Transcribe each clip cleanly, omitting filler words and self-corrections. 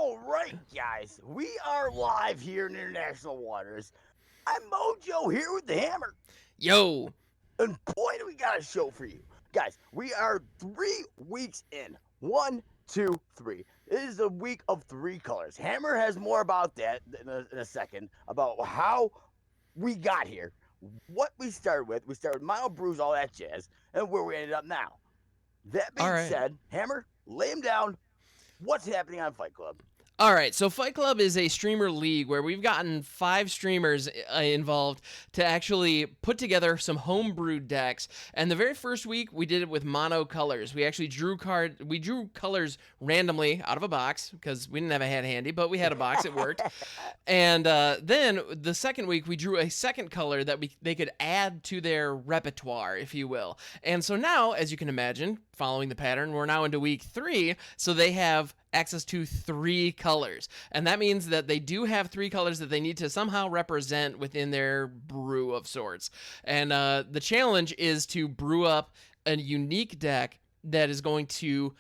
All right, guys, we are live here in international waters. I'm Mojo here with the hammer, Yo. and boy, do we got a show for you, guys. We are 3 weeks in. One, two, three. It is a week of three colors. Hammer has more about that in a second about how we got here, what we started with. We started with mild brews, all that jazz, and where we ended up now. That All being right. said, Hammer, lay him down. What's happening on Fight Club? All right, so Fight Club is a streamer league where we've gotten 5 streamers involved to actually put together some homebrew decks. And the very first week, we did it with mono colors. We actually drew colors randomly out of a box because we didn't have a hat handy, but we had a box. It worked. And then the second week, we drew a second color that they could add to their repertoire, if you will. And so now, as you can imagine, following the pattern, we're now into week 3, so they have access to 3 colors. And that means that they do have 3 colors that they need to somehow represent within their brew of sorts. And the challenge is to brew up a unique deck that is going to,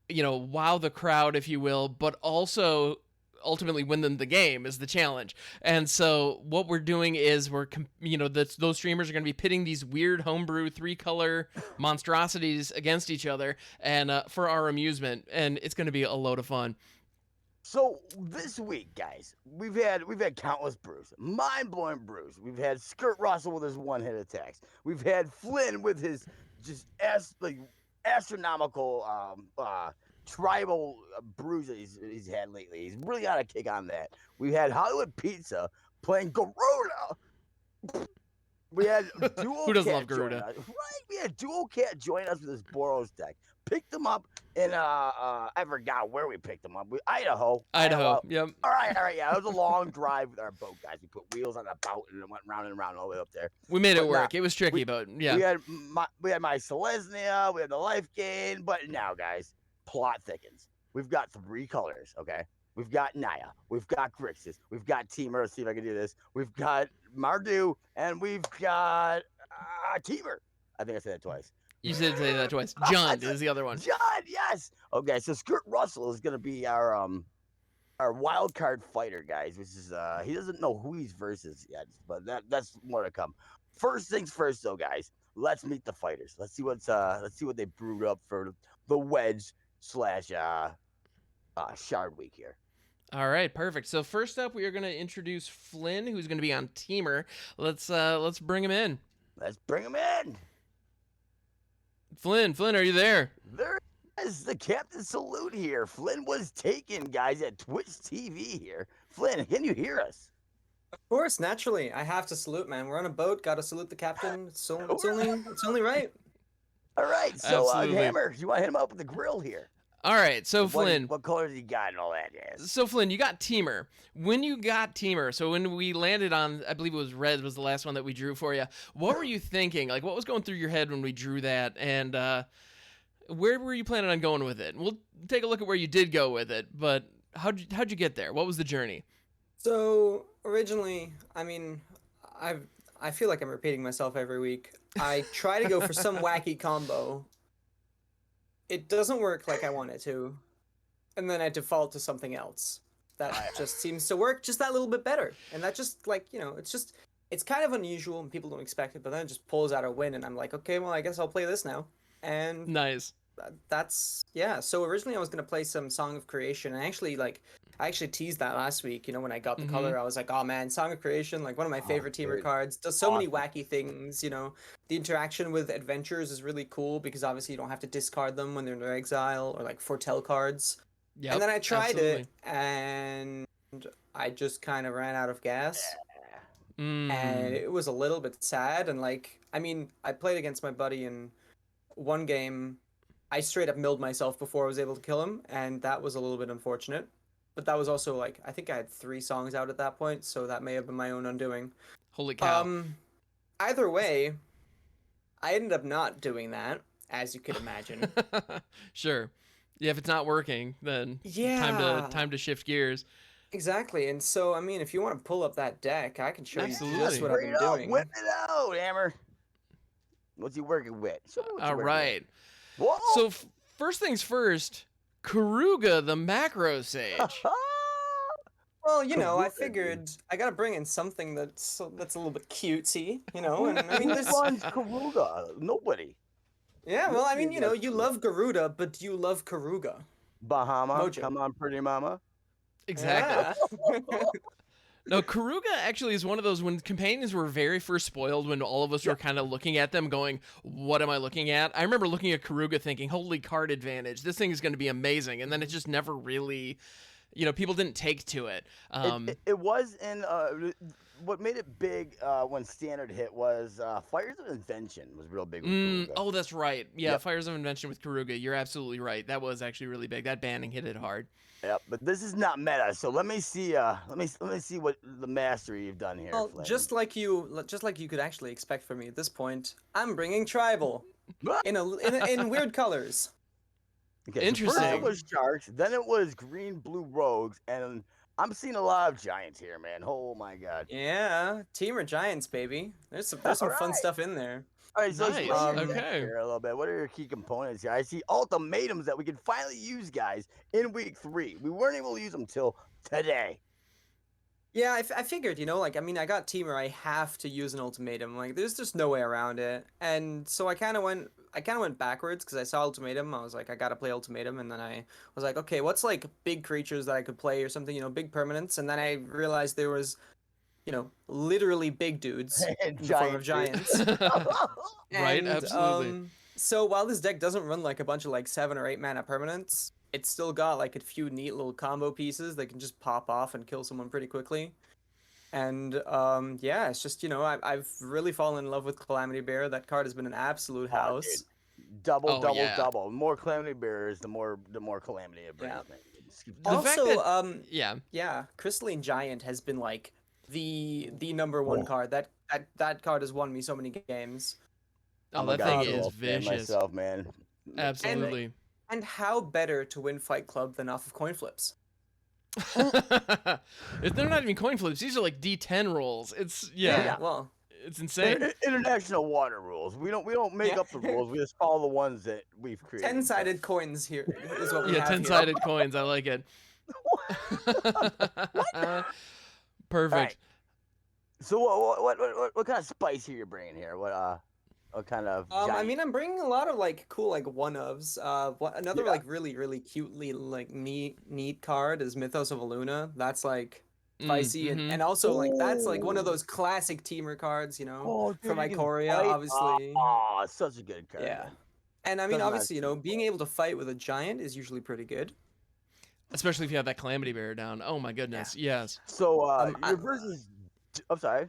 wow the crowd, if you will, but also ultimately win them the game is the challenge. And so what we're doing is those streamers are going to be pitting these weird homebrew 3-color monstrosities against each other and for our amusement, and it's going to be a load of fun. So this week, guys, we've had countless brews, mind-blowing brews. We've had Skirt Russell with his one-hit attacks. We've had Flynn with his just astronomical tribal brews that he's had lately. He's really on a kick on that. We had Hollywood Pizza playing Garuda. We had Dual Who doesn't Cat love Garuda? join us. Right, we had Dual Cat join us with his Boros deck. Picked them up in I forgot where we picked them up. Idaho. Yep. All right, yeah. It was a long drive with our boat, guys. We put wheels on the boat and it went round and round all the way up there. We made it But work. It was tricky, we but yeah. we had my Selesnya, we had the life gain, but now, guys, plot thickens. We've got 3 colors, okay? We've got Naya, we've got Grixis, we've got Teamer. Let's see if I can do this. We've got Mardu, and we've got Teamer. I think I said that twice. You said say that twice. John is the other one. John, yes. Okay, so Skirt Russell is gonna be our wild card fighter, guys. Which is he doesn't know who he's versus yet, but that's more to come. First things first, though, guys. Let's meet the fighters. Let's see what they brewed up for the wedge slash shard week here. All right, perfect. So first up, we are going to introduce Flynn, who's going to be on Teamer. Let's bring him in. Let's bring him in. Flynn, are you there? There is the captain salute here. Flynn was taken, guys, at Twitch TV here. Flynn, can you hear us? Of course, naturally. I have to salute, man. We're on a boat. Got to salute the captain. It's only right. All right. So, Absolutely. Hammer, you want to hit him up with the grill here? All right. So, Flynn. What colors he got and all that jazz? So, Flynn, you got Teamer. When you got Teamer, so when we landed on, I believe it was red was the last one that we drew for you. What were you thinking? Like, what was going through your head when we drew that? And where were you planning on going with it? We'll take a look at where you did go with it, but how'd you get there? What was the journey? So originally, I mean, I feel like I'm repeating myself every week. I try to go for some wacky combo. It doesn't work like I want it to, and then I default to something else that just seems to work just that little bit better. And that just it's kind of unusual and people don't expect it, but then it just pulls out a win, and I'm like, okay, well, I guess I'll play this now. And Nice. that's so originally I was going to play some Song of Creation, and I actually teased that last week, when I got the color. I was like, oh man, Song of Creation, like one of my favorite Teamer cards, does so many wacky things. The interaction with adventures is really cool because obviously you don't have to discard them when they're in their exile, or like foretell cards. Yep, And then I tried absolutely. it and I just kind of ran out of gas. Mm. And it was a little bit sad. And I played against my buddy in one game. I straight up milled myself before I was able to kill him, and that was a little bit unfortunate. But that was also I think I had 3 songs out at that point, so that may have been my own undoing. Holy cow. Either way, I ended up not doing that, as you could imagine. Sure. Yeah, if it's not working, then time to shift gears. Exactly. And so, if you want to pull up that deck, I can show you just what I've been doing. Whip it out, Hammer. What's he working with? All right. Whoa. So first things first, Karuga, the macro sage. Well, you know, I Karuga, dude. figured I gotta bring in something that's a little bit cutesy, you know, Who, and I mean, who there's runs Karuga? Nobody. yeah, well, I mean, Nobody you know, runs you Karuga. love Garuda, but do you love Karuga? Bahama, Mojo. come on, pretty mama. Exactly. Yeah. No, Karuga actually is one of those when companions were very first spoiled, when all of us were kind of looking at them going, what am I looking at? I remember looking at Karuga thinking, holy card advantage, this thing is going to be amazing. And then it just never really, people didn't take to it. It was in what made it big when standard hit was Fires of Invention was real big with Karuga. Oh, that's right. Yeah, Yep. Fires of Invention with Karuga. You're absolutely right. That was actually really big. That banning hit it hard. Yep, but this is not meta. So let me see. Let me see what the mastery you've done here, Well, Flynn. just like you could actually expect from me at this point, I'm bringing tribal in weird colors. Okay, so first Interesting. it was sharks, then it was green blue rogues, and I'm seeing a lot of giants here, man. Oh my god. Yeah, Teamer Giants, baby. There's some fun Alright. stuff in there. All right, so Nice, explain your deck okay. here a little bit. What are your key components here? I see ultimatums that we can finally use, guys, in week 3. We weren't able to use them till today. Yeah, I figured, you know, like, I mean, I got Teamer, I have to use an ultimatum. Like, there's just no way around it. And so I kind of went backwards because I saw ultimatum. I was like, I gotta play ultimatum, and then I was like, okay, what's like big creatures that I could play or something, you know, big permanents. And then I realized there was, you know, literally big dudes in the form of giants. Right, And, absolutely. so while this deck doesn't run like a bunch of like 7 or 8 mana permanents, it's still got like a few neat little combo pieces that can just pop off and kill someone pretty quickly. And yeah, it's just, you know, I've really fallen in love with Calamity Bear. That card has been an absolute house. Dude. Double, Oh, double, yeah. double. The more calamity bearers, the more calamity it brings, Yeah. man. The fact Also, that- yeah. yeah, Crystalline Giant has been like the number one Oh. card. That card has won me so many games. Oh, I'm a that thing Godzilla is fan vicious. myself, man. Absolutely. And how better to win Fight Club than off of coin flips? If they're not even coin flips, these are like D10 rolls. It's yeah. Well, It's insane. International water rules. We don't make Yeah. up the rules. We just follow the ones that we've created. 10-sided coins here is what we Yeah, have here. 10-sided coins. I like it. Perfect. Right. So what kind of spice here you're bringing here? What kind of? I giant- mean, I'm bringing a lot of like cool like one-ofs. Another Yeah. like really cutely like neat card is Mythos of Aluna. That's like spicy mhm. and also like that's like one of Ooh. those classic teamer cards, you know, Oh, dude, from you can Ikoria, fight. obviously. Oh, such a good card. Yeah. man. And I mean, Doesn't obviously, you know, matter. being able to fight with a giant is usually pretty good. Especially if you have that Calamity Bear down. Oh my goodness. Yes. So I- your versus. I'm sorry.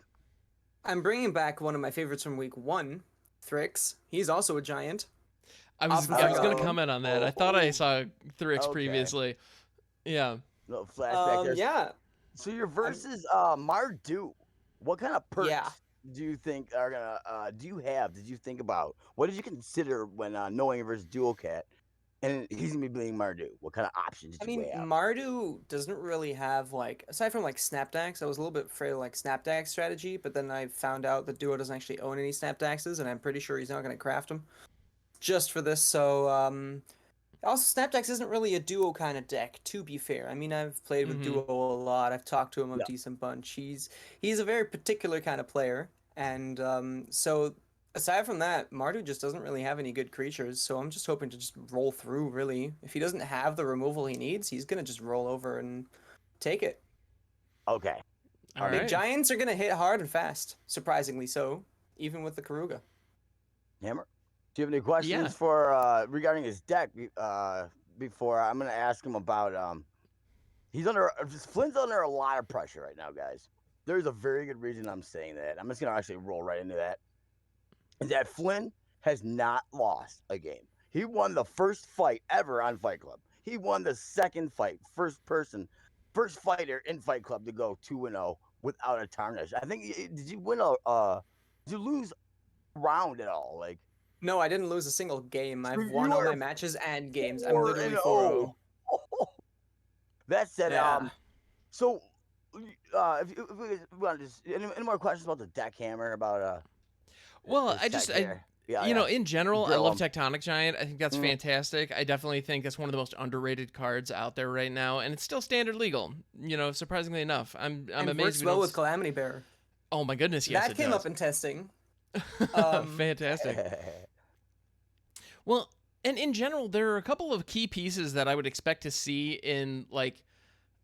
I'm bringing back one of my favorites from week 1, Thrix. He's also a giant. I was Off going to the- comment on that. I thought I Oh. saw Thrix Okay. previously. Yeah. No flashback there. Yeah. So your versus Mardu. What kind of perks Yeah. do you think are gonna do you have? Did you think about? What did you consider when knowing versus Dual Cat? And he's gonna be playing Mardu. What kind of options I did you mean, weigh out? Mardu doesn't really have like aside from like Snapdax. I was a little bit afraid of like Snapdax strategy, but then I found out that Duo doesn't actually own any Snapdaxes, and I'm pretty sure he's not going to craft them just for this. So also Snapdax isn't really a Duo kind of deck. To be fair, I mean I've played with Mhm. Duo a lot. I've talked to him a Yeah. decent bunch. He's a very particular kind of player, and so. Aside from that, Mardu just doesn't really have any good creatures, so I'm just hoping to just roll through, really. If he doesn't have the removal he needs, he's going to just roll over and take it. Okay. All Big right. giants are going to hit hard and fast, surprisingly so, even with the Karuga. Hammer. Do you have any questions Yeah. for regarding his deck before I'm gonna ask him about he's under Flynn's under a lot of pressure right now, guys. There's a very good reason I'm saying that. I'm just gonna actually roll right into that. Is that Flynn has not lost a game. He won the first fight ever on Fight Club. He won the second fight, first fighter in Fight Club to go 2-0 without a tarnish. I think did you win did you lose round at all? Like No, I didn't lose a single game. So I've you won all are my matches and games. I'm 4-0. literally 4-0. That said, Yeah. so if we want to just any more questions about the deck hammer about Well, his I just tech here? Yeah, You know, yeah. in general, I Grill love 'em. Tectonic Giant. I think that's Mm. fantastic. I definitely think that's one of the most underrated cards out there right now, and it's still standard legal. You know, surprisingly enough, I'm And amazed works we well don't. with Calamity Bear. Oh my goodness, yes, That it came does. up in testing. Fantastic. Well, and in general, there are a couple of key pieces that I would expect to see in like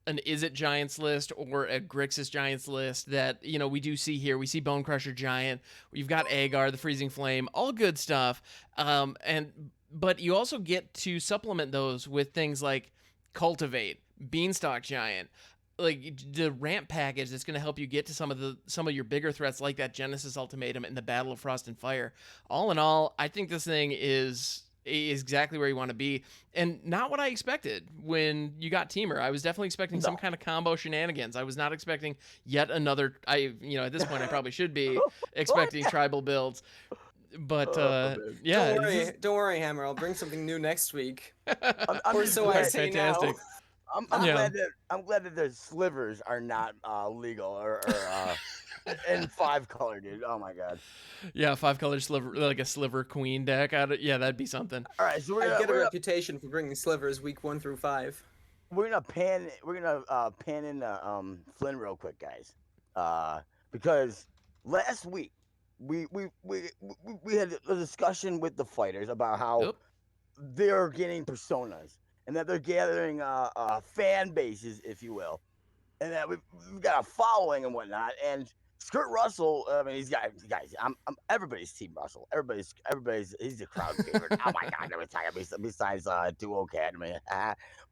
an Is It Giants list or a Grixis Giants list that, you know, we do see here. We see Bone Crusher Giant. You've got Agar, the Freezing Flame, all good stuff. But you also get to supplement those with things like Cultivate, Beanstalk Giant, like the ramp package that's going to help you get to some of your bigger threats like that Genesis Ultimatum and the Battle of Frost and Fire. All in all, I think this thing is exactly where you want to be, and not what I expected when you got Teamer. I was definitely expecting some kind of combo shenanigans. I was not expecting yet another. At this point I probably should be expecting tribal builds, but man. yeah, Don't worry, Hammer. I'll bring something new next week. I'm Or just so I glad, say fantastic. now. I'm Yeah. glad that the slivers are not legal or in 5-color, dude. Oh my god. Yeah, 5-color sliver, like a sliver queen deck. Yeah, that'd be something. All right, so I get a we're reputation for bringing slivers week 1 through 5. gonna pan in Flynn real quick, guys. Because last week we had a discussion with the fighters about how Oop. they're getting personas and that they're gathering fan bases, if you will, and that we've got a following and whatnot. And Skirt Russell, I mean, guys. I'm everybody's team Russell. He's a crowd favorite. Oh my god, every time besides Duo Academy.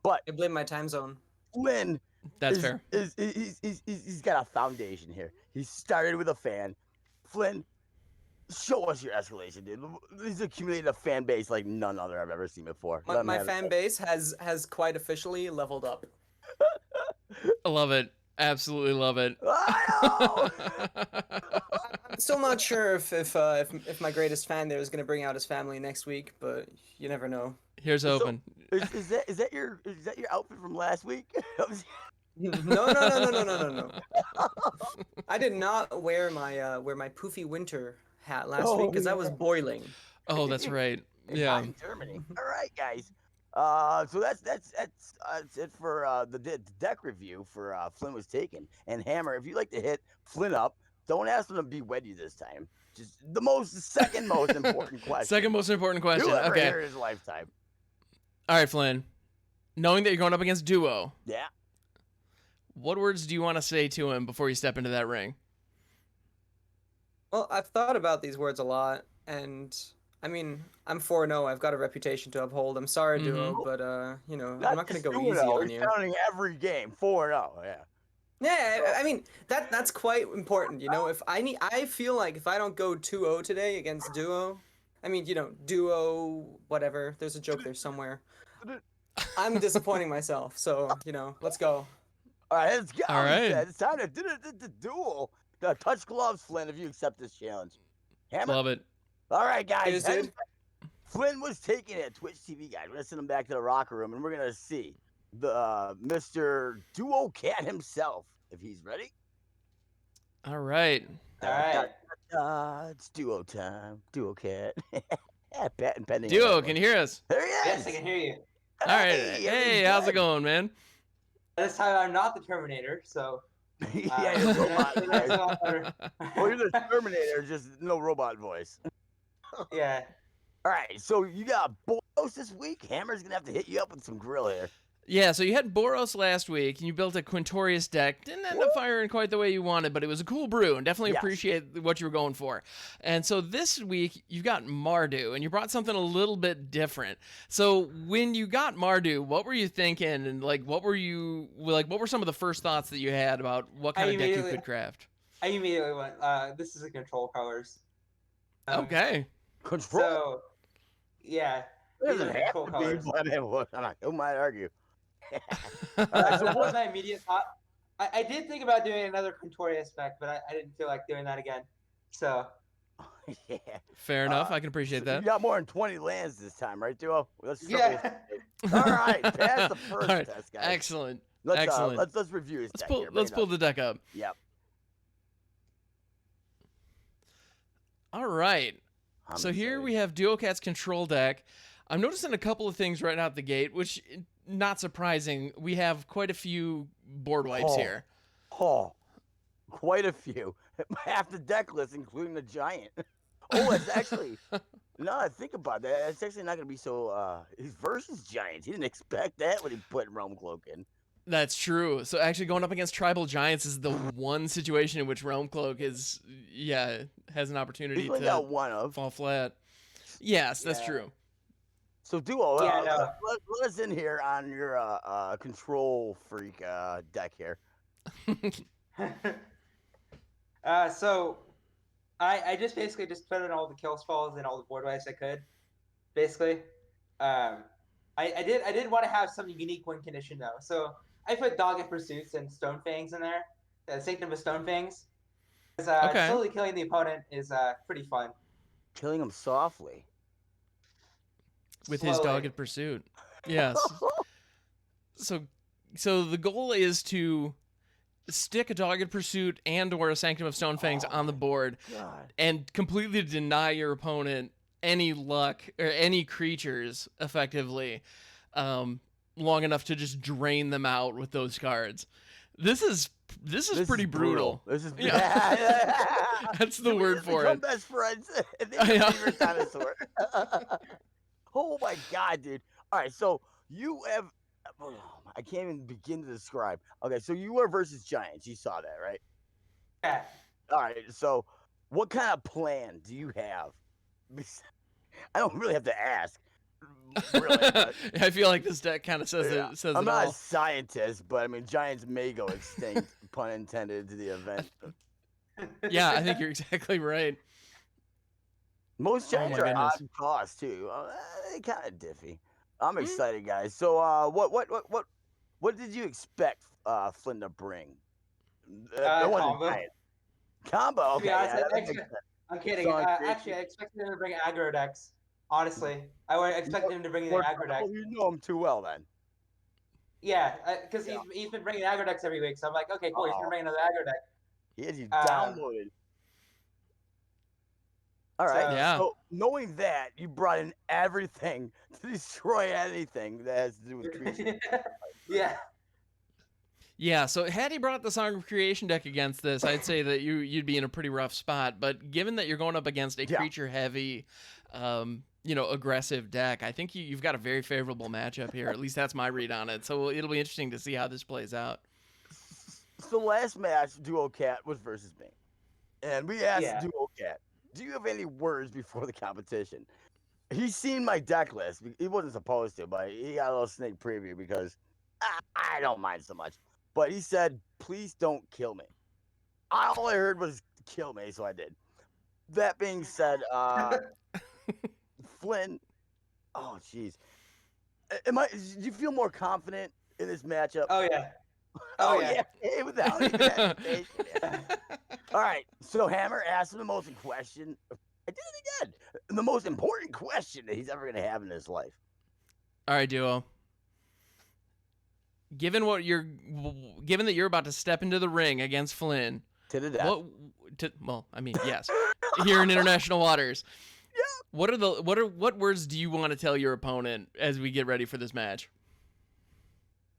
But I blame my time zone. Flynn That's fair. he's got a foundation here. He started with a fan. Flynn, show us your escalation, dude. He's accumulated a fan base like none other I've ever seen before. Let him My have fan it. base has quite officially leveled up. I love it. Absolutely love it. I I'm still not sure if my greatest fan there is going to bring out his family next week, but you never know. Here's open. is that your outfit from last week? No. I did not wear my poofy winter hat last week because I was boiling. Oh, that's right. Yeah. In Germany. All right, guys. So that's it for the deck review for Flynn Was Taken. And Hammer, if you'd like to hit Flynn up, don't ask him to be Weddy this time. Just the second most important question. Second most important question. You'll ever Okay. hear in his lifetime. All right, Flynn. Knowing that you're going up against Duo, Yeah. what words do you want to say to him before you step into that ring? Well, I've thought about these words a lot, and I mean, I'm 4-0. I've got a reputation to uphold. I'm sorry, Duo, but I'm not going to go easy on you. He's counting every game 4-0. Yeah. Yeah, I mean that's quite important. If I feel like if I don't go 2-0 today against Duo, I mean Duo whatever. There's a joke there somewhere. I'm disappointing myself. So let's go. All right, let's go. All right. It's time to do the duel. Touch gloves, Flynn, if you accept this challenge. Hammer. Love it. All right, guys. Cheers, dude. Flynn Was Taken at Twitch TV, guys. We're gonna send him back to the locker room, and we're gonna see the Mr. Duo Cat himself, if he's ready. All right. All right. It's Duo time. Duo Cat. Patent pending. Duo, can you hear us? There he is. Yes, I can hear you. All right. Hey, how's it going, man? This time I'm not the Terminator, so. Yeah, you're a robot. That's Right? not better. Well, you're the Terminator, just no robot voice. Yeah. All right, so you got Boros this week. Hammer's gonna have to hit you up with some grill here. Yeah, so you had Boros last week, and you built a Quintorius deck. Didn't end up firing quite the way you wanted, but it was a cool brew, and definitely Yes. appreciate what you were going for. And so this week, you've got Mardu, and you brought something a little bit different. So when you got Mardu, what were you thinking, and what were some of the first thoughts that you had about what kind of deck you could craft? I immediately went, this is a control colors. Okay. Control. So, yeah. It These are doesn't have control to be, colors. but who might argue? So what was my immediate thought? I did think about doing another Quintorius spec, but I didn't feel like doing that again. So. Yeah. Fair enough. I can appreciate that. You got more than 20 lands this time, right, Duo? Yeah. All right, pass the first All right. test, guys. Excellent. Let's, Excellent. Let's review his deck here. Let's pull the deck up. Yep. All right. So here excited. we have Duocat's control deck. I'm noticing a couple of things right out the gate, which not surprising. We have quite a few board wipes Oh. here. Oh, quite a few. Half the deck list, including the giant. Oh, it's actually. No, I think about that. It's actually not going to be so. His versus giants. He didn't expect that when he put Realm Cloak in. That's true. So actually going up against tribal giants is the one situation in which Realm Cloak has an opportunity He's only to got one of. fall flat. Yes, that's Yeah. true. So Duo, Yeah, no. let us in here on your control freak deck here. So I just basically just put in all the kill spells and all the board wipes I could, basically. I did want to have some unique win condition though, so I put Dogged Pursuits and Stone Fangs in there, the Sanctum of Stone Fangs, because Okay. slowly killing the opponent is pretty fun. Killing him softly. With his Slowly. dogged pursuit. Yes. So the goal is to stick a dogged pursuit and or a Sanctum of Stonefangs on the board God. and completely deny your opponent any luck or any creatures effectively long enough to just drain them out with those cards. This is pretty brutal. This is Yeah. That's the word for become it. best friends. And I then know. favorite dinosaur. Oh my God, dude. All right, so you have. Oh, I can't even begin to describe. Okay, so you are versus giants. You saw that, right? Yeah. All right. So, what kind of plan do you have? I don't really have to ask. Really, but, I feel like this deck kind of says yeah. it says I'm it not a all. scientist, but I mean, giants may go extinct, pun intended, to the event. Yeah, I think you're exactly right. Most Oh my giants are goodness. odd cost too. They kind of diffy. I'm Mm. excited, guys. So, what did you expect Flynn to bring? That wasn't Combo. giant. Combo. To be Okay, honest, yeah, that I makes sense. I'm kidding. Sonic Actually, I expected him to bring aggro decks. Honestly, I would expect him to bring in the More aggro decks. Combo, you know him too well, then. Yeah, because Yeah. he's been bringing aggro decks every week, so I'm like, okay, cool. He's gonna Oh. bring another aggro deck. He has you Um, downloaded. All right. so- Yeah. So knowing that, you brought in everything to destroy anything that has to do with creatures. Yeah. Yeah, so had he brought the Song of Creation deck against this, I'd say that you'd be in a pretty rough spot. But given that you're going up against a Yeah. creature-heavy, aggressive deck, I think you've got a very favorable matchup here. At least that's my read on it. So it'll be interesting to see how this plays out. So last match, Duo Cat was versus me, and we asked Yeah. Duo Cat, "Do you have any words before the competition?" He's seen my deck list. He wasn't supposed to, but he got a little sneak preview because I don't mind so much. But he said, "Please don't kill me." All I heard was "kill me," so I did. That being said, Flynn. Oh, jeez. Do you feel more confident in this matchup? Oh yeah. Oh, yeah. Hey, without even hesitation. Yeah. All right. So Hammer asked him the most question. I did it again. The most important question that he's ever going to have in his life. All right, Duo. Given that you're about to step into the ring against Flynn, To the death. yes, here in international waters. Yeah. What words do you want to tell your opponent as we get ready for this match?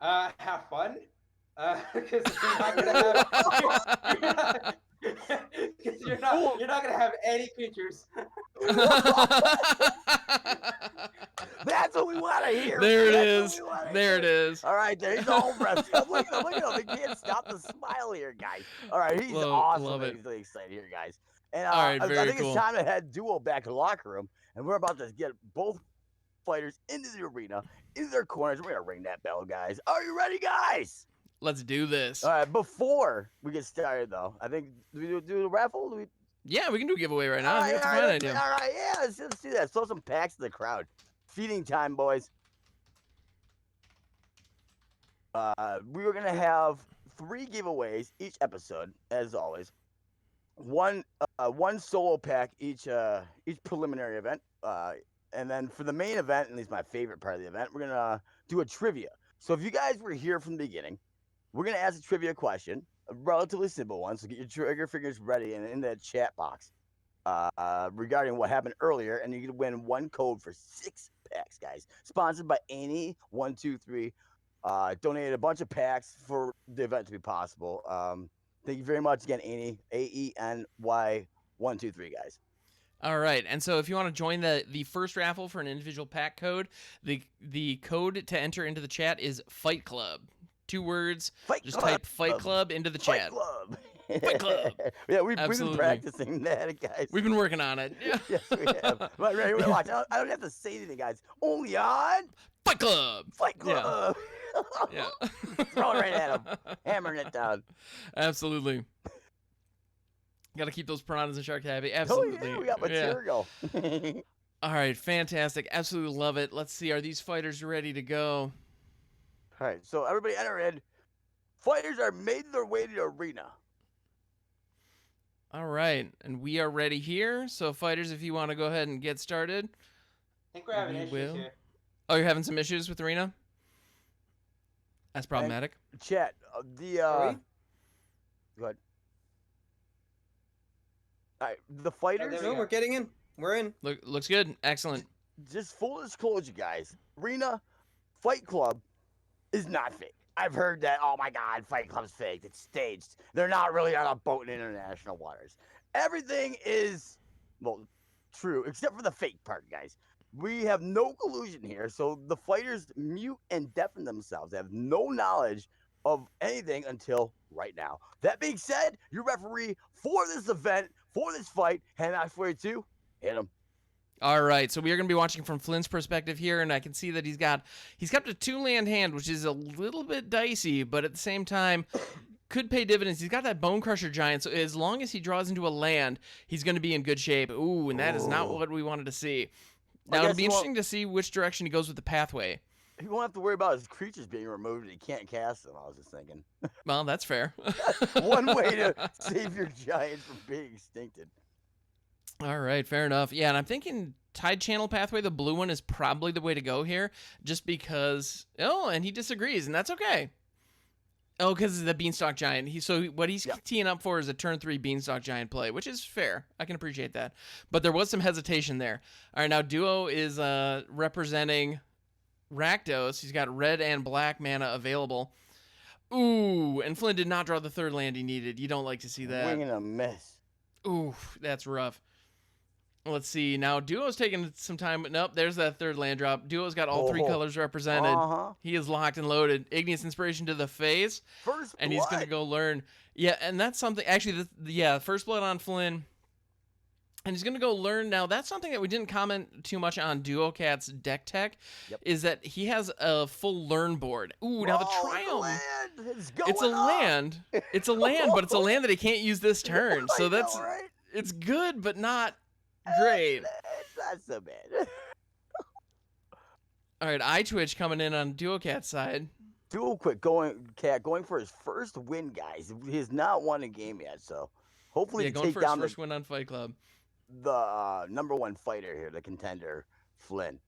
Have fun. Because you're not gonna have. Because you're not gonna have any creatures. That's what we want to hear. There it That's is. what we wanna There it hear. is. All right, there he's all breath. Look at him. He can't stop the smile here, guys. All right, he's awesome. Love it. He's really excited here, guys. And All right, I very think cool. it's time to head Duo back to the locker room, and we're about to get both fighters into the arena, into their corners. We're gonna ring that bell, guys. Are you ready, guys? Let's do this. All right. Before we get started, though, I think do we do the raffle? Do we? Yeah, we can do a giveaway right now. All I think right, that's a fine idea. All right, yeah, let's do that. Throw some packs to the crowd. Feeding time, boys. We were gonna have 3 giveaways each episode, as always. One solo pack each preliminary event. And then for the main event, at least my favorite part of the event, we're gonna do a trivia. So if you guys were here from the beginning, we're gonna ask a trivia question, a relatively simple one. So get your trigger fingers ready and in that chat box. regarding what happened earlier, and you can win one code for 6 packs, guys. Sponsored by Aney123. Donated a bunch of packs for the event to be possible. Thank you very much again, Aney. AENY123, guys. All right, and so if you want to join the first raffle for an individual pack code, the code to enter into the chat is Fight Club. 2 words. Just type Fight Club into the chat. Fight Club. Fight Club. Yeah, we've been Absolutely. practicing that, guys. We've been working on it. Yeah. Yes, we have. Right, ready, watch. I don't have to say anything, guys. Only on Fight Club. Fight Club. Yeah. Throw it right at him. Hammering it down. Absolutely. Got to keep those piranhas and sharks happy. Oh, Absolutely. yeah, we got material. All right, fantastic. Absolutely love it. Let's see. Are these fighters ready to go? All right, so everybody enter in. Fighters are made their way to the arena. All right, and we are ready here. So, fighters, if you want to go ahead and get started. I think we're having We issues will. here. Oh, you're having some issues with Arena? That's problematic. Chat, Are we? go ahead. All right, the fighters, there we No, go. we're getting in. We're in. Looks good. Excellent. just full disclosure, guys. Arena Fight Club is not fake. I've heard that, oh my God, Fight Club's fake. It's staged. They're not really on a boat in international waters. Everything is, well, true, except for the fake part, guys. We have no collusion here, so the fighters mute and deafen themselves. They have no knowledge of anything until right now. That being said, your referee for this event, for this fight, Hanok 42, hit him. All right, so we are going to be watching from Flynn's perspective here, and I can see that he's kept a 2-land hand, which is a little bit dicey, but at the same time could pay dividends. He's got that Bone Crusher Giant, so as long as he draws into a land, he's going to be in good shape. Ooh, and that is not what we wanted to see. Now, it'll be interesting to see which direction he goes with the pathway. He won't have to worry about his creatures being removed. He can't cast them, I was just thinking. Well, that's fair. One way to save your giant from being extincted. All right, fair enough. Yeah, and I'm thinking Tide Channel Pathway, the blue one, is probably the way to go here, just because... Oh, and he disagrees, and that's okay. Oh, because it's the Beanstalk Giant. What he's teeing up for is a turn 3 Beanstalk Giant play, which is fair. I can appreciate that. But there was some hesitation there. All right, now Duo is representing Rakdos. He's got red and black mana available. Ooh, and Flynn did not draw the 3rd land he needed. You don't like to see that. Wing and a miss. Ooh, that's rough. Let's see. Now, Duo's taking some time. Nope, there's that 3rd land drop. Duo's got all 3 colors represented. He is locked and loaded. Igneous Inspiration to the face. First And blood. he's going to go learn. Yeah, and that's something. Actually, First Blood on Flynn. And he's going to go learn. Now, that's something that we didn't comment too much on Duo Cat's deck tech. Yep. Is that he has a full learn board. Ooh, now the Triumph. It's a up. land. It's a land, but it's a land that he can't use this turn. So I know, that's right? it's good, but not great. It's not so bad. All right, eye twitch coming in on Duo Cat's side. Dual quick going for his first win, guys. He has not won a game yet, so hopefully Yeah, to going take for his down first win on Fight Club. the number 1 fighter here, the contender, Flynn.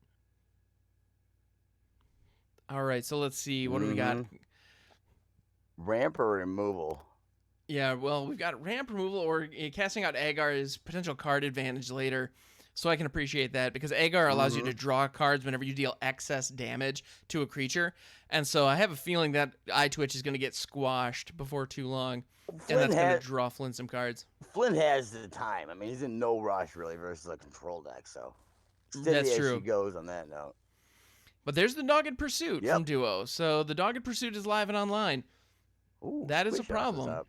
All right, so let's see. What do we got? Ramp or removal? Yeah, well, we've got ramp removal or casting out Agar is potential card advantage later. So I can appreciate that because Agar allows you to draw cards whenever you deal excess damage to a creature. And so I have a feeling that eye twitch is going to get squashed before too long. And that's going to draw Flynn some cards. Flynn has the time. I mean, he's in no rush really versus a control deck, so steady That's as true. she goes on that note. But there's the Dogged Pursuit from Duo. So the Dogged Pursuit is live and online. Ooh, That is a Squish House problem. up.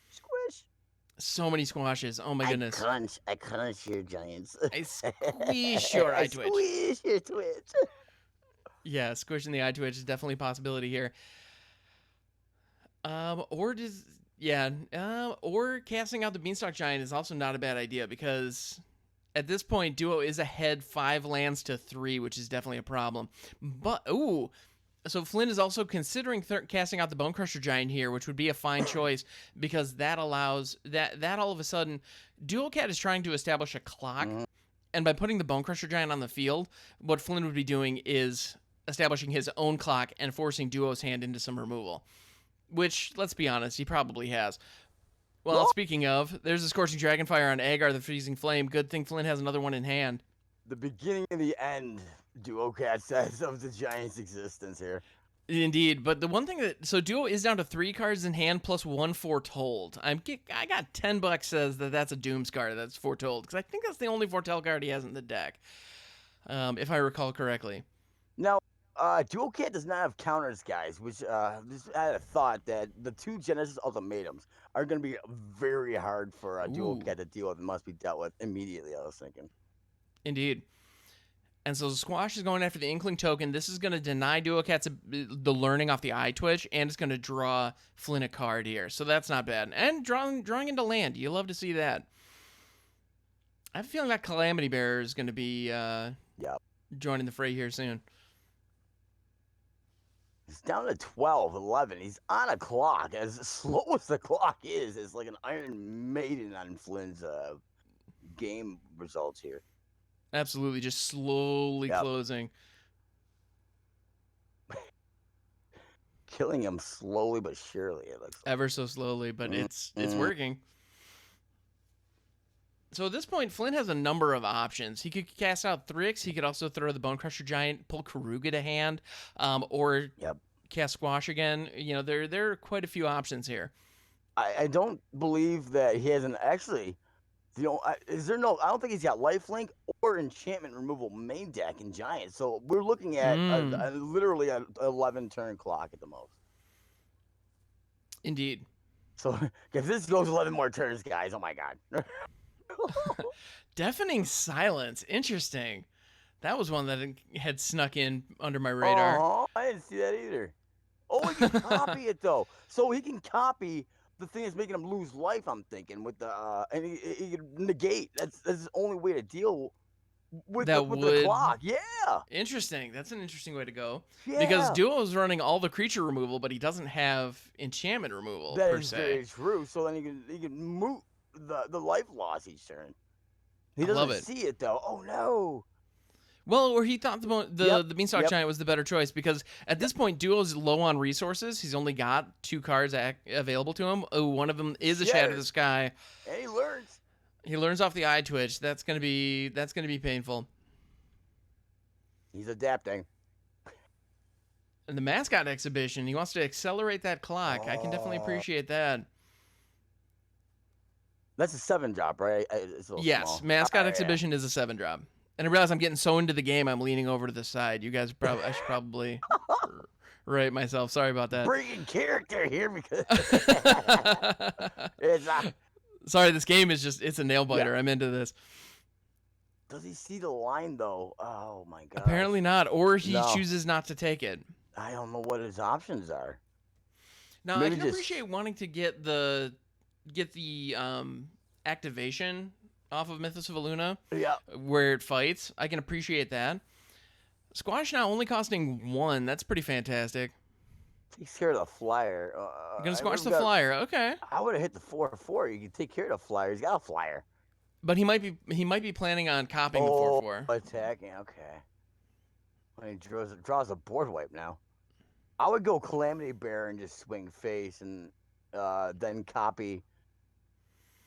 Squish. So many squashes. Oh my goodness. I crunch your giants. I squeeze your eye twitch. Squeeze your twitch. Yeah, squishing the eye twitch is definitely a possibility here. Or casting out the Beanstalk Giant is also not a bad idea because at this point Duo is ahead 5 lands to 3, which is definitely a problem. But so Flynn is also considering casting out the Bone Crusher Giant here, which would be a fine choice because that allows that all of a sudden Dual Cat is trying to establish a clock, and by putting the Bone Crusher Giant on the field, what Flynn would be doing is establishing his own clock and forcing Duo's hand into some removal, which, let's be honest, he probably has. Well, speaking of, there's a Scorching Dragonfire on Agar, the Freezing Flame. Good thing Flynn has another one in hand. The beginning and the end, Duo Cat says, of the Giants' existence here. Indeed, but the one thing so Duo is down to 3 cards in hand plus 1 Foretold. I got $10 says that's a Doomscar that's Foretold, because I think that's the only Foretell card he has in the deck, if I recall correctly. Now, Duo Cat does not have counters, guys, which just I had a thought that the 2 Genesis Ultimatums are going to be very hard for Duo Cat to deal with and must be dealt with immediately, I was thinking. Indeed. And so Squash is going after the Inkling token. This is going to deny Duo Cat's the learning off the Eye Twitch, and it's going to draw Flynn a card here. So that's not bad. And drawing into land. You love to see that. I have a feeling that Calamity Bearer is going to be joining the fray here soon. He's down to 12, 11. He's on a clock. As slow as the clock is, it's like an Iron Maiden on Flynn's game results here. Absolutely, just slowly closing. Killing him slowly but surely, it looks like. Ever so slowly, but it's working. So at this point, Flynn has a number of options. He could cast out Thrix. He could also throw the Bone Crusher Giant, pull Karuga to hand, or cast Squash again. You know, there are quite a few options here. I don't believe that he has an actually. Is there no? I don't think he's got lifelink or enchantment removal main deck in Giant. So we're looking at literally an 11 turn clock at the most. Indeed. So if this goes 11 more turns, guys, oh my god. Deafening Silence. Interesting. That was one that had snuck in under my radar. I didn't see that either. Oh, he can copy it though. So he can copy the thing that's making him lose life, I'm thinking, with the and he can negate. That's the only way to deal with the clock. Yeah. Interesting. That's an interesting way to go. Yeah. Because Duo is running all the creature removal, but he doesn't have enchantment removal per se. That is very true. So then he can move the life loss each turn. He doesn't see it though. Oh no. Well, or he thought the Beanstalk Giant was the better choice, because at this point, Duo's low on resources. He's only got 2 cards available to him. Oh, one of them is a Shatter the Sky. And he learns. He learns off the Eye Twitch. That's gonna be painful. He's adapting. And the Mascot Exhibition, he wants to accelerate that clock. I can definitely appreciate that. That's a 7-drop, right? Yes, small. Mascot Exhibition is a 7-drop. And I realize I'm getting so into the game, I'm leaning over to the side. You guys I should probably rate myself. Sorry about that. Bringing character here because sorry, this game is it's a nail biter. I'm into this. Does he see the line though? Oh my god. Apparently not, or he chooses not to take it. I don't know what his options are. Now I can appreciate wanting to get the activation off of Mythos of Aluna, where it fights. I can appreciate that. Squash now only costing 1. That's pretty fantastic. Takes care of the flyer. You're gonna squash the flyer, okay? I would have hit the 4/4. You can take care of the flyer. He's got a flyer. But he might be planning on copying the 4/4. Attacking. Okay. When he draws a board wipe now. I would go Calamity Bear and just swing face and then copy.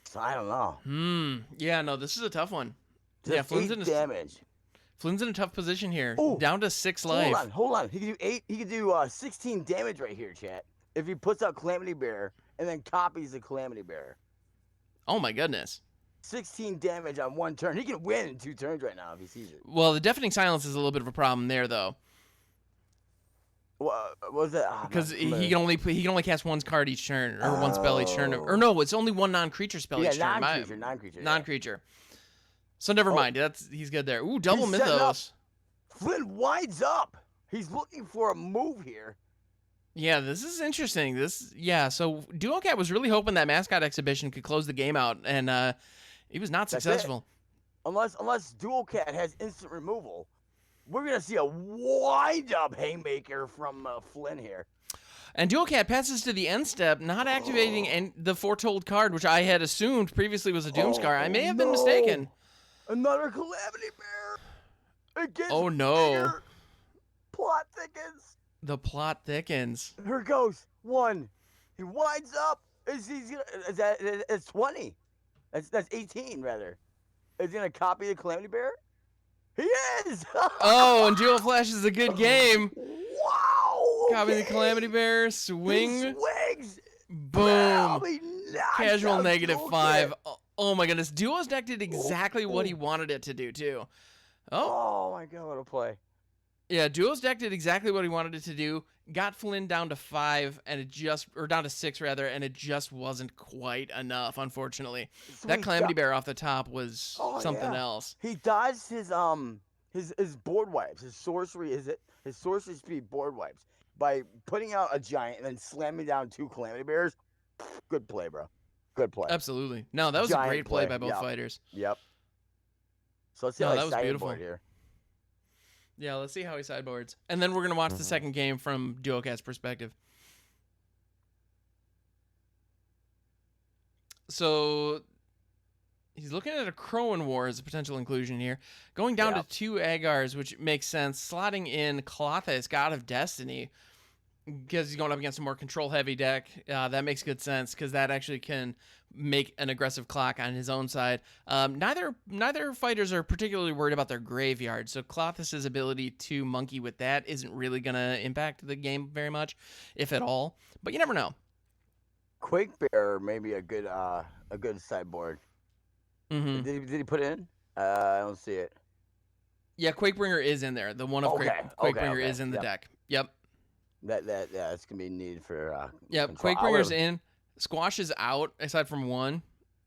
So I don't know. Yeah, no, this is a tough one. Just Flynn's 8 damage. Flynn's in a tough position here. Ooh. Down to 6 life. Hold on. He can do 8. He can do 16 damage right here, chat. If he puts out Calamity Bear and then copies the Calamity Bear. Oh my goodness. 16 damage on 1 turn. He can win in 2 turns right now if he sees it. Well, the Deafening Silence is a little bit of a problem there, though. What was that? Because he can only cast 1 card each turn, or 1 spell each turn, or no, it's only 1 non-creature spell each turn. Non-creature. So never mind. He's good there. Ooh, double Mythos. Flynn winds up. He's looking for a move here. Yeah, this is interesting. So Duo Cat was really hoping that Mascot Exhibition could close the game out, and he was not successful. Unless Duo Cat has instant removal. We're going to see a wind-up haymaker from Flynn here. And Duo Cat passes to the end step, not activating the Foretold card, which I had assumed previously was a Doomscar. I may have been mistaken. Another Calamity Bear. Oh, no. Plot thickens. The plot thickens. Here goes. 1. He winds up. It's 20. That's 18 rather. Is he gonna copy the Calamity Bear? He is. Oh, and Duo Flash is a good game. Wow. Copy the okay. Calamity Bear, He swing, swings. boom. He knocks Casual out negative Dual 5. Cat. Oh my goodness. Duo's deck did exactly what he oh. wanted it to do, too. Oh, Oh my god, what a play. yeah. Duo's deck did exactly what he wanted it to do. Got Flynn down to 5, or down to 6, rather, and it just wasn't quite enough, unfortunately. So That he Calamity Bear off the top was Oh, something yeah. else. He dodged his board wipes, his sorcery speed board wipes by putting out a giant and then slamming down 2 Calamity Bears. Good play, bro. Good play. Absolutely. No, that was Giant a great play play. by both Yep. fighters. Yep. So let's see No, how that I was beautiful. sideboard here. Yeah, let's see how he sideboards. And then we're going to watch the second game from Duocat's perspective. So he's looking at a Crowan War as a potential inclusion here. Going down to 2 Agars, which makes sense. Slotting in Klothys, God of Destiny, because he's going up against a more control-heavy deck. That makes good sense, because that actually can make an aggressive clock on his own side. Neither fighters are particularly worried about their graveyard, so Klothys' ability to monkey with that isn't really going to impact the game very much, if at all. But you never know. Quake Bear may be a good sideboard. Mm-hmm. Did he put it in? I don't see it. Yeah, Quakebringer is in there. The one of Quakebringer is in the deck. Yep. That's gonna be needed for. Yep. control. Quakebringer's in. Squash is out, aside from 1.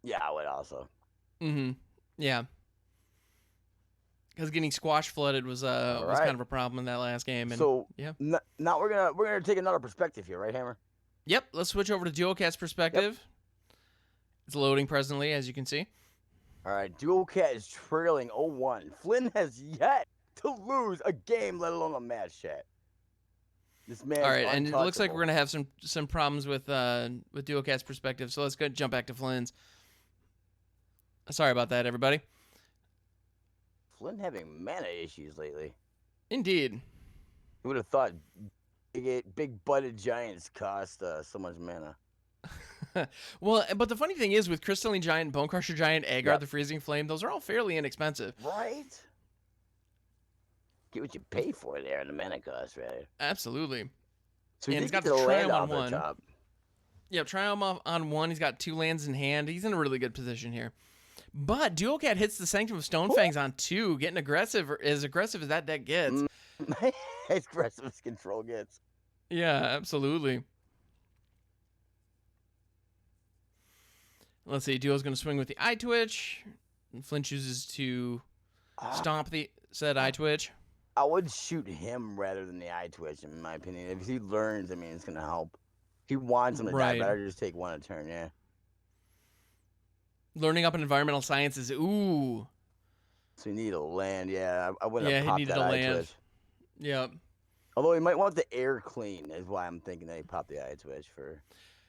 Yeah, I would also. Mm-hmm. Yeah. Because getting squash flooded was kind of a problem in that last game. And, so yeah. Now we're gonna take another perspective here, right, Hammer? Yep. Let's switch over to Duocat's perspective. Yep. It's loading presently, as you can see. All right, Dual Cat is trailing 0-1. Flynn has yet to lose a game, let alone a match, chat. This man. All right, and it looks like we're gonna have some problems with Duocat's perspective. So let's go jump back to Flynn's. Sorry about that, everybody. Flynn having mana issues lately. Indeed. Who would have thought big butted giants cost so much mana? Well, but the funny thing is, with Crystalline Giant, Bone Crusher Giant, Agar, the Freezing Flame, those are all fairly inexpensive. Right? Get what you pay for there in the mana cost, right? Absolutely. So and he's got the Triumph on 1. Top. Yep, Triumph on 1. He's got 2 lands in hand. He's in a really good position here. But Duocat hits the Sanctum of Stonefangs on 2, getting aggressive as that deck gets. As aggressive as control gets. Yeah, absolutely. Let's see. Duo's going to swing with the Eye Twitch. And Flynn chooses to stomp the said Eye Twitch. I would shoot him rather than the Eye Twitch, in my opinion. If he learns, I mean, it's going to help. If he wants him to die, better just take 1 a turn, yeah. Learning up in environmental sciences. Ooh. So you need a land, yeah. I wouldn't have he popped needed that a Eye land. Twitch. Yep. Although he might want the air clean, is why I'm thinking that he popped the Eye Twitch for.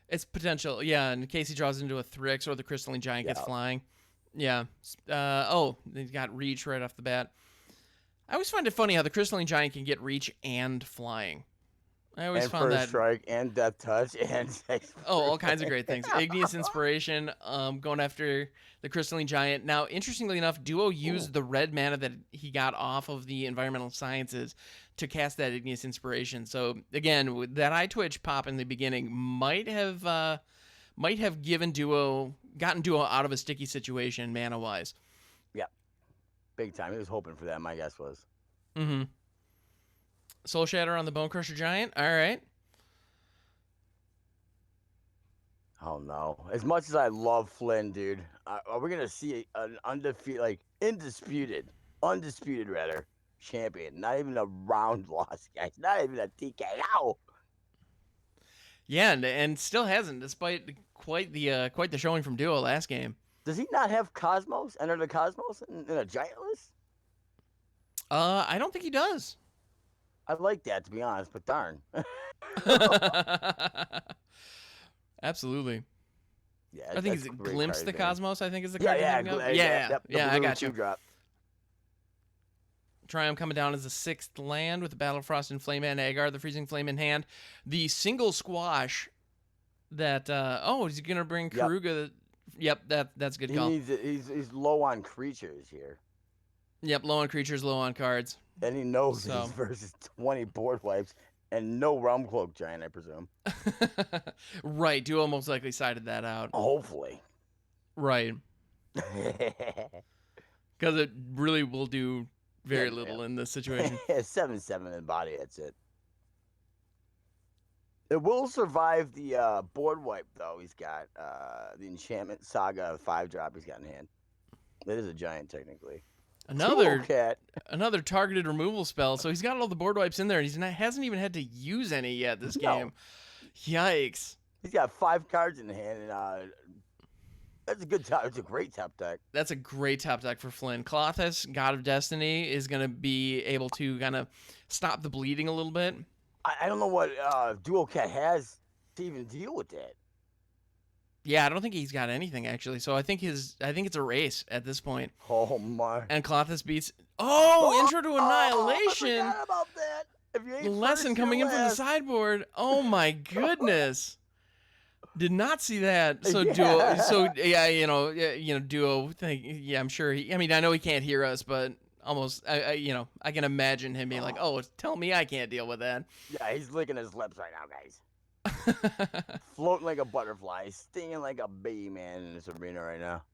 It's potential, yeah, in case he draws into a Thrix or the Crystalline Giant gets flying. Yeah. He's got reach right off the bat. I always find it funny how the Crystalline Giant can get reach and flying. I always found that. Strike and Death Touch and. All kinds of great things. Igneous Inspiration, going after the Crystalline Giant. Now, interestingly enough, Duo used the red mana that he got off of the Environmental Sciences to cast that Igneous Inspiration. So again, with that Eye Twitch pop in the beginning might have gotten Duo out of a sticky situation mana wise. Yeah, big time. He was hoping for that. My guess was. Mm-hmm. Soul Shatter on the Bone Crusher Giant. All right. Oh no! As much as I love Flynn, dude, are we gonna see an undefeated, undisputed champion? Not even a round loss, guys. Not even a TKO. Yeah, and still hasn't, despite quite the showing from Duo last game. Does he not have Cosmos? Enter the Cosmos in a giant list? I don't think he does. I like that, to be honest, but darn. Absolutely. Yeah, I think it's Glimpse the Cosmos. I think is the card. Yeah. I got you. Drop. Triumph coming down as the 6th land with the Battle Frost and Flame and Agar, the Freezing Flame in hand. The single squash that. Oh, he's gonna bring Yep. Karuga. Yep, that's a good He call. needs it. He's low on creatures here, Yep, low on creatures, low on cards. and he knows So- he's versus 20 board wipes and no Realm Cloak Giant, I presume. Right, Duo most likely sided that out. Hopefully. Right, because it really will do very Yeah, little in this situation. 7/7 in body. That's it. It will survive the board wipe though. He's got the Enchantment Saga 5-drop. He's got in hand. That is a giant technically. Another Cat. another targeted removal spell. So he's got all the board wipes in there, and hasn't even had to use any yet this No. game. Yikes! He's got 5 cards in hand, and that's a good top. It's a great top deck. That's a great top deck for Flynn. Klothys, God of Destiny, is going to be able to kind of stop the bleeding a little bit. I don't know what Dual Cat has to even deal with that. Yeah, I don't think he's got anything actually. So I think it's a race at this point. Oh my! And Klothys beats. Oh, Intro to Annihilation. I forgot about that. If you ain't Lesson first, coming you're in from the last. sideboard. Oh my goodness. Did not see that. So Yeah. Duo. So yeah, Duo. Yeah, I'm sure. I know he can't hear us, but almost. I can imagine him being like, "Oh, tell me I can't deal with that." Yeah, he's licking his lips right now, guys. Floating like a butterfly, stinging like a bee, man, in this arena right now.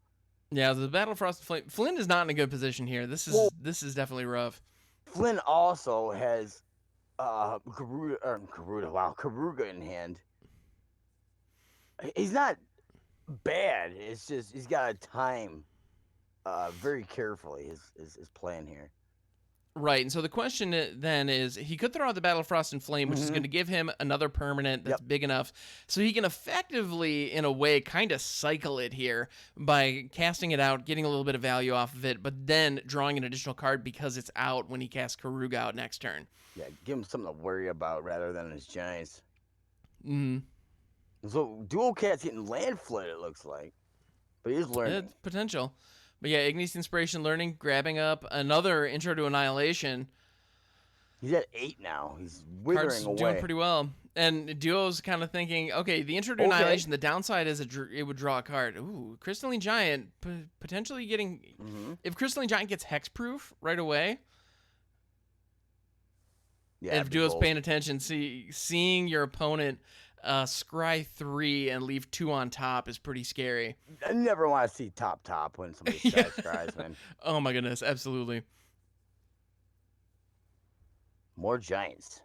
Yeah, the Battle of Frost and Flame. Flynn is not in a good position here. This is definitely rough. Flynn also has Karuga in hand. He's not bad. It's just he's got to time very carefully his plan here. Right, and so the question then is, he could throw out the Battle of Frost and Flame, which is Mhm. going to give him another permanent that's Yep. big enough, so he can effectively, in a way, kind of cycle it here by casting it out, getting a little bit of value off of it, but then drawing an additional card because it's out when he casts Karuga out next turn. Yeah, give him something to worry about rather than his giants. Mm-hmm. So Dual Cat's getting land flooded, it looks like, but he's learning. It's potential. But yeah, Ignis Inspiration Learning, grabbing up another Intro to Annihilation. He's at 8 now. He's Cards withering away. doing pretty well. And Duo's kind of thinking, okay, the Intro to Okay. Annihilation, the downside is it would draw a card. Ooh, Crystalline Giant, potentially getting... Mhm. If Crystalline Giant gets hexproof right away, Yeah, and if big Duo's gold. paying attention, seeing your opponent scry 3 and leave 2 on top is pretty scary. I never want to see top when somebody Yeah. scries, man. Oh my goodness, absolutely. More giants.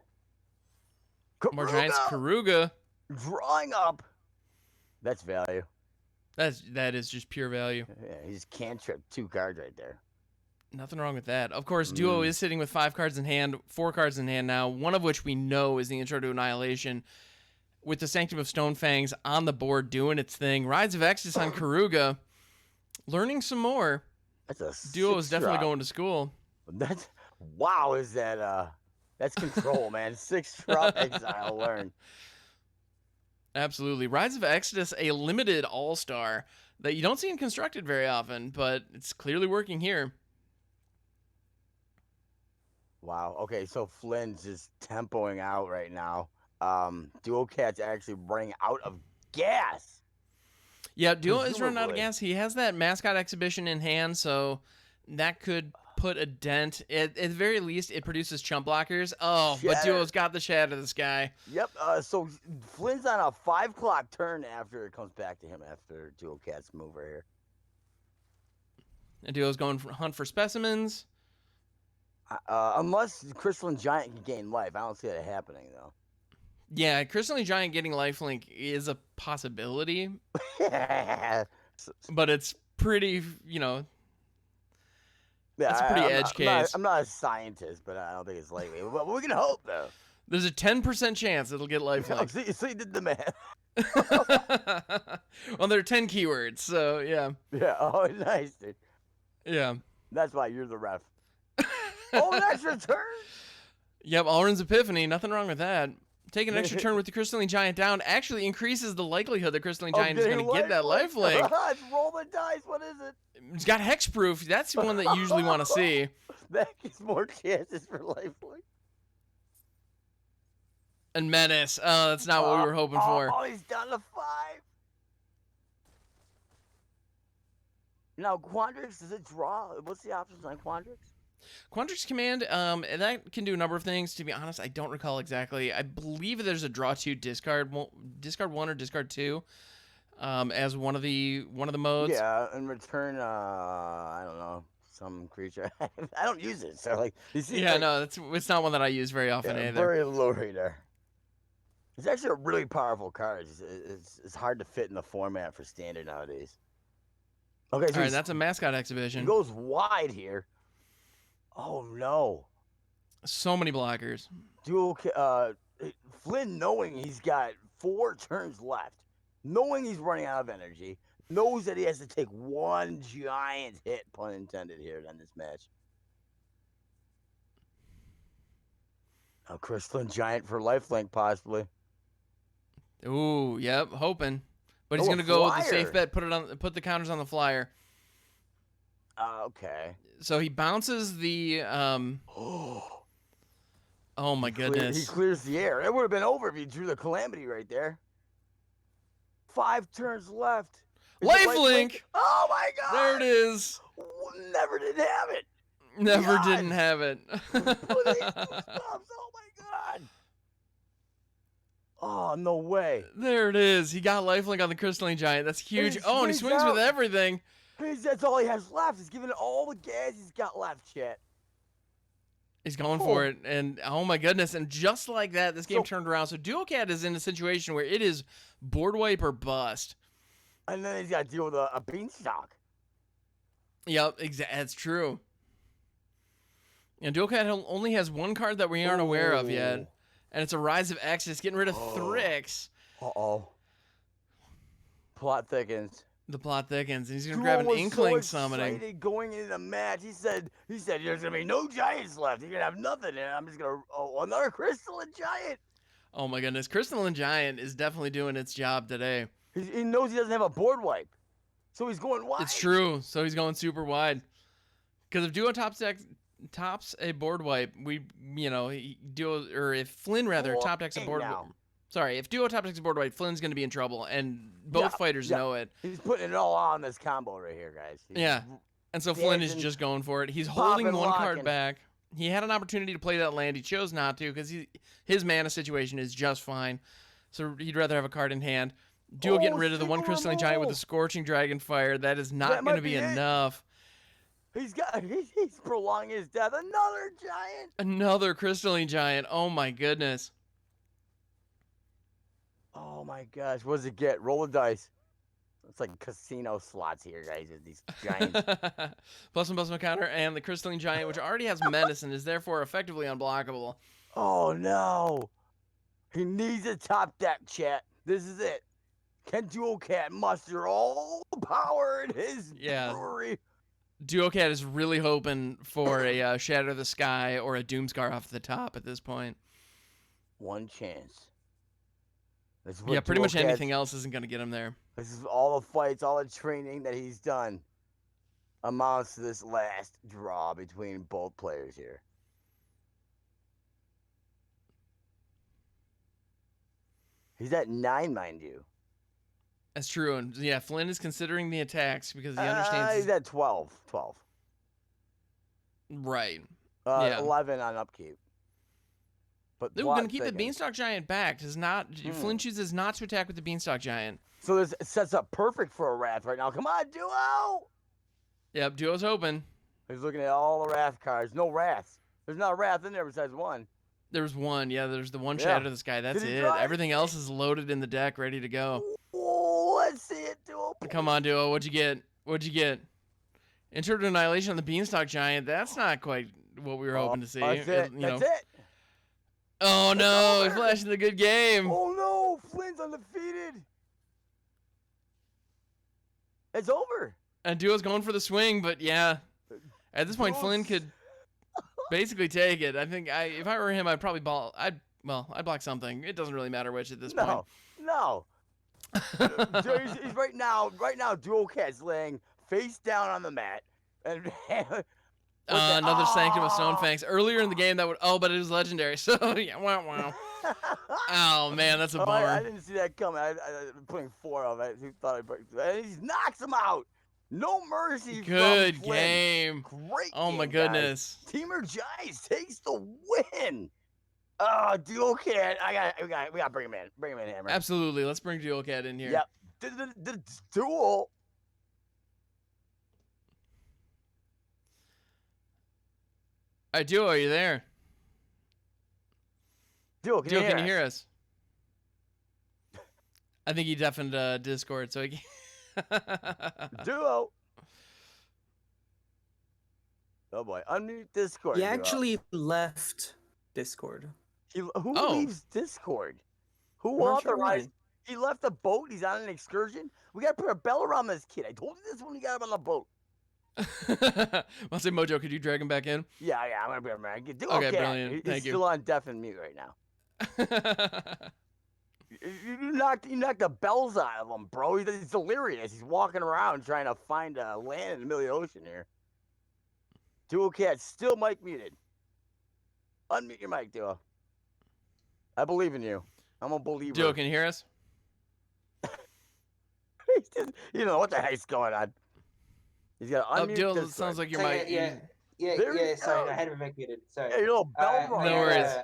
More Giants, Karuga Karuga. drawing up. That's value. That is just pure value. Yeah, he just cantrip 2 cards right there. Nothing wrong with that. Of course, Duo is sitting with 5 cards in hand, 4 cards in hand now, one of which we know is the Intro to Annihilation, with the Sanctum of Stonefangs on the board doing its thing. Rides of Exodus on Karuga, learning some more. That's a Duo is definitely 6-drop. going to school. That's wow. Is that that's control, man. 6-drop exile learn. Absolutely. Rides of Exodus, a limited all-star that you don't see in Constructed very often, but it's clearly working here. Wow. Okay, so Flynn's just tempoing out right now. Dual Cat's actually running out of gas. Yeah, Duo is running out of Presumably. gas. He has that mascot exhibition in hand, so that could put a dent. At the very least, it produces chump blockers. Oh, but Shatter. Duo's got the Shatter this guy. Yep. So Flynn's on a 5 o'clock turn after it comes back to him after Dual Cat's move right here. And Duo's going for hunt for specimens. Unless Crystalline Giant can gain life, I don't see that happening though. Yeah, Crystalline Giant getting lifelink is a possibility, Yeah, but it's pretty, That's a pretty edge case. I'm not a scientist, but I don't think it's likely. But we can hope though. there's a 10% chance it'll get lifelink. So you did the math. Well, there are 10 keywords, so yeah. Yeah. Oh, nice, dude. Yeah. That's why you're the ref. Oh, that's your turn. Yep, Alrun's Epiphany, nothing wrong with that. Taking an extra turn with the Crystalline Giant down actually increases the likelihood the Crystalline Giant is going to get that lifelink. It's roll the dice. What is it? It's got hexproof. That's the one that you usually want to see. That gives more chances for lifelink. And Menace. Oh, that's not what we were hoping for. Oh, he's down to 5. Now, Quandrix, does it draw? What's the options on Quandrix? Quandrix Command, and that can do a number of things. To be honest, I don't recall exactly. I believe there's a draw 2, discard 1 or discard 2, as one of the modes. Yeah, in return, I don't know, some creature. I don't use it, so like you see. Yeah, like, no, it's not one that I use very often either. Very low reader. It's actually a really powerful card. It's hard to fit in the format for standard nowadays. Okay, so All right, that's a mascot exhibition. he goes wide here. Oh no! So many blockers. Flynn, knowing he's got 4 turns left, knowing he's running out of energy, knows that he has to take one giant hit, pun intended, here on this match. A crystalline giant for lifelink, possibly. Ooh, yep, hoping. But he's Oh, a gonna go with the flyer. safe bet. Put the counters on the flyer. Okay. So he bounces the. Oh, Oh my he goodness. clears the air. It would have been over if he drew the calamity right there. 5 turns left. Is it Lifelink. Oh my god! There it is. Never did have it. Never God. didn't have it. Oh my god! Oh no way! There it is. He got lifelink on the crystalline giant. That's huge. he Oh, and he swings swings with out. everything. That's all he has left. He's giving it all the gas he's got left, chat. He's going for it, and oh my goodness! And just like that, this game turned around. So Duocat is in a situation where it is board wipe or bust. And then he's got to deal with a beanstalk. Yep, that's true. And Duocat only has 1 card that we aren't aware of yet, and it's a Rise of X. It's getting rid of Thrix. Uh-oh. Plot thickens. The plot thickens, and he's gonna grab an Inkling summoning. Excited going into the match. He said there's gonna be no giants left. You're gonna have nothing, and I'm just gonna another crystalline giant. Oh my goodness, Crystalline Giant is definitely doing its job today. He knows he doesn't have a board wipe, so he's going wide. It's true. So he's going super wide. Because if Duo tops a board wipe, if Flynn rather Well, top decks a hey, board now. wipe. Sorry, if Duo top decks a board wipe, Flynn's going to be in trouble, and both fighters know it. He's putting it all on this combo right here, guys. Yeah. And so Flynn is dancing, just going for it. He's holding popping, 1 card locking. back. He had an opportunity to play that land. He chose not to because his mana situation is just fine. So he'd rather have a card in hand. Duo getting rid of the 1 single Crystalline Giant with the remove. Scorching Dragon Fire. That is not That going to might be be it. enough. He's prolonging his death. Another giant. Another Crystalline Giant. Oh my goodness. Oh my gosh, what does it get? Roll the dice. It's like casino slots here, guys, with these giants. +1/+1 counter, and the Crystalline Giant, which already has Menace and is therefore effectively unblockable. Oh no. He needs a top deck, chat. This is it. Can Duocat muster all the power in his brewery? Duocat is really hoping for a Shatter the Sky or a Doomscar off the top at this point. 1 chance. This is Yeah, what pretty much Duocat's- anything else isn't going to get him there. This is all the fights, all the training that he's done amounts to this last draw between both players here. He's at 9, mind you. That's true. And yeah, Flynn is considering the attacks because he understands. He's at 12. 12. Right. Yeah. 11 on upkeep. But We're plot going to keep the thickens. Beanstalk Giant back. Flynn chooses not to attack with the Beanstalk Giant. So this sets up perfect for a Wrath right now. Come on, Duo! Yep, Duo's open. He's looking at all the Wrath cards. No Wraths. There's not a Wrath in there besides 1. There's 1. Yeah, there's the 1 Yeah. Shatter the Sky. That's Did he it. draw it? Everything else is loaded in the deck, ready to go. Oh, let's see it, Duo. Come on, Duo. What'd you get? What'd you get? Intro to Annihilation on the Beanstalk Giant. That's not quite what we were hoping to see. That's it. That's it. Oh, no. over. He's flashing the good game. Oh, no. Flynn's undefeated. It's over. And Duo's going for the swing, but yeah. At this point, Duo's- Flynn could basically take it. I think if I were him, I'd probably I'd block something. It doesn't really matter which at this point. No. He's right now, Duocat's laying face down on the mat. And Another Sanctum of Stonefangs. Earlier in the game, but it was legendary. So, yeah, wow. Oh man, that's a Oh, I bummer. didn't see that coming. I putting 4 of it. He thought and he knocks him out. No mercy Good from Flynn. game. Great Oh my game, guys. goodness. Teamer Giants takes the win. Oh, Dual Cat. We got to bring him in. Bring him in, Hammer. Absolutely. Let's bring Dual Cat in here. Yep. The duel. All right, Duo, are you there? Duel, Duo, can you hear us? I think he deafened Discord, so he can't. Duo. Oh boy, unmute Discord. He Duo. actually left Discord. Who Oh. leaves Discord? Who I'm not sure authorized? why. He left the boat. He's on an excursion. We gotta put a bell around this kid. I told you this when we got him on the boat. I'll say, Mojo, could you drag him back in? Yeah, I'm gonna bring him back. Okay, brilliant. He's Thank you. still on deaf and mute right now. You knocked the bells out of him, bro. He's delirious. He's walking around trying to find a land in the middle of the ocean here. Dual Cat still mic muted. Unmute your mic, Duo. I believe in you. I'm a believer. Duo, can you hear us? You know what the heck's going on. He's got to unmute. Duo, it Discord. sounds like your So, mic. There we sorry, go. I had to make muted. Sorry. Hey, you little bell No ringer. worries.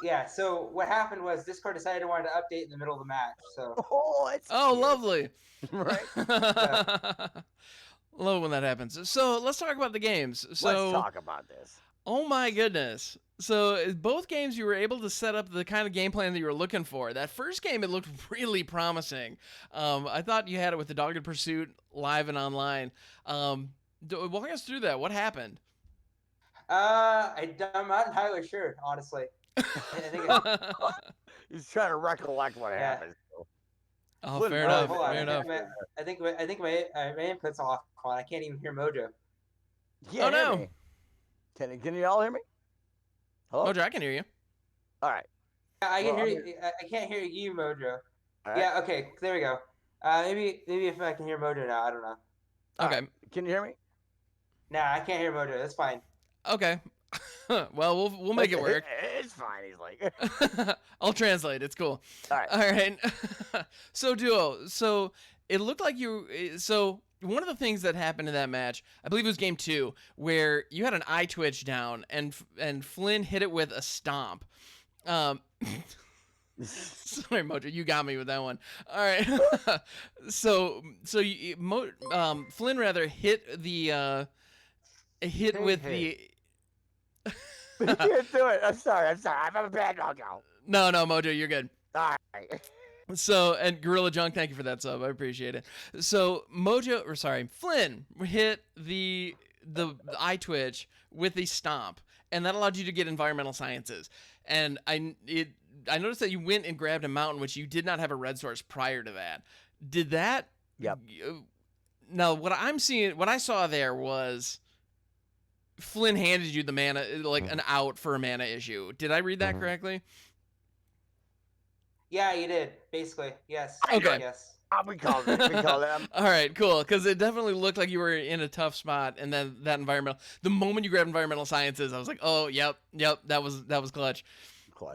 Yeah, so what happened was Discord decided it wanted to update in the middle of the match. So Oh, it's Oh, cute. lovely. Right? Love when that happens. So let's talk about the games. So, Let's talk about this. oh my goodness. So both games you were able to set up the kind of game plan that you were looking for. That first game, it looked really promising. I thought you had it with the Dogged Pursuit live and online. Walk us through that. What happened? I'm not entirely sure, honestly. I think He's trying to recollect what Yeah. happened. Oh, Flynn, fair bro, enough. hold on. Fair enough. I think my input's off. I can't even hear Mojo. Yeah, Oh, no. Me. Can you all hear me? Hello? Mojo, I can hear you. All right. I can Well, hear you. I can't hear you, Mojo. All right. Yeah. Okay. There we go. Maybe if I can hear Mojo now, I don't know. All Okay. right. Can you hear me? Nah, I can't hear Mojo. That's fine. Okay. Well, we'll make it work. It's fine. He's like. I'll translate. It's cool. All right. All right. So, Duo, so it looked like so one of the things that happened in that match, I believe it was game 2, where you had an eye twitch down and Flynn hit it with a stomp. Sorry, Mojo, you got me with that one. All right. Flynn rather hit the with the. You can't do it. I'm sorry. I'm a bad doggo. No, Mojo, you're good. All right. So, and Gorilla Junk, thank you for that sub. I appreciate it. So, Flynn hit the eye twitch with the stomp, and that allowed you to get environmental sciences. And I noticed that you went and grabbed a mountain, which you did not have a red source prior to that. Did that? Yep. Now, what I saw there was Flynn handed you the mana, like an out for a mana issue. Did I read that correctly? Yeah, you did. Basically, yes. Okay. Yes. We call them. All right, cool. Because it definitely looked like you were in a tough spot, and then that the moment you grabbed environmental sciences, I was like, oh, yep, that was clutch.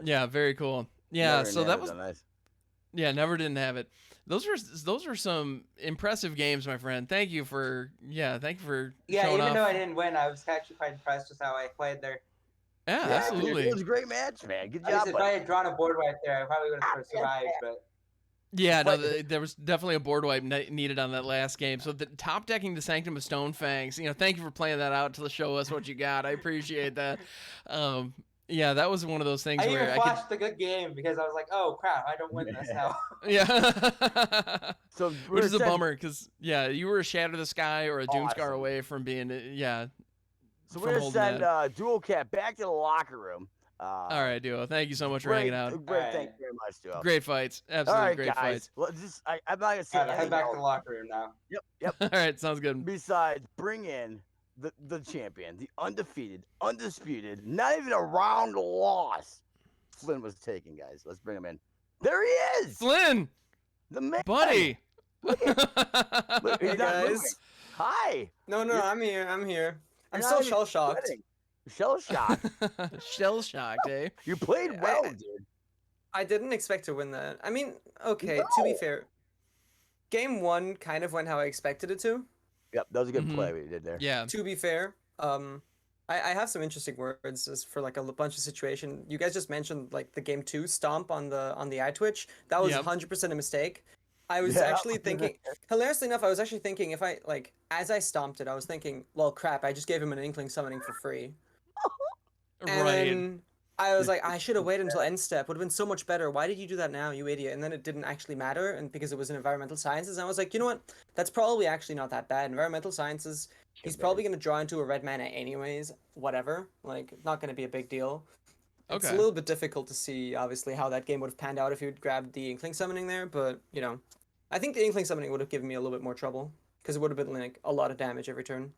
Yeah, very cool. Yeah, so that was nice. Yeah, never didn't have it. Those were some impressive games, my friend. Thank you for Yeah, showing even off. though I didn't win, I was actually quite impressed with how I played there. Yeah, Yeah, absolutely. It was a great match, man. Good At job. least if I had drawn a board wipe there, I probably would have survived. But Yeah, no, there was definitely a board wipe needed on that last game. So the top decking the Sanctum of Stonefangs, thank you for playing that out to show us what you got. I appreciate that. Yeah, that was one of those things I where even flashed the good game because I was like, oh crap, I don't win this now. Yeah. So Which is a bummer because you were a Shatter the Sky or a Doomscar Awesome. away from being So from we're gonna holding send that. Dual Cat back to the locker room. All right, Duo. Thank you so much for Great, hanging out. great. Alright. Thank you very much, Duo. Great fights. All Absolutely right, great guys. fights. Well, I'm not gonna say Alright, I'll head anything back to else. the locker room now. Yep. All right, sounds good. Besides, bring in the champion, the undefeated, undisputed, not even a round loss. Flynn was taken, guys. Let's bring him in. There he is, Flynn, the man, buddy. Look, he's Hey, not guys. moving. Hi. No, You're- I'm here. I'm here. I'm You're still not even shell shocked. sweating. Shell shocked. Shell shocked, eh? You played well, dude. I didn't expect to win that. I mean, okay, to be No. fair, game one kind of went how I expected it to. Yep, that was a good Mhm. play we did there. Yeah. To be fair, I have some interesting words as for like a bunch of situation. You guys just mentioned like the game two stomp on the iTwitch. That was Yep. 100% a mistake. I was Yeah. actually thinking, hilariously enough, I was actually thinking if I like as I stomped it, I was thinking, well, crap, I just gave him an inkling summoning for free. And Right. then I was like, I should have waited until end step. Would have been so much better. Why did you do that now, you idiot? And then it didn't actually matter, and because it was in environmental sciences, and I was like, you know what? That's probably actually not that bad. Environmental sciences, he's probably gonna draw into a red mana anyways. Whatever, like not gonna be a big deal. It's a Okay. little bit difficult to see, obviously, how that game would have panned out if you'd grabbed the inkling summoning there, but you know, I think the inkling summoning would have given me a little bit more trouble because it would have been like a lot of damage every turn.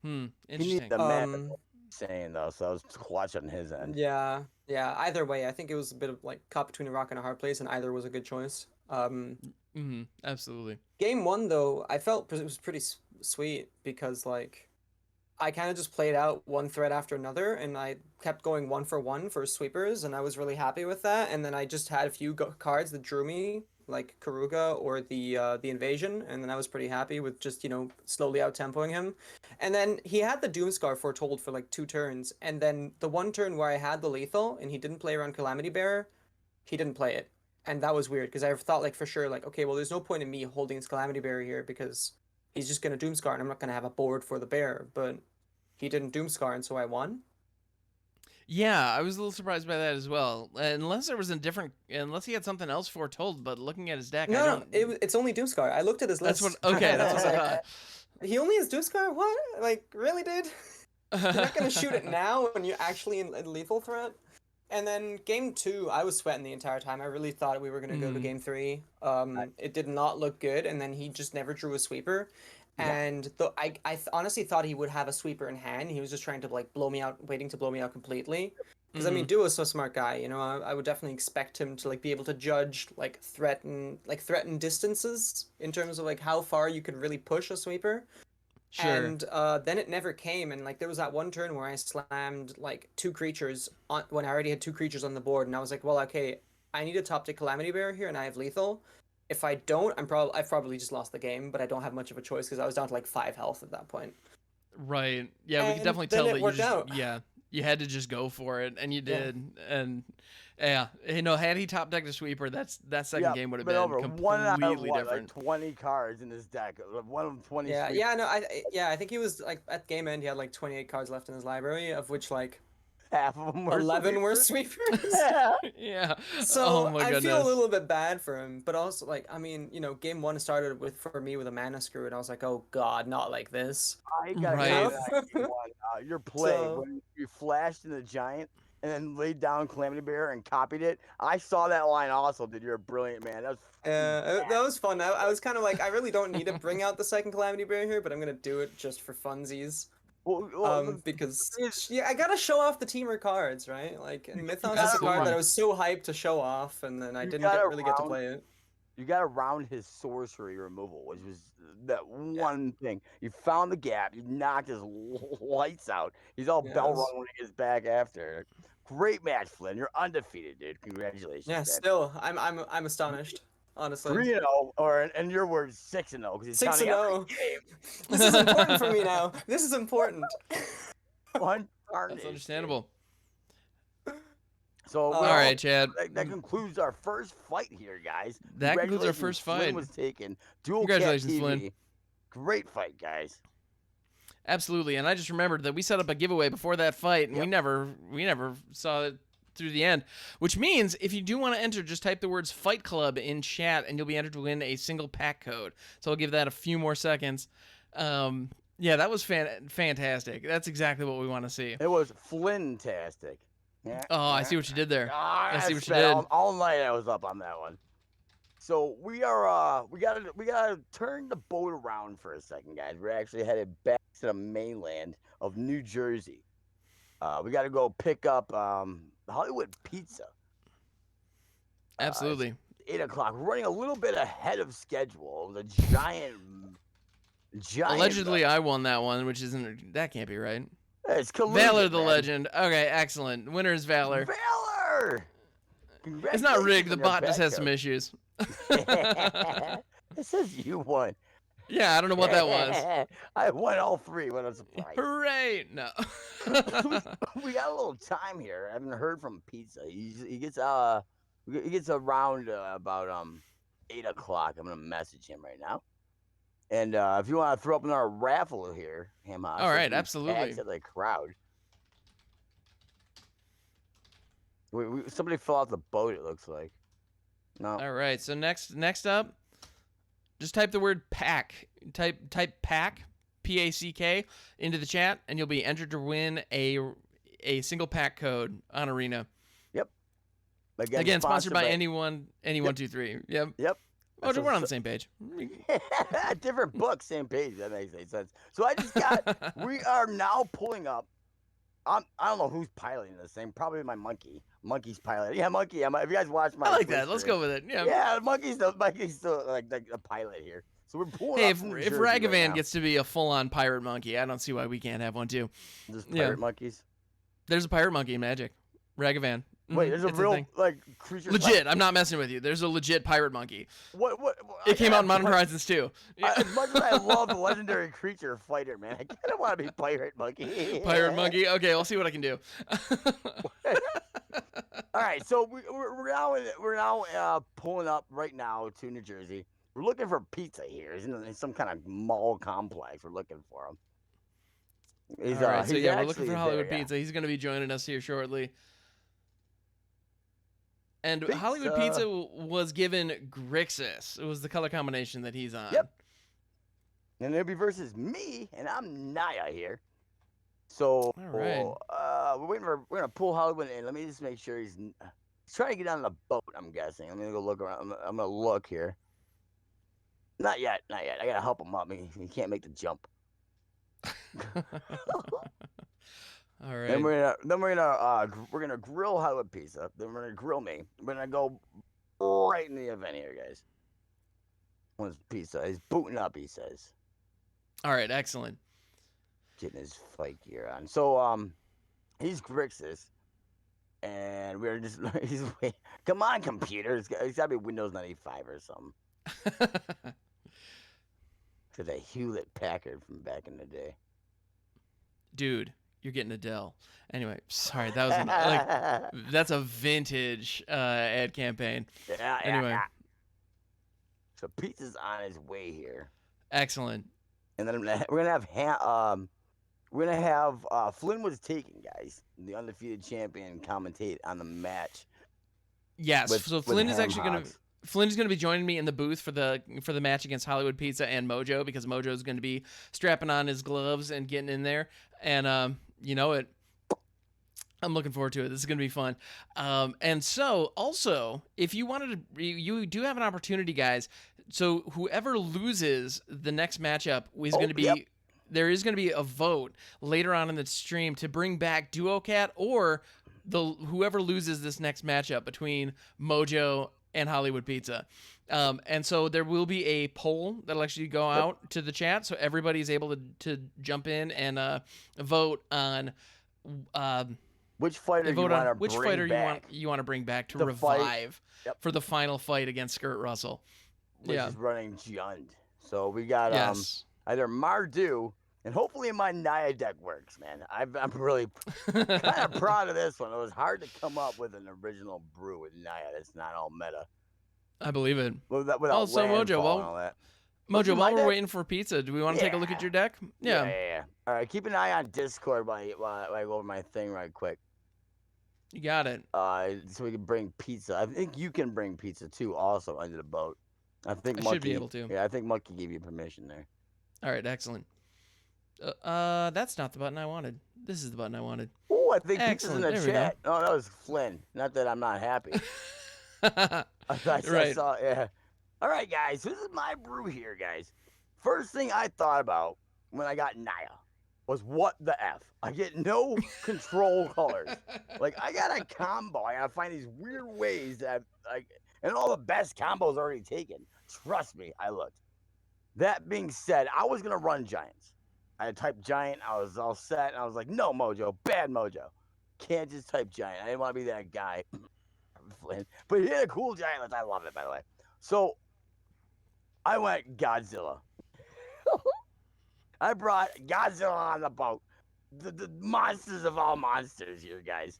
Hmm. He needs Interesting. the man Um, saying though, so I was clutch on his end. Yeah, yeah. Either way, I think it was a bit of like caught between a rock and a hard place, and either was a good choice. Mhm. Absolutely. Game one though, I felt it was pretty sweet because like I kind of just played out one thread after another, and I kept going one for sweepers, and I was really happy with that. And then I just had a few cards that drew me, like Karuga or the invasion, and then I was pretty happy with just slowly out tempoing him. And then he had the Doomscar foretold for like 2 turns, and then the one turn where I had the lethal and he didn't play around Calamity Bearer, he didn't play it, and that was weird because I thought like for sure like okay, well there's no point in me holding his Calamity Bearer here because he's just gonna Doomscar and I'm not gonna have a board for the bear, but he didn't Doomscar, and so I won. Yeah, I was a little surprised by that as well. Unless there was a different, unless he had something else foretold. But looking at his deck, I No, don't. it's only Doomscar. I looked at his That's list. what. Okay, and I that's was what I like, thought. he only has Doomscar? What? Like, really, dude? You're not gonna shoot it now when you're actually in lethal threat? And then game two, I was sweating the entire time. I really thought we were gonna go to game three. It did not look good, and then he just never drew a sweeper. Yeah. And honestly thought he would have a sweeper in hand. He was just trying to like blow me out, waiting to blow me out completely. Because I mean, Duo's so smart guy, you know. I would definitely expect him to like be able to judge like threaten distances in terms of like how far you could really push a sweeper. Sure. And then it never came, and like there was that one turn where I slammed like 2 creatures on when I already had 2 creatures on the board, and I was like, well, okay, I need a top tick Calamity Bear here, and I have lethal. If I don't, I've probably just lost the game, but I don't have much of a choice because I was down to like 5 health at that point. Right. Yeah, we could And definitely then tell it that you worked just. out. Yeah, you had to just go for it, and you Yeah. did. And yeah, had he top decked a sweeper, that second Yeah, game would have been been over one out of completely what, different. like 20 cards in his deck. One of 20. Yeah, sweep- yeah, no, I think he was like at game end he had like 28 cards left in his library, of which like Half of them were 11 were sweepers. sweepers. Yeah. Yeah. So Oh my I goodness. feel a little bit bad for him, but also like I mean, game one started with for me with a mana screw, and I was like, oh god, not like this. I gotta Right. go to that game one. Your play So- when you flashed in the giant and then laid down Calamity Bear and copied it. I saw that line also. Dude, you're a brilliant man. That was That was fun. I was kind of like, I really don't need to bring out the second Calamity Bear here, but I'm gonna do it just for funsies. Because yeah, I gotta show off the teamer cards, right? Like, and Mythos is a Absolutely. card that I was so hyped to show off, and then I You didn't gotta really get to round- play it. you got to round his sorcery removal, which was that one thing. You found the gap. You knocked his lights out. He's all Yeah, bell it was- rung when he gets back after. Great match, Flynn. You're undefeated, dude. Congratulations. Yeah, man. still, I'm astonished, honestly. 3-0, or in your words, 6-0, because he's 6 counting and every 0. game. This is important for me now. This is important. One tarnish, That's dude. understandable. So, All All right, Chad. That concludes our first fight here, guys. That concludes our Congratulations, first Flynn fight. was taken. Dual Congratulations, Cat TV. Flynn. Great fight, guys. Absolutely. And I just remembered that we set up a giveaway before that fight, and Yep. we never saw it through the end. Which means if you do want to enter, just type the words Fight Club in chat, and you'll be entered to win a single pack code. So I'll give that a few more seconds. Yeah, that was fantastic. That's exactly what we want to see. It was Flynn-tastic. Yeah. Oh, I see what you did there. I see what you spent did. all night I was up on that one. So we gotta turn the boat around for a second, guys. We're actually headed back to the mainland of New Jersey. We gotta go pick up Hollywood Pizza. Absolutely. 8 o'clock. We're running a little bit ahead of schedule. The giant. Allegedly, I won that one, which isn't. That can't be right. It's collusion, Valor the man. Legend. Okay, excellent. Winner is Valor. Valor. It's not rigged. The Congratulations on your bot just bad has some code. issues. It says you won. Yeah, I don't know what that was. I won all three. What a surprise. Hooray! No. We got a little time here. I haven't heard from Pizza. He gets around about 8 o'clock. I'm gonna message him right now. And if you want to throw up another raffle here, Hamhock. All right, absolutely. To the crowd. Somebody fell off the boat. It looks like. No. All right. So next up, just type the word pack. Type pack, PACK, into the chat, and you'll be entered to win a single pack code on Arena. Yep. Again, sponsored by Any123. Yep. Yep. Oh, we're on the same page. Different book, same page. That makes any sense. So I just got. We are now pulling up. I don't know who's piloting this thing. Probably my monkey. Monkey's piloting. Yeah, monkey. If you guys watch my. I like that. Let's go with it. Yeah. Yeah, monkey's still like a pilot here. So we're pulling. Hey, up if Ragavan gets to be a full-on pirate monkey, I don't see why we can't have one too. Just pirate monkeys. There's a pirate monkey in Magic. Ragavan. Wait, there's a It's real thing. creature. Legit. I'm not messing with you. There's a legit pirate monkey. What? It came out in Modern Horizons too. As much as I love the legendary creature fighter, man, I kind of want to be pirate monkey. Pirate monkey. Okay, I'll see what I can do. All right, so we're now pulling up right now to New Jersey. We're looking for Pizza here. He's in some kind of mall complex. We're looking for him. All right, so he's yeah, we're looking for actually Hollywood there, yeah. Pizza. He's going to be joining us here shortly. And Pizza. Hollywood Pizza was given Grixis. It was the color combination that he's on. Yep. And it'll be versus me, and I'm Naya here. So, All right. we're gonna pull Hollywood in. Let me just make sure he's trying to get on the boat. I'm guessing. I'm gonna go look around. I'm gonna look here. Not yet. I gotta help him up. He can't make the jump. All right. Then we're gonna grill Hollywood Pizza. Then we're gonna grill me. We're gonna go right in the event here, guys. What's pizza? He's booting up. He says. All right. Excellent. Getting his fight gear on. So he's Grixis, and we're just come on, computer. It's gotta be Windows 95 or something. To the Hewlett Packard from back in the day. Dude, you're getting a Dell. Anyway, sorry, that was that's a vintage ad campaign. Anyway. Yeah. So Pizza's on his way here, Excellent. and then we're gonna have Flynn was taken, guys, the undefeated champion, commentate on the match. Yes. So Flynn is actually going to. Hamhocks. Flynn's going to be joining me in the booth for the match against Hollywood Pizza and Mojo, because Mojo's going to be strapping on his gloves and getting in there. And you know it. I'm looking forward to it. This is going to be fun. And so, also, if you wanted to, you do have an opportunity, guys. So whoever loses the next matchup is going to be. Yep. There is going to be a vote later on in the stream to bring back DuoCat or whoever loses this next matchup between Mojo and Hollywood Pizza. And so there will be a poll that'll actually go out to the chat, so everybody's able to jump in and vote on Which fighter you want to bring back to The revive Yep. for the final fight against Skirt Russell. which is running Jund. So we got Yes. either Mardu, and hopefully my Naya deck works, man. I'm really kind of proud of this one. It was hard to come up with an original brew with Naya that's not all meta. I believe it. Without Also, Mojo, landfall and all that. Mojo, at my while we're deck? waiting for pizza, do we want to take a look at your deck? Yeah. All right, keep an eye on Discord while I go over my thing right quick. You got it. So we can bring pizza. I think you can bring pizza too, also under the boat. I think I should be able to. Yeah, I think Monkey gave you permission there. All right, excellent. That's not the button I wanted. This is the button I wanted. Oh, I think Excellent. pizza's in the There we go. chat. Oh, that was Flynn. Not that I'm not happy. I Right. saw, yeah. All right, guys. This is my brew here, guys. First thing I thought about when I got Naya was what the F. I get no control colors. Like, I got a combo. I got to find these weird ways that, and all the best combos already taken. Trust me, I looked. That being said, I was going to run Giants. I had typed Giant. I was all set. And I was like, no, Mojo. Bad Mojo. Can't just type Giant. I didn't want to be that guy. Flynn, but he had a cool giant list. I love it, by the way. So I went Godzilla. I brought Godzilla on the boat. The monsters of all monsters here, guys.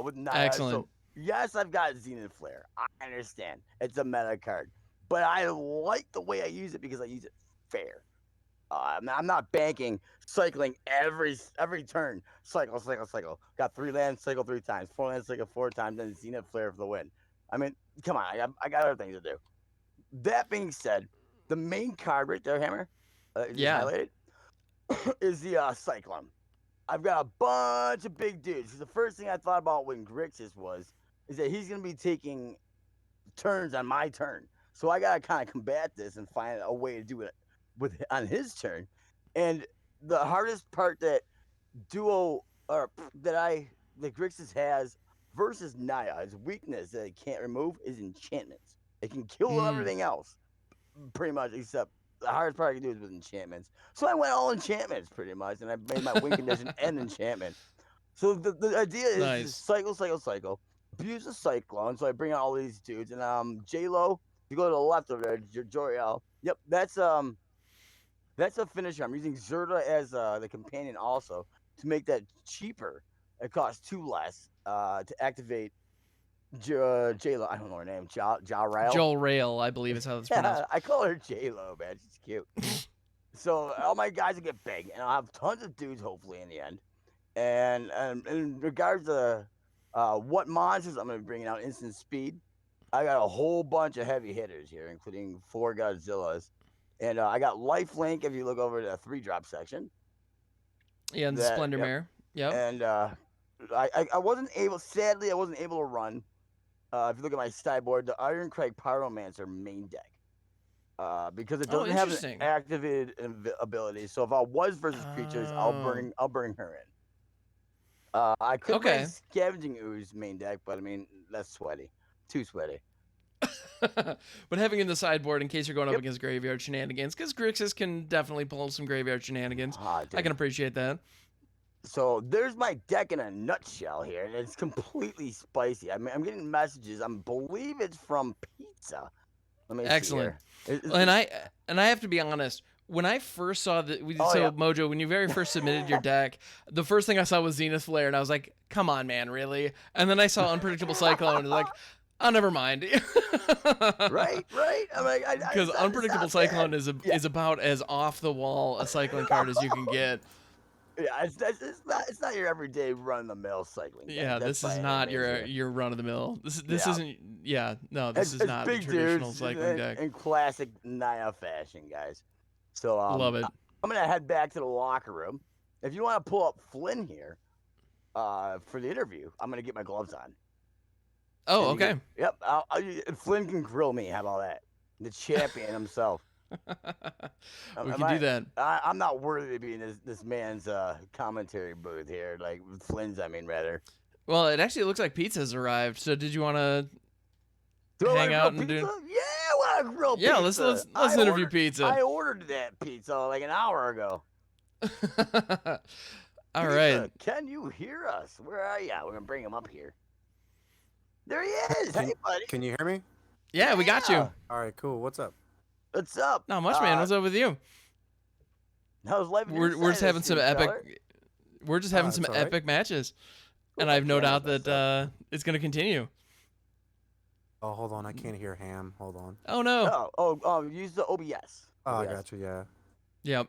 With Naya. Excellent. So yes, I've got Zenith Flare. I understand. It's a meta card. But I like the way I use it because I use it fair. I'm not banking, cycling every turn. Cycle. Got 3 lands, cycle 3 times. 4 lands, cycle 4 times, and Zenith Flare for the win. I mean, come on. I got other things to do. That being said, the main card right there, Hammer, Yeah. highlighted, is the Cyclone. I've got a bunch of big dudes. The first thing I thought about when Grixis is that he's going to be taking turns on my turn. So I got to kind of combat this and find a way to do it on his turn. And the hardest part that Grixis has versus Naya, his weakness that it can't remove is enchantments. It can kill everything else, pretty much, except the hardest part I can do is with enchantments. So I went all enchantments pretty much, and I made my win condition and enchantment. So the idea is Nice. to cycle, abuse the Cyclone. So I bring out all these dudes, and J-Lo, you go to the left over there, Joriel. Yep, that's a finisher. I'm using Zerta as the companion also to make that cheaper. It costs 2 less to activate J-Lo. I don't know her name. Joriel. Joel Rail, I believe is how it's pronounced. I call her J-Lo, man. She's cute. So all my guys will get big, and I'll have tons of dudes hopefully in the end. And in regards to what monsters I'm going to be bringing out, instant speed, I got a whole bunch of heavy hitters here, including 4 Godzillas. And I got Lifelink if you look over the 3-drop section. Yeah, and the Splendor Mare. Yep. And I wasn't able to run. If you look at my sideboard, the Iron Crag Pyromancer main deck. Because it doesn't have an activated ability. So if I was versus creatures, I'll bring her in. I could play Scavenging Ooze main deck, but I mean that's sweaty. Too sweaty. But having in the sideboard in case you're going up against graveyard shenanigans, because Grixis can definitely pull some graveyard shenanigans. I can appreciate that. So there's my deck in a nutshell here, and it's completely spicy. I mean, I'm getting messages. I believe it's from Pizza. Let me Excellent. see here. And I have to be honest. When I first saw Mojo, when you very first submitted your deck, the first thing I saw was Zenith Flare, and I was like, "Come on, man, really?" And then I saw Unpredictable Cyclone, and like, "Oh, never mind." right. I'm like, because Unpredictable Cyclone is about as off the wall a cycling card as you can get. Yeah, it's not your everyday run of the mill cycling. Yeah, this is not your run of the mill. This isn't. Yeah, no, this is not the traditional cycling deck in classic Naya fashion, guys. So love it. I'm gonna head back to the locker room. If you want to pull up Flynn here, for the interview, I'm gonna get my gloves on. Oh, okay. Yep. Flynn can grill me. How about that? The champion himself. We can do that. I'm not worthy to be in this man's commentary booth here. Like Flynn's, I mean, rather. Well, it actually looks like pizza's arrived. So did you want to hang out and do? Yeah, I want to grill pizza. Yeah, let's interview Pizza. I ordered that pizza like an hour ago. All right. Can you hear us? Where are you? We're gonna bring him up here. There he is. Hey, buddy. Can you hear me? Yeah, we got you. All right, cool. What's up? What's up? Not much, man. What's up with you? How's life? We're just having some epic. We're just having some epic matches, and I have no doubt that it's going to continue. Oh, hold on. I can't hear Ham. Hold on. Oh no. Use the OBS. Oh, I got you. Yeah. Yep.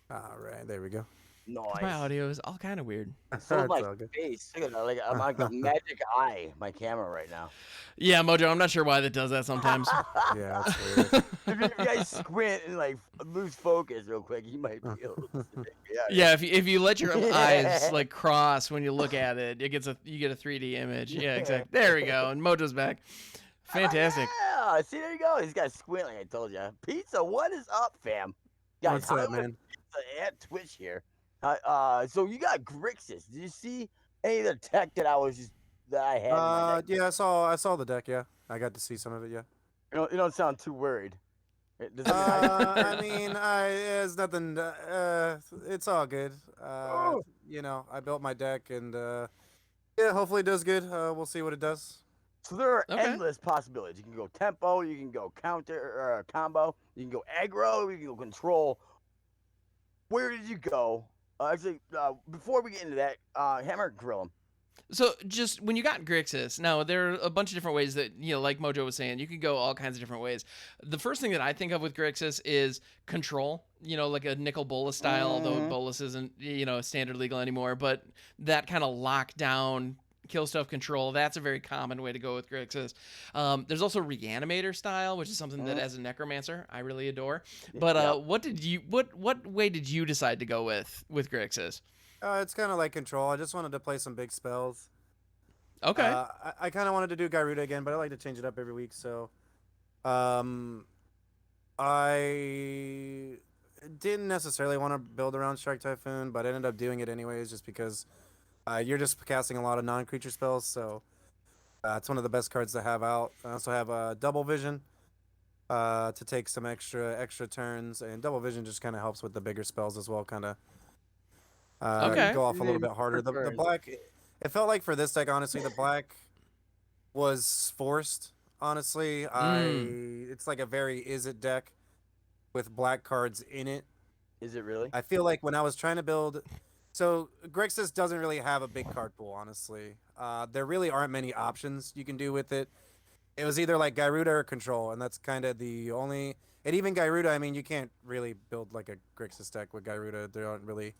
All right. There we go. Nice. My audio is all kind of weird. So my face. Look at that. Like, I'm like a magic eye. My camera right now. Yeah, Mojo. I'm not sure why that does that sometimes. Yeah, that's weird. If you guys squint and like lose focus real quick, you might be able to see it. Yeah, if you let your eyes like cross when you look at it, you get a 3D image. Yeah, exactly. There we go. And Mojo's back. Fantastic. Yeah. See, there you go. He's got squint like I told you. Pizza, what is up, fam? What's up, man? Pizza at Twitch here. So you got Grixis. Did you see any of the tech that I had? In my deck? Yeah, I saw the deck. Yeah, I got to see some of it. Yeah. You don't sound too worried. I mean, it's nothing. It's all good. You know, I built my deck, and Yeah, hopefully it does good. We'll see what it does. So there are Okay. endless possibilities. You can go tempo, you can go counter or combo, you can go aggro, you can go control. Where did you go? Actually, before we get into that, Hammer, grill him. So just when you got Grixis, now there are a bunch of different ways that, like Mojo was saying, you could go all kinds of different ways. The first thing that I think of with Grixis is control, like a nickel bolus style, although Mhm. bolus isn't, standard legal anymore, but that kind of lockdown kill stuff control, that's a very common way to go with Grixis. There's also reanimator style, which is something that Mhm. as a necromancer I really adore. Yep. But what way did you decide to go with Grixis? It's kind of like control. I just wanted to play some big spells. Okay. I kind of wanted to do Gyruda again, but I like to change it up every week. So, um, I didn't necessarily want to build around Strike Typhoon, but I ended up doing it anyways, just because you're just casting a lot of non-creature spells. So it's one of the best cards to have out. I also have Double Vision to take some extra turns, and Double Vision just kind of helps with the bigger spells as well, kind of Okay. go off a little Maybe bit harder. The turns. black, it felt like for this deck, honestly, the black was forced. Honestly, it's like a very is it deck with black cards in it. Is it really? I feel like when I was trying to build, so Grixis doesn't really have a big card pool. Honestly, there really aren't many options you can do with it. It was either like Gyruda or Control, and that's kind of the only. And even Gyruda, I mean, you can't really build like a Grixis deck with Gyruda. There aren't really.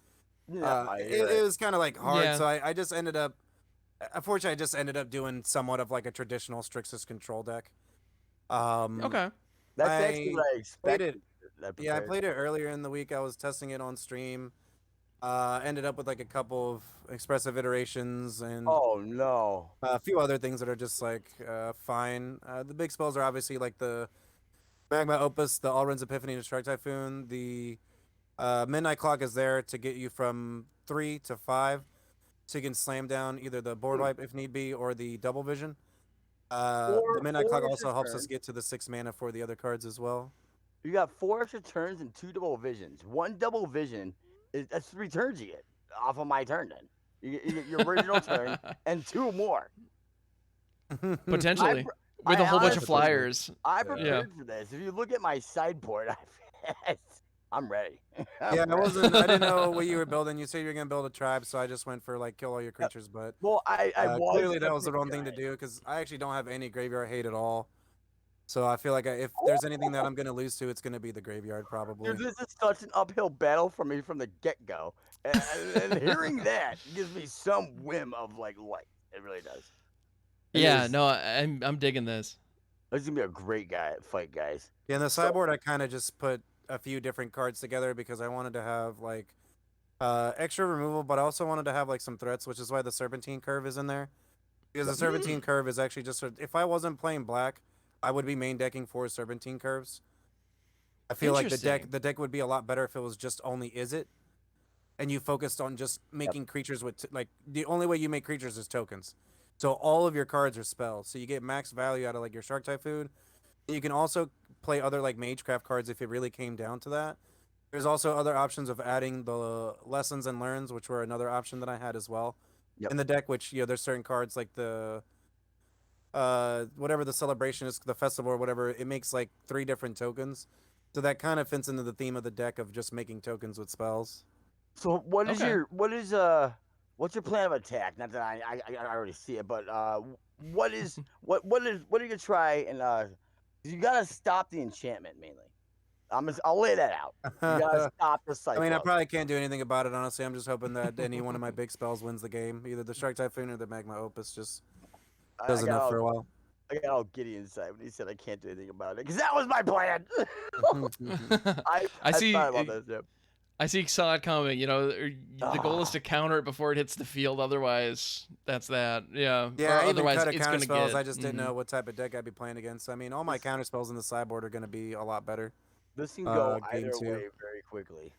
Yeah, It was kind of like hard, Yeah. so I just ended up. Unfortunately, I just ended up doing somewhat of like a traditional Strixis control deck. Okay. That's actually what I played expected. it. Yeah, I played it earlier in the week. I was testing it on stream. Ended up with like a couple of expressive iterations and Oh no. a few other things that are just like fine. The big spells are obviously like the Magma Opus, the Alrund's Epiphany, and Strike Typhoon. The Midnight Clock is there to get you from 3 to 5, so you can slam down either the board wipe if need be or the Double Vision. The Midnight Clock Four also extra helps us turns. get to the 6 mana for the other cards as well. You got 4 extra turns and 2 double visions. 1 double vision that's 3 turns you get off of my turn. Then you get your original turn and 2 more. Potentially. I With a whole bunch of honestly- flyers. I Yeah. prepared for this. If you look at my sideboard, I'm ready. Yeah, I'm I ready. didn't know what you were building. You said you were gonna build a tribe, so I just went for like kill all your creatures. But Well, I was clearly that gonna was the pick wrong thing to Giant. do because I actually don't have any graveyard hate at all. So I feel like if there's anything that I'm gonna lose to, it's gonna be the graveyard probably. Dude, this is such an uphill battle for me from the get go, and hearing that gives me some whim of like light. It really does. It Yeah, is- no, I'm digging this. This is gonna be a great fight, guys. Yeah, in the So- sideboard, I kind of just put a few different cards together because I wanted to have like extra removal, but I also wanted to have like some threats, which is why the Serpentine Curve is in there. Because the Serpentine Curve is actually just if I wasn't playing black, I would be main decking for Serpentine Curves. I feel like Interesting. the deck would be a lot better if it was just only is it, and you focused on just making creatures with like the only way you make creatures is tokens. So all of your cards are spells, so you get max value out of like your Shark Typhoon. You can also play other like Magecraft cards if it really came down to that. There's also other options of adding the Lessons and Learns, which were another option that I had as well Yep. in the deck. Which there's certain cards like the whatever the celebration is, the festival or whatever. It makes like 3 different tokens, so that kind of fits into the theme of the deck of just making tokens with spells. So what is Okay. what's your plan of attack? Not that I already see it, but what are you gonna try and you gotta stop the enchantment mainly. I'll lay that out. You gotta stop the I cycle. mean, I probably can't do anything about it, honestly. I'm just hoping that any one of my big spells wins the game. Either the Shark Typhoon or the Magma Opus just does enough for a while. I got all giddy inside when he said I can't do anything about it because that was my plan. I see. thought about this. Yeah. I see saw it coming. The goal is to counter it before it hits the field. Otherwise, that's that. Yeah. Yeah, Or I even otherwise, cut a it's counter gonna spells. get. I just didn't Mhm. know what type of deck I'd be playing against. I mean, all my counter spells in the sideboard are going to be a lot better. This can go game either 2. way very quickly.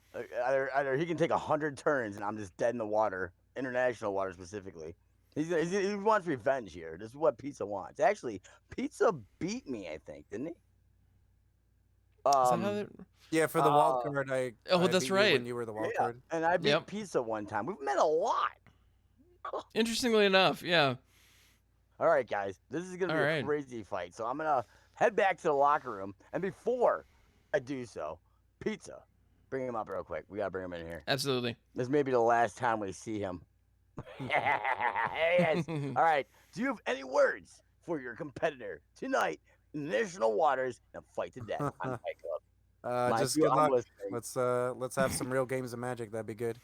Either he can take 100 turns and I'm just dead in the water, international water specifically. He wants revenge here. This is what Pizza wants. Actually, Pizza beat me, I think, didn't he? Is that how Um, that- Yeah, for the wild card, Oh, I that's beat you right. when you were the wild yeah, card. and I beat Yep. Pizza one time. We've met a lot. Interestingly enough, yeah. All right, guys, this is gonna All be a right. crazy fight. So I'm gonna head back to the locker room, and before I do so, Pizza, bring him up real quick. We gotta bring him in here. Absolutely. This may be the last time we see him. Yes. All right. Do you have any words for your competitor tonight in the national waters in a fight to death on Fight Club? Just good I'm luck. listening. Let's have some real games of Magic. That'd be good.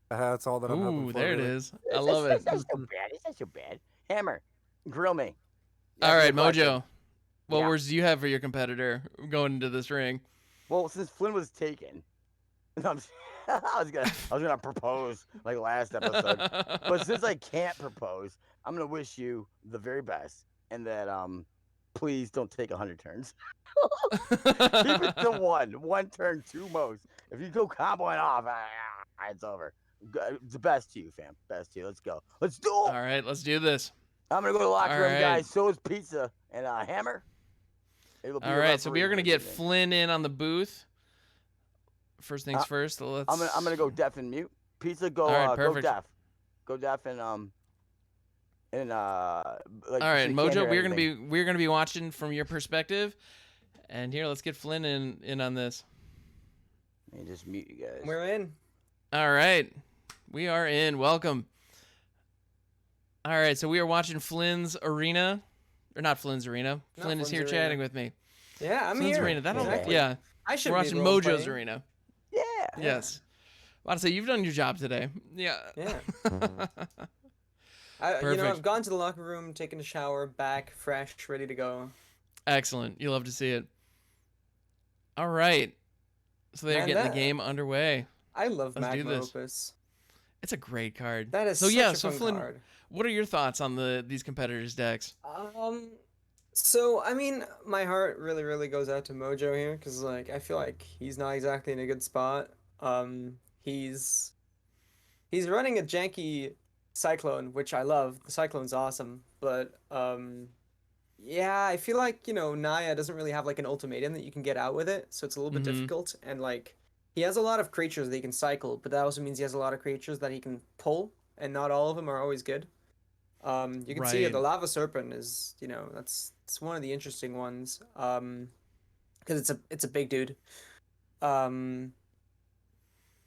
That's all that I'm hoping Ooh, for. there it really. is. I love It's it. not so bad. It's not so bad. Hammer, grill me. All Ask me a right, question. Mojo. What Yeah. words do you have for your competitor going into this ring? Well, since Flynn was taken, I was gonna propose like last episode, but since I can't propose, I'm gonna wish you the very best, and that please don't take 100 turns. Keep it to one turn, two most. If you go comboing off, it's over. The best to you, fam. Best to you. Let's go. Let's do it. All right, let's do this. I'm gonna go to the locker All room, right. guys. So is Pizza and Hammer. It'll be All a right, so we referee are gonna for get this evening. Flynn in on the booth. First things first. Let's. I'm gonna go deaf and mute. Pizza, go All right, go perfect. deaf. Go deaf and like, All so right, you can't Mojo. hear anything. We're gonna be watching from your perspective, and here, let's get Flynn in on this. Let me just mute you guys. We're in. All right, we are in. Welcome. All right, so we are watching Flynn's arena, or not Flynn's arena. Not Flynn is Flynn's here arena. chatting with me. Yeah, I'm Flynn's here. arena. That'll Exactly. yeah. I should We're be watching role Mojo's playing. arena. Yeah. Yes. I want to say you've done your job today. Yeah. Yeah. Perfect. I've gone to the locker room, taken a shower, back, fresh, ready to go. Excellent. You love to see it. All right. So they're Man, getting the game underway. I love Let's do Magma this. Opus. It's a great card. That is so such yeah. a So fun Flynn, card. what are your thoughts on these competitors' decks? So I mean, my heart really, really goes out to Mojo here because like I feel like he's not exactly in a good spot. He's running a janky Cyclone, which I love. The Cyclone's awesome, but yeah, I feel like Naya doesn't really have like an ultimatum that you can get out with it, so it's a little bit Mhm. difficult. And like he has a lot of creatures that he can cycle, but that also means he has a lot of creatures that he can pull, and not all of them are always good. You can see here Right. the Lava Serpent is, it's one of the interesting ones. Because it's a big dude. I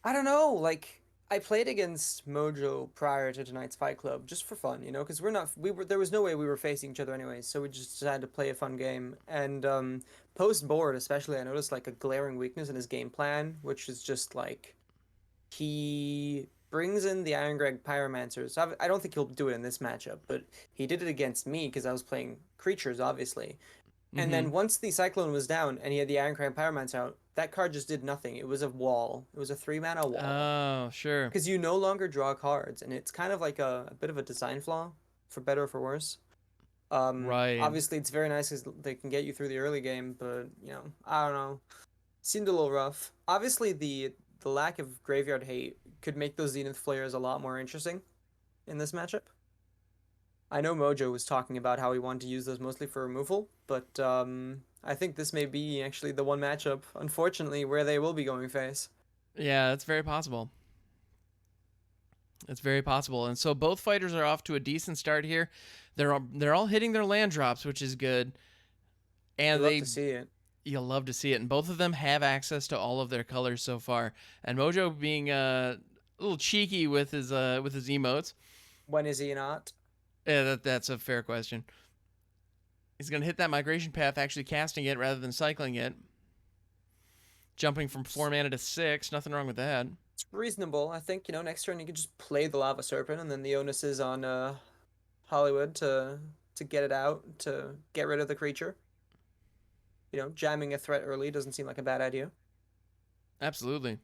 don't know, like I played against Mojo prior to tonight's Fight Club just for fun, because there was no way we were facing each other anyway, so we just decided to play a fun game. And post board especially, I noticed like a glaring weakness in his game plan, which is just like he brings in the Iron Greg Pyromancers. I don't think he'll do it in this matchup, but he did it against me because I was playing creatures, obviously. And then once the Cyclone was down and he had the Iron Greg Pyromancer out, that card just did nothing. It was a wall. It was a 3-mana wall. Oh, sure. Because you no longer draw cards, and it's kind of like a bit of a design flaw, for better or for worse. Right. Obviously, it's very nice because they can get you through the early game, but, I don't know. Seemed a little rough. Obviously, the lack of graveyard hate could make those Zenith Flares a lot more interesting in this matchup. I know Mojo was talking about how he wanted to use those mostly for removal, but I think this may be actually the one matchup, unfortunately, where they will be going face. Yeah, that's very possible. It's very possible. And so both fighters are off to a decent start here. They're all hitting their land drops, which is good. And I'd love to see it. You'll love to see it. And both of them have access to all of their colors so far. And Mojo being a little cheeky with his emotes. When is he not? Yeah, that's a fair question. He's going to hit that migration path, actually casting it rather than cycling it. Jumping from 4 mana to 6. Nothing wrong with that. It's reasonable. I think, next turn you could just play the Lava Serpent, and then the onus is on Hollywood to get it out, to get rid of the creature. Jamming a threat early doesn't seem like a bad idea. Absolutely.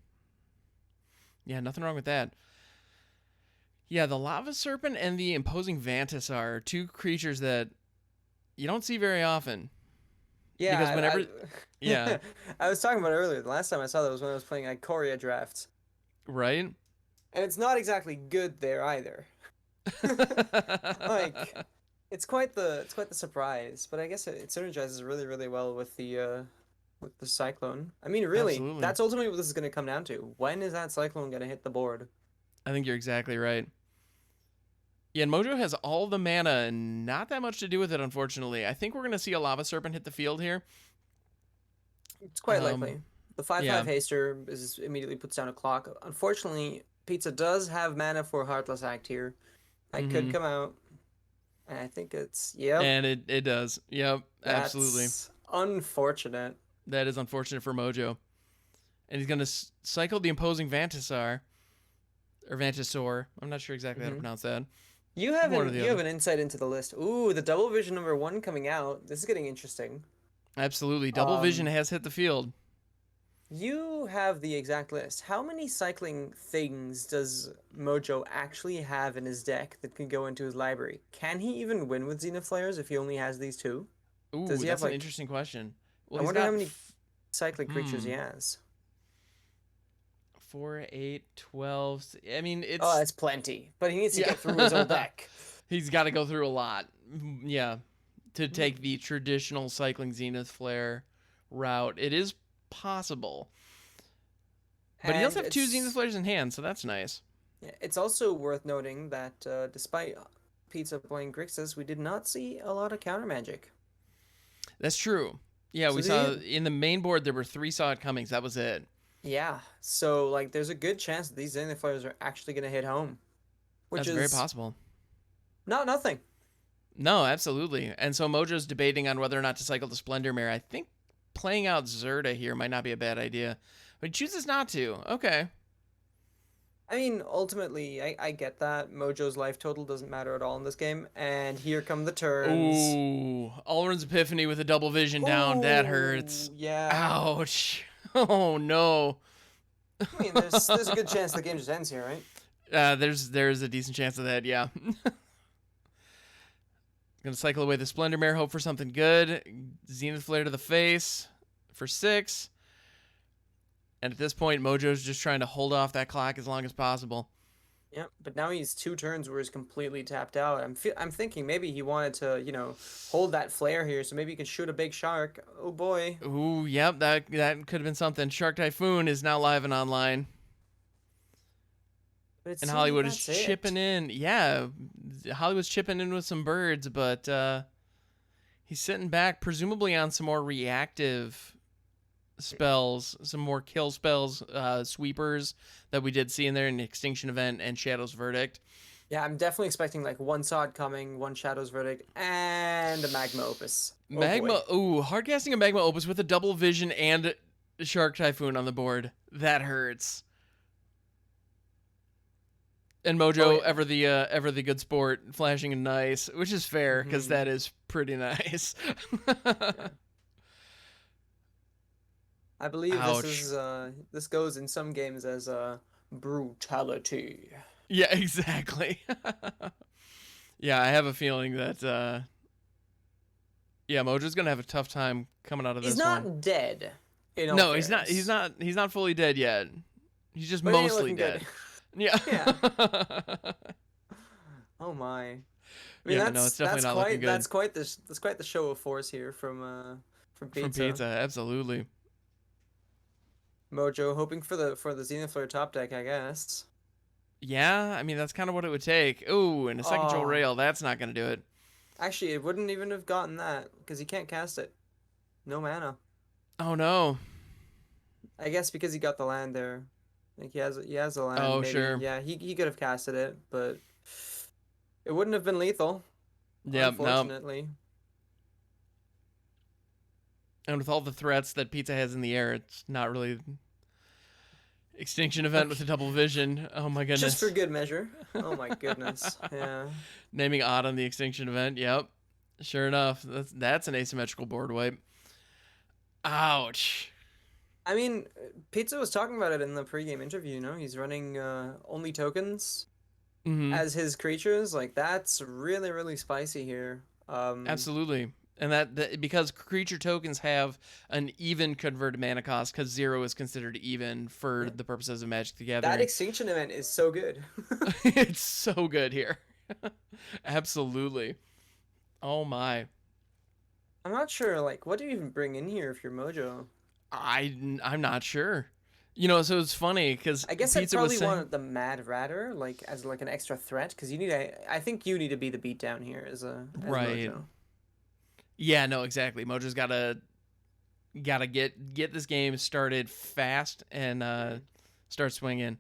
Yeah, nothing wrong with that. Yeah, the Lava Serpent and the Imposing Vantis are two creatures that you don't see very often. Yeah, Because whenever... Yeah. I was talking about it earlier. The last time I saw that was when I was playing Ikoria drafts. Right? And it's not exactly good there either. Like, it's quite the surprise, but I guess it synergizes really, really well with the Cyclone. I mean, really, Absolutely. that's ultimately what this is going to come down to. When is that Cyclone going to hit the board? I think you're exactly right. Yeah, and Mojo has all the mana and not that much to do with it, unfortunately. I think we're going to see a Lava Serpent hit the field here. It's quite likely. The 5/5 yeah. haster immediately puts down a clock. Unfortunately, Pizza does have mana for Heartless Act here. That could come out. And I think it's And it does. Yep, absolutely. That's unfortunate. That is unfortunate for Mojo. And he's going to cycle the imposing Vantisar. Or Vantisaur. I'm not sure exactly how to pronounce that. You have an insight into the list. Ooh, the Double Vision #1 coming out. This is getting interesting. Absolutely. Double Vision has hit the field. You have the exact list. How many cycling things does Mojo actually have in his deck that can go into his library? Can he even win with Zenith Flares if he only has these two? Ooh, does he that's have, an interesting question. Well, I wonder how many cycling creatures he has. 4, 8, 12. I mean, it's... Oh, that's plenty. But he needs to get through his own deck. He's got to go through a lot. Yeah. To take the traditional cycling Zenith Flare route. It is possible. But he does have 2 Zenith Flares in hand, so that's nice. Yeah, it's also worth noting that despite Pizza playing Grixis, we did not see a lot of counter magic. That's true. Yeah, so we saw in the main board there were 3 Saw It Comings. That was it. Yeah, so like there's a good chance that these Zenith Flares are actually going to hit home. Which is very possible. Not nothing. No, absolutely. And so Mojo's debating on whether or not to cycle the Splendor Mare. I think playing out Zerda here might not be a bad idea. But he chooses not to. Okay. I mean, ultimately, I get that. Mojo's life total doesn't matter at all in this game. And here come the turns. Ooh, Alrund's Epiphany with a Double Vision down. That hurts. Yeah. Ouch. Oh, no. I mean, there's a good chance the game just ends here, right? There's a decent chance of that, yeah. Gonna cycle away the Splendor Mare, hope for something good. Zenith Flare to the face for 6. And at this point, Mojo's just trying to hold off that clock as long as possible. Yep, but now he's 2 turns where he's completely tapped out. I'm thinking maybe he wanted to, hold that flare here, so maybe he can shoot a big shark. Oh boy. Ooh, yep, that could have been something. Shark Typhoon is now live and online. And Hollywood is chipping in. Yeah, Hollywood's chipping in with some birds, but he's sitting back, presumably on some more reactive spells, some more kill spells, sweepers that we did see in there in Extinction Event and Shadow's Verdict. Yeah, I'm definitely expecting like 1 Sod coming, 1 Shadow's Verdict, and a Magma Opus. Hard casting a Magma Opus with a Double Vision and Shark Typhoon on the board. That hurts. And Mojo, ever the good sport, flashing and nice, which is fair because that is pretty nice. I believe this goes in some games as brutality. Yeah, exactly. Yeah, I have a feeling that Mojo's gonna have a tough time coming out of this one. He's not dead. No, he's not. He's not fully dead yet. He's just mostly dead. Yeah. Oh my. I mean, it's definitely not looking good. That's quite the show of force here from Pizza. From Pizza, absolutely. Mojo hoping for the Zenith Flare top deck, I guess. Yeah, I mean that's kind of what it would take. Ooh, and a second Joel Rail, that's not gonna do it. Actually, it wouldn't even have gotten that because he can't cast it. No mana. Oh no. I guess because he got the land there. Like he has a land. Oh, maybe. sure. Yeah, he could have casted it, but it wouldn't have been lethal. Yeah, unfortunately. No. And with all the threats that Pizza has in the air, it's not really Extinction Event with a Double Vision. Oh my goodness. Just for good measure. Oh my goodness. Yeah. Naming Odd on the Extinction Event. Yep. Sure enough. That's an asymmetrical board wipe. Ouch. I mean, Pizza was talking about it in the pregame interview, He's running only tokens as his creatures. Like, that's really, really spicy here. Absolutely. And that because creature tokens have an even converted mana cost, because 0 is considered even for the purposes of Magic the Gathering. That Extinction Event is so good. It's so good here. Absolutely. Oh my. I'm not sure, like, what do you even bring in here if you're Mojo? I'm not sure. You know, so it's funny because I guess I'd Pizza probably was saying, want the Mad Ratter like as like an extra threat because you need I think you need to be the beatdown here as right. Mojo. Yeah, no, exactly. Mojo's gotta get this game started fast and start swinging.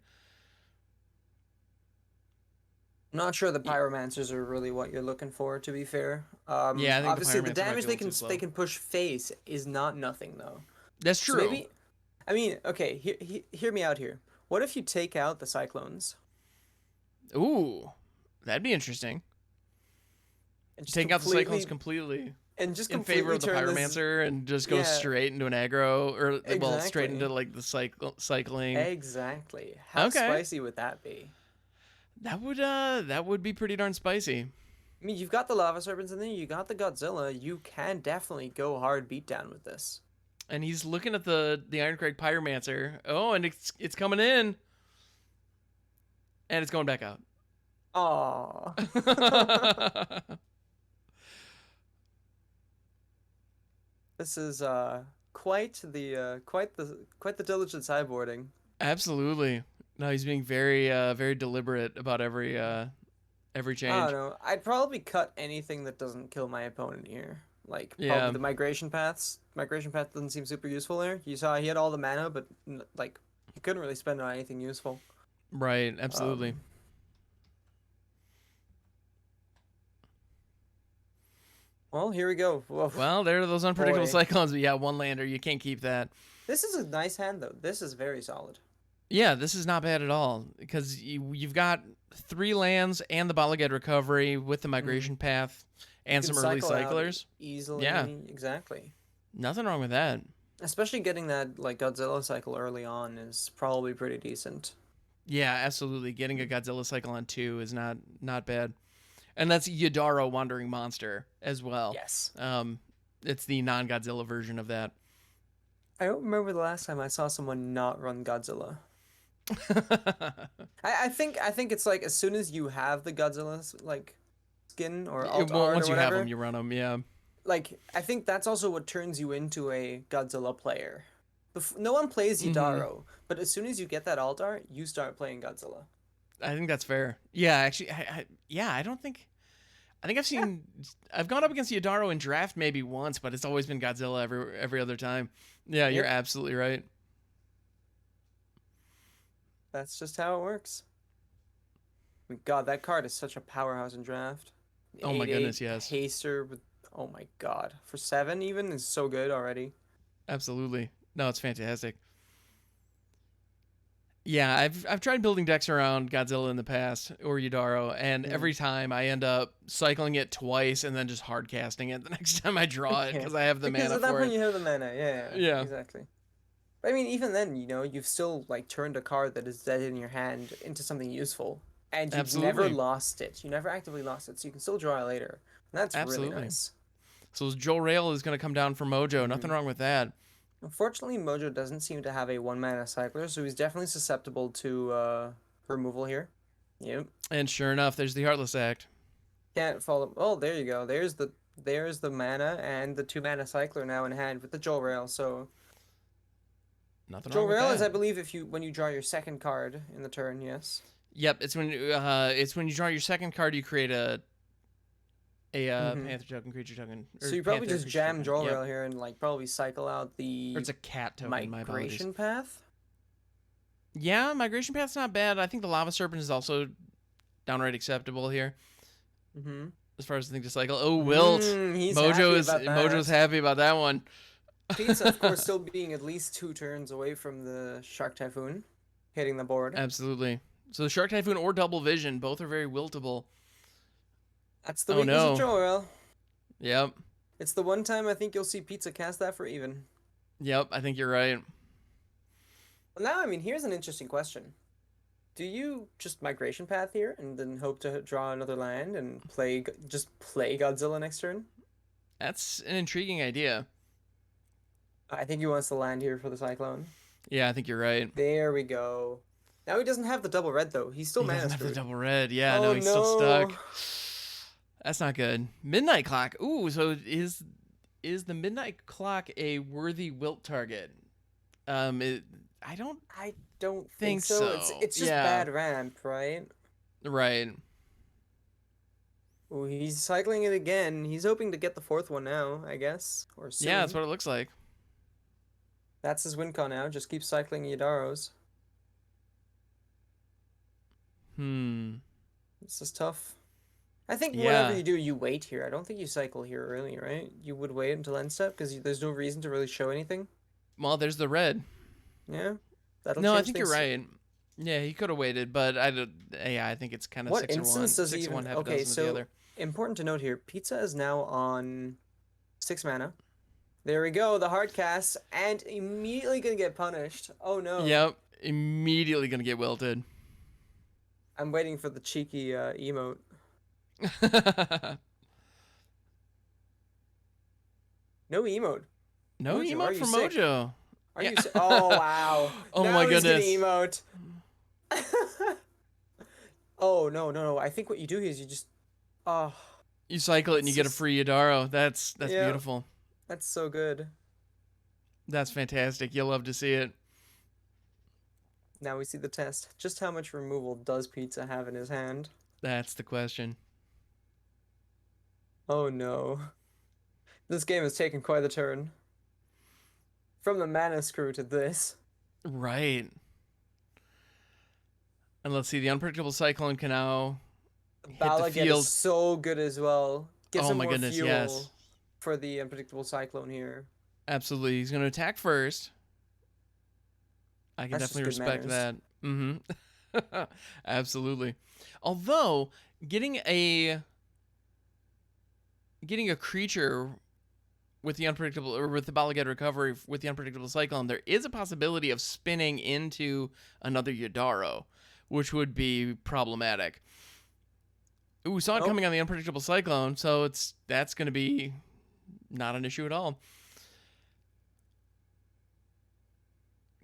I'm not sure the pyromancers are really what you're looking for, to be fair. Yeah, I think the Obviously the pyromancer might damage be a they little can too slow. they can push face is not nothing though. That's So true. maybe, I mean, okay, hear me out here. What if you take out the cyclones Ooh, that'd be interesting. and just Take out the cyclones completely completely and just in favor completely of the turn this? pyromancer and just go Yeah, straight into an aggro, or well, straight exactly. into like the cycling. Exactly. How Okay, spicy would that be? that would be pretty darn spicy. I mean, you've got the lava serpents in there, you got the Godzilla. You can definitely go hard beatdown with this. And he's looking at the Ironcrag pyromancer. Oh, and it's coming in, and it's going back out. Aww. This is quite the diligent sideboarding. Absolutely. No, he's being very deliberate about every I change. don't know. I'd probably cut anything that doesn't kill my opponent here. Like Yeah. probably the migration paths. Migration path doesn't seem super useful there. You saw he had all the mana, but like he couldn't really spend it on anything useful. Right, absolutely. Well, here we go. Whoa. Well, there are those unpredictable Boy. cyclones, but yeah, one lander, you can't keep that. This is a nice hand though. This is very solid. Yeah, this is not bad at all because you've got 3 lands and the Balagad recovery with the migration path and You some can early cycle out cyclers. easily. Yeah. Exactly. Nothing wrong with that. Especially getting that like Godzilla cycle early on is probably pretty decent. Yeah, absolutely. Getting a Godzilla cycle on 2 is not bad. And that's Yadaro Wandering Monster as well. Yes. It's the non-Godzilla version of that. I don't remember the last time I saw someone not run Godzilla. I think it's like as soon as you have the Godzilla's like skin or alt art Once or you have whatever, them, you run them. Yeah. like I think that's also what turns you into a Godzilla player. No one plays Yadaro, but as soon as you get that alt art, you start playing Godzilla. I think that's fair. Yeah, actually, I don't think. I think I've gone up against Yadaro in draft maybe once, but it's always been Godzilla every other time. Yeah, you're absolutely right. That's just how it works. I mean, God, that card is such a powerhouse in draft. Oh my 8/8 goodness, yes. Haster with, oh my God, for 7 even is so good already. Absolutely. No, it's fantastic. Yeah, I've tried building decks around Godzilla in the past or Yadaro, and every time I end up cycling it twice and then just hard casting it the next time I draw it because I have the Because mana at that for point it. you have the mana, Yeah. exactly. But I mean, even then, you know, you've still like turned a card that is dead in your hand into something useful, and you've never Absolutely. lost it. You never actively lost it, so you can still draw it later. And that's Absolutely. really nice. So Joel Rail is going to come down for Mojo. Nothing wrong with that. Unfortunately, Mojo doesn't seem to have a 1-mana cycler, so he's definitely susceptible to removal here. Yep. And sure enough, there's the Heartless Act. Can't follow. Oh, there you go. There's the mana and the 2-mana cycler now in hand with the Joel Rail. So Nothing Joel wrong with Rail that. is, I believe, when you draw your second card in the turn. Yes. Yep, it's when you draw your second card, you create a Panther token, creature token. or So you probably Panther just creature jam token. Joel Yep. Rail here and like probably cycle out the Or it's a cat token. My apologies. migration path. Yeah, Migration Path's not bad. I think the Lava Serpent is also downright acceptable here Mm-hmm. as far as the thing to cycle. Oh, Wilt. He's Mojo's Mojo's happy about that one. Pizza, of course, still being at least 2 turns away from the Shark Typhoon hitting the board. Absolutely. So the Shark Typhoon or Double Vision, both are very wiltable. That's the Oh, weakness no. of Joel Rail. Yep. It's the one time I think you'll see Pizza cast that for even. Yep, I think you're right. Well, now, I mean, here's an interesting question. Do you just migration path here and then hope to draw another land and just play Godzilla next turn? That's an intriguing idea. I think he wants to land here for the Cyclone. Yeah, I think you're right. There we go. Now he doesn't have the double red though. He's still He mana doesn't have the screwed. double red. Yeah, Oh, no, he's still no. stuck. That's not good. Midnight Clock. Ooh, so is the Midnight Clock a worthy wilt target? I don't I don't think think so. It's just Yeah. bad ramp, right? Right. Ooh, he's cycling it again. He's hoping to get the fourth one now, I guess, or soon. Yeah, that's what it looks like. That's his win con now. Just keep cycling Yadaros. Hmm. This is tough. I think whatever Yeah. you do, you wait here. I don't think you cycle here early, right? You would wait until end step because there's no reason to really show anything. Well, there's the red. Yeah, that'll No, I change think things. you're right. Yeah, he could have waited, but yeah, I think it's kind of What 6 or 1. instance does 6 he or 1, even? half a Okay, dozen with the so other. important to note here: Pizza is now on 6 mana. There we go, the hard cast, and immediately gonna get punished. Oh no! Yep, immediately gonna get wilted. I'm waiting for the cheeky emote. No emote. No Mojo, emote are you from sick? Mojo. Are Yeah. you? Oh wow! Oh now my he's gonna goodness. emote. Oh no! I think what you do here is you just. Oh, You cycle it and you It's get a just- free Yadaro. That's Yeah. beautiful. that's so good. That's fantastic. You'll love to see it. Now we see the test. Just how much removal does Pizza have in his hand? That's the question. Oh no. This game has taken quite a turn. From the mana screw to this. Right. And let's see, the unpredictable cyclone can now hit the Balaget field. is so good as well. Gives Oh him my more goodness, fuel yes. for the unpredictable cyclone here. Absolutely. He's going to attack first. I can That's just definitely good respect manners. that. Mm-hmm. Absolutely. Although getting a creature with the unpredictable or with the Balaget recovery with the unpredictable cyclone, there is a possibility of spinning into another Yadaro, which would be problematic. Ooh, we saw it Nope. coming on the unpredictable cyclone, so that's going to be not an issue at all.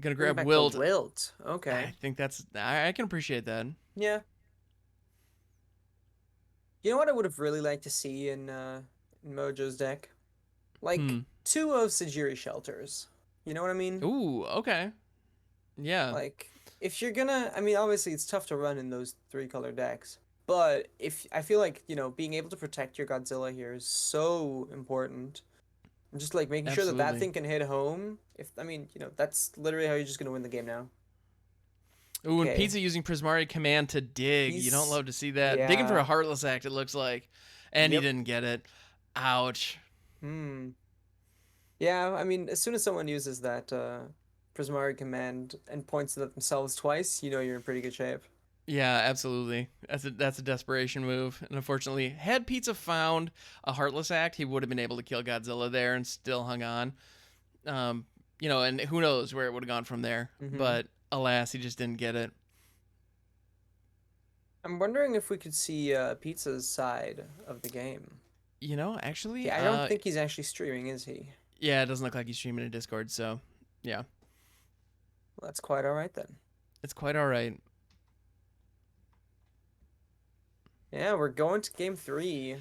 Gonna Bring grab back the Wilt. Wilt. I Okay. think I can appreciate that. Yeah. You know what I would have really liked to see in Mojo's deck? Like Hmm. 2 of Sajiri shelters. You know what I mean? Ooh, okay. Yeah. Like, if you're gonna, I mean, obviously it's tough to run in those 3-color decks, but if I feel like being able to protect your Godzilla here is so important. Just like making sure that Absolutely. thing can hit home. That's literally how you're just gonna win the game now. Ooh, and Okay. Pizza using Prismari Command to dig. You don't He's- love to see that. Digging for yeah. a Heartless Act, it looks like. And Yep. he didn't get it. Ouch. Yeah, I mean, as soon as someone uses that Prismari command and points it at themselves twice, you know you're in pretty good shape. Yeah, absolutely. That's a desperation move. And unfortunately, had Pizza found a Heartless Act, he would have been able to kill Godzilla there and still hung on. And who knows where it would have gone from there. Mhm. But alas, he just didn't get it. I'm wondering if we could see Pizza's side of the game. Actually, Yeah, I don't think he's actually streaming, is he? yeah, it doesn't look like he's streaming in Discord, so yeah. Well, that's quite all right then. It's quite all right. Yeah, we're going to game 3.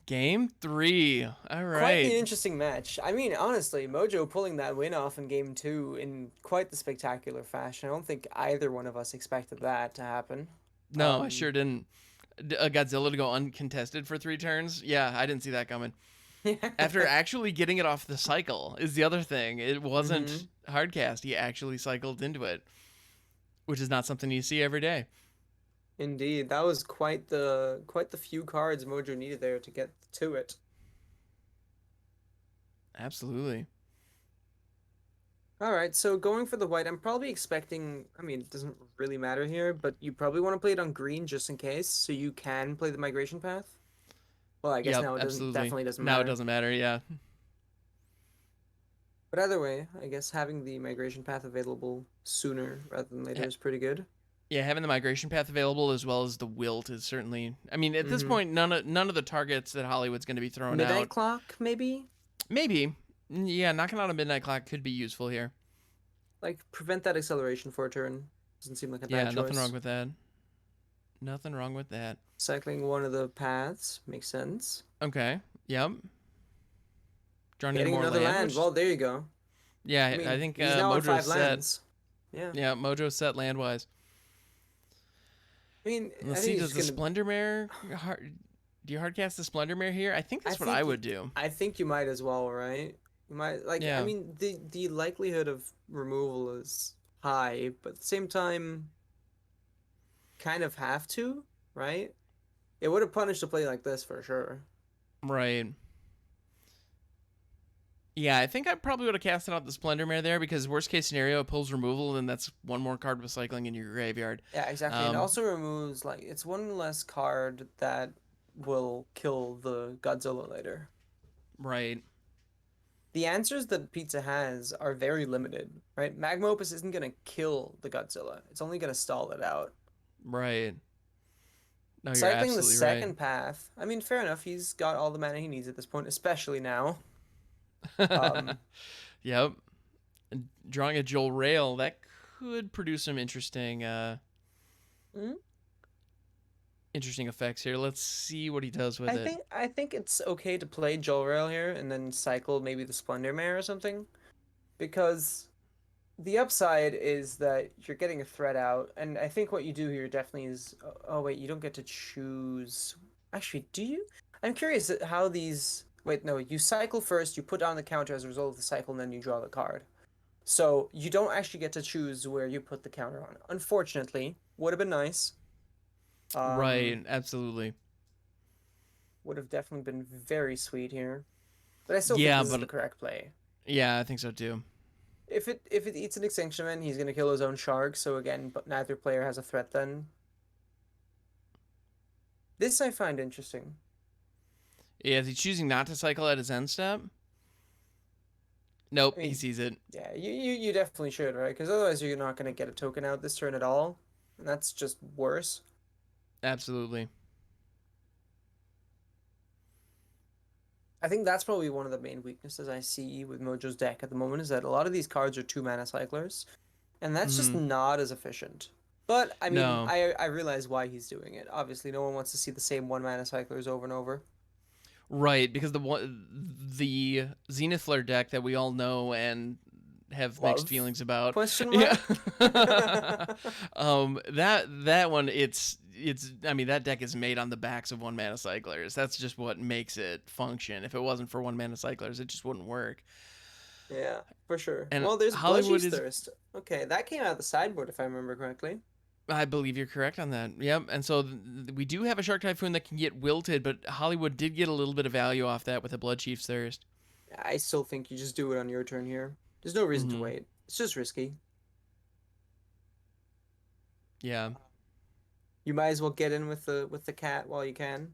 Game 3. All Quite an right. interesting match. I mean, honestly, Mojo pulling that win off in game 2 in quite the spectacular fashion. I don't think either one of us expected that to happen. No, I Um, sure didn't. Godzilla to go uncontested for 3 turns? Yeah, I didn't see that coming. After actually getting it off the cycle is the other thing. It wasn't Mhm. hardcast. He actually cycled into it, which is not something you see every day. Indeed, that was quite the few cards Mojo needed there to get to it. Absolutely. All right, so going for the white, I'm probably expecting, I mean, it doesn't really matter here, but you probably want to play it on green just in case, so you can play the migration path. Well, I guess Yep, now it absolutely. definitely doesn't Now matter. it doesn't matter, yeah. But either way, I guess having the migration path available sooner rather than later Yeah. is pretty good. Yeah, having the migration path available as well as the wilt is certainly. I mean, at this Mhm. point, none of the targets that Hollywood's going to be throwing Midnight out. clock, maybe? Maybe, yeah, knocking out a midnight clock could be useful here. Like, prevent that acceleration for a turn. Doesn't seem like a Yeah, bad choice. nothing wrong with that. Nothing wrong with that. Cycling one of the paths makes sense. Okay. Yep. Drawing in Getting more another land. which- Well, there you go. yeah, I mean, I think he's now on Mojo's 5 set. lands. Yeah. Yeah, Mojo set land-wise. I mean, I Let's think see, he's does just the gonna. Splendor Mare... Do you hardcast the Splendor Mare here? I think that's what I would do. I think you might as well, right? You might like. I Yeah. mean, the likelihood of removal is high, but at the same time, kind of have to, right? It would have punished a play like this for sure. Right. Yeah, I think I probably would have casted out the Splendor Mare there because worst case scenario, it pulls removal, and that's one more card recycling in your graveyard. Yeah, exactly. And it also removes like it's one less card that will kill the Godzilla later. Right. The answers that Pizza has are very limited, right? Magma Opus isn't gonna kill the Godzilla. It's only gonna stall it out. Right. No, you're Cycling the absolutely second path. I mean, fair enough. He's got all the mana he needs at this point, especially now. right. Yep. And drawing a Joel Rail, that could produce some interesting interesting effects here. Let's see what he does with it. I think it's okay to play Joel Rail here and then cycle maybe the Splendor Mare or something, because the upside is that you're getting a threat out, and I think what you do here definitely is. Oh wait, you don't get to choose. Actually, do you? I'm curious at how these. Wait, no, you cycle first, you put down the counter as a result of the cycle, and then you draw the card. So you don't actually get to choose where you put the counter on. Unfortunately, would have been nice. Right, absolutely. Would have definitely been very sweet here, but I still Yeah, think this is but the correct play. yeah, I think so too. If it eats an Extinction Man, he's gonna kill his own shark. So again, but neither player has a threat then. This I find interesting. Yeah, is he choosing not to cycle at his end step? Nope, I mean, he sees it. Yeah, you definitely should, right? Because otherwise you're not gonna get a token out this turn at all, and that's just worse. Absolutely. I think that's probably one of the main weaknesses I see with Mojo's deck at the moment is that a lot of these cards are 2 mana cyclers, and that's just not as efficient. But I mean, No. I realize why he's doing it. Obviously, no one wants to see the same 1 mana cyclers over and over. Right, because the Zenith Flare deck that we all know and have mixed Love? feelings about. Question Yeah. mark? that one it's I mean that deck is made on the backs of 1 mana cyclers. That's just what makes it function. If it wasn't for 1 mana cyclers, it just wouldn't work. Yeah, for sure. And Well, there's Hollywood Bloodchief's is- Thirst. Okay, that came out of the sideboard if I remember correctly. I believe you're correct on that. Yep. And so we do have a Shark Typhoon that can get wilted, but Hollywood did get a little bit of value off that with a Blood Chief's Thirst. I still think you just do it on your turn here. There's no reason to wait. It's just risky. Yeah. You might as well get in with the cat while you can.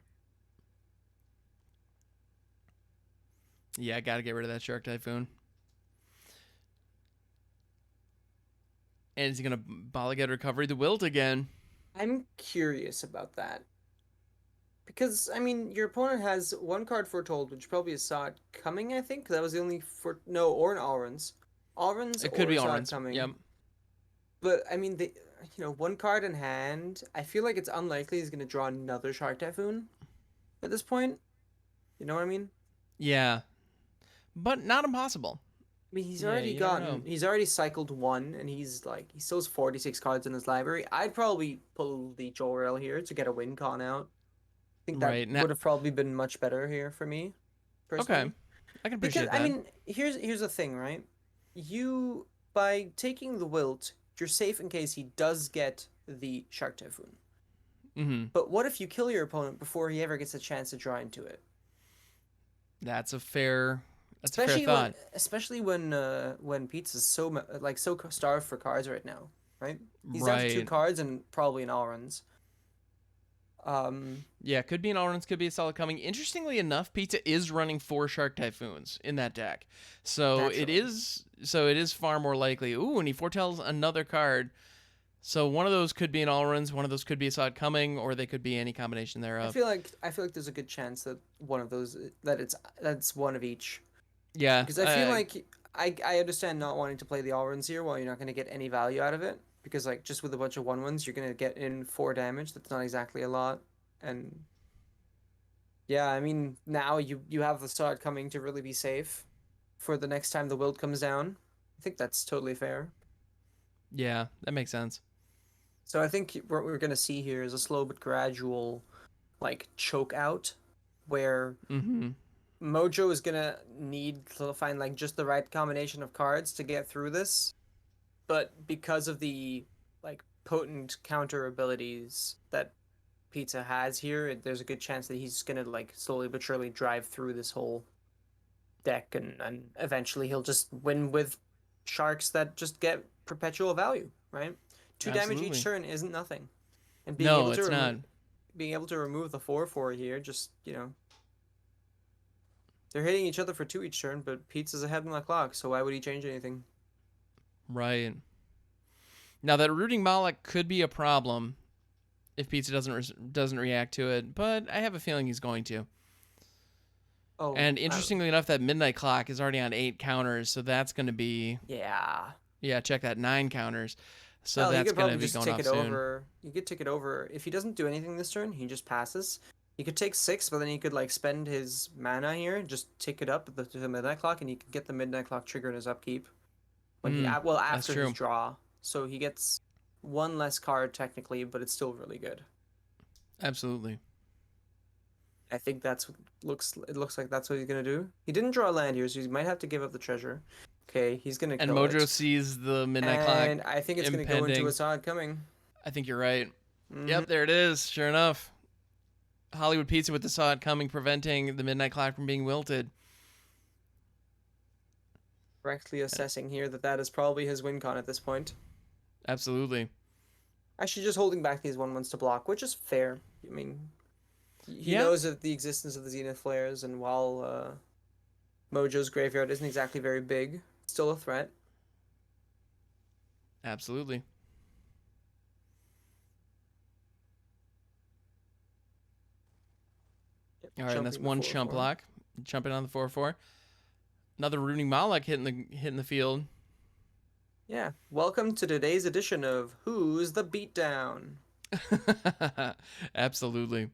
Yeah, got to get rid of that Shark Typhoon. And is he going to Bolligad Recovery the Wilt again? I'm curious about that. Because, I mean, your opponent has 1 card Foretold, which probably saw it coming, I think. That was the only... or an Alrun's. Alrun's It could be saw it Alrun's. coming. Yep. But, I mean, 1 card in hand, I feel like it's unlikely he's going to draw another Shark Typhoon at this point. You know what I mean? Yeah. But not impossible. I mean, he's Yeah, already you never know. he's already cycled 1, and he still has 46 cards in his library. I'd probably pull the Jorel here to get a win con out. I think that Right, now- would have probably been much better here for me, personally. Okay. I can appreciate Because, that. I mean, here's the thing, right? By taking the Wilt, you're safe in case he does get the Shark Typhoon. Mm-hmm. But what if you kill your opponent before he ever gets a chance to draw into it? That's a fair thought. Especially when Pizza's so starved for cards right now, right? He's down to 2 Right. cards and probably an Alrun's. Yeah, could be an Alrun's, could be a Solid Coming. Interestingly enough, Pizza is running 4 Shark Typhoons in that deck. So it is far more likely. Ooh, and he foretells another card. So one of those could be an Alrun's, one of those could be a Solid Coming, or they could be any combination thereof. I feel like there's a good chance that one of those that's one of each. Yeah. Because I feel like I understand not wanting to play the Alrun's here while you're not going to get any value out of it. Because like just with a bunch of 1/1s, you're going to get in 4 damage. That's not exactly a lot. And yeah, I mean now you have the start coming to really be safe for the next time the Wilt comes down. I think that's totally fair. Yeah, that makes sense. So I think what we're gonna see here is a slow but gradual, like, choke out, where Mm-hmm. Mojo is gonna need to find like just the right combination of cards to get through this, but because of the like potent counter abilities that Pizza has here, there's a good chance that he's gonna like slowly but surely drive through this whole deck, and eventually he'll just win with sharks that just get perpetual value, right? 2 damage Absolutely. each turn isn't nothing, and being No, able to it's not. being able to remove the 4/4 here, just they're hitting each other for 2 each turn, but Pizza's ahead on the clock, so why would he change anything? Right. Now that rooting Moloch could be a problem if Pizza doesn't react to it, but I have a feeling he's going to. Oh, And interestingly enough, that midnight clock is already on 8 counters, so that's going to be yeah. check that 9 counters. So Well, he that's could going probably to be just going take off it soon. over. You could take it over if he doesn't do anything this turn. He just passes. He could take 6, but then he could like spend his mana here, and just tick it up to the midnight clock, and he could get the midnight clock trigger in his upkeep when that's after his true. draw. So he gets 1 less card technically, but it's still really good. Absolutely. I think it looks like that's what he's gonna do. He didn't draw a land here, so he might have to give up the treasure. Okay, he's gonna And kill Mojo it. sees the midnight And clock I think it's gonna go into impending. a sod coming. I think you're right. Mhm. Yep, there it is. Sure enough. Hollywood Pizza with the saw it coming, preventing the midnight clock from being wilted. Correctly assessing here that is probably his win con at this point. Absolutely. Actually, just holding back these 1/1s to block, which is fair. I mean, he Yeah. knows of the existence of the Zenith Flares, and while Mojo's graveyard isn't exactly very big, still a threat. Absolutely. Yep, All right, and that's jumping the one 4/4. chump block. Jumping on the 4/4. Another rooting Moloch hitting the field. Yeah. Welcome to today's edition of Who's the Beatdown? Absolutely.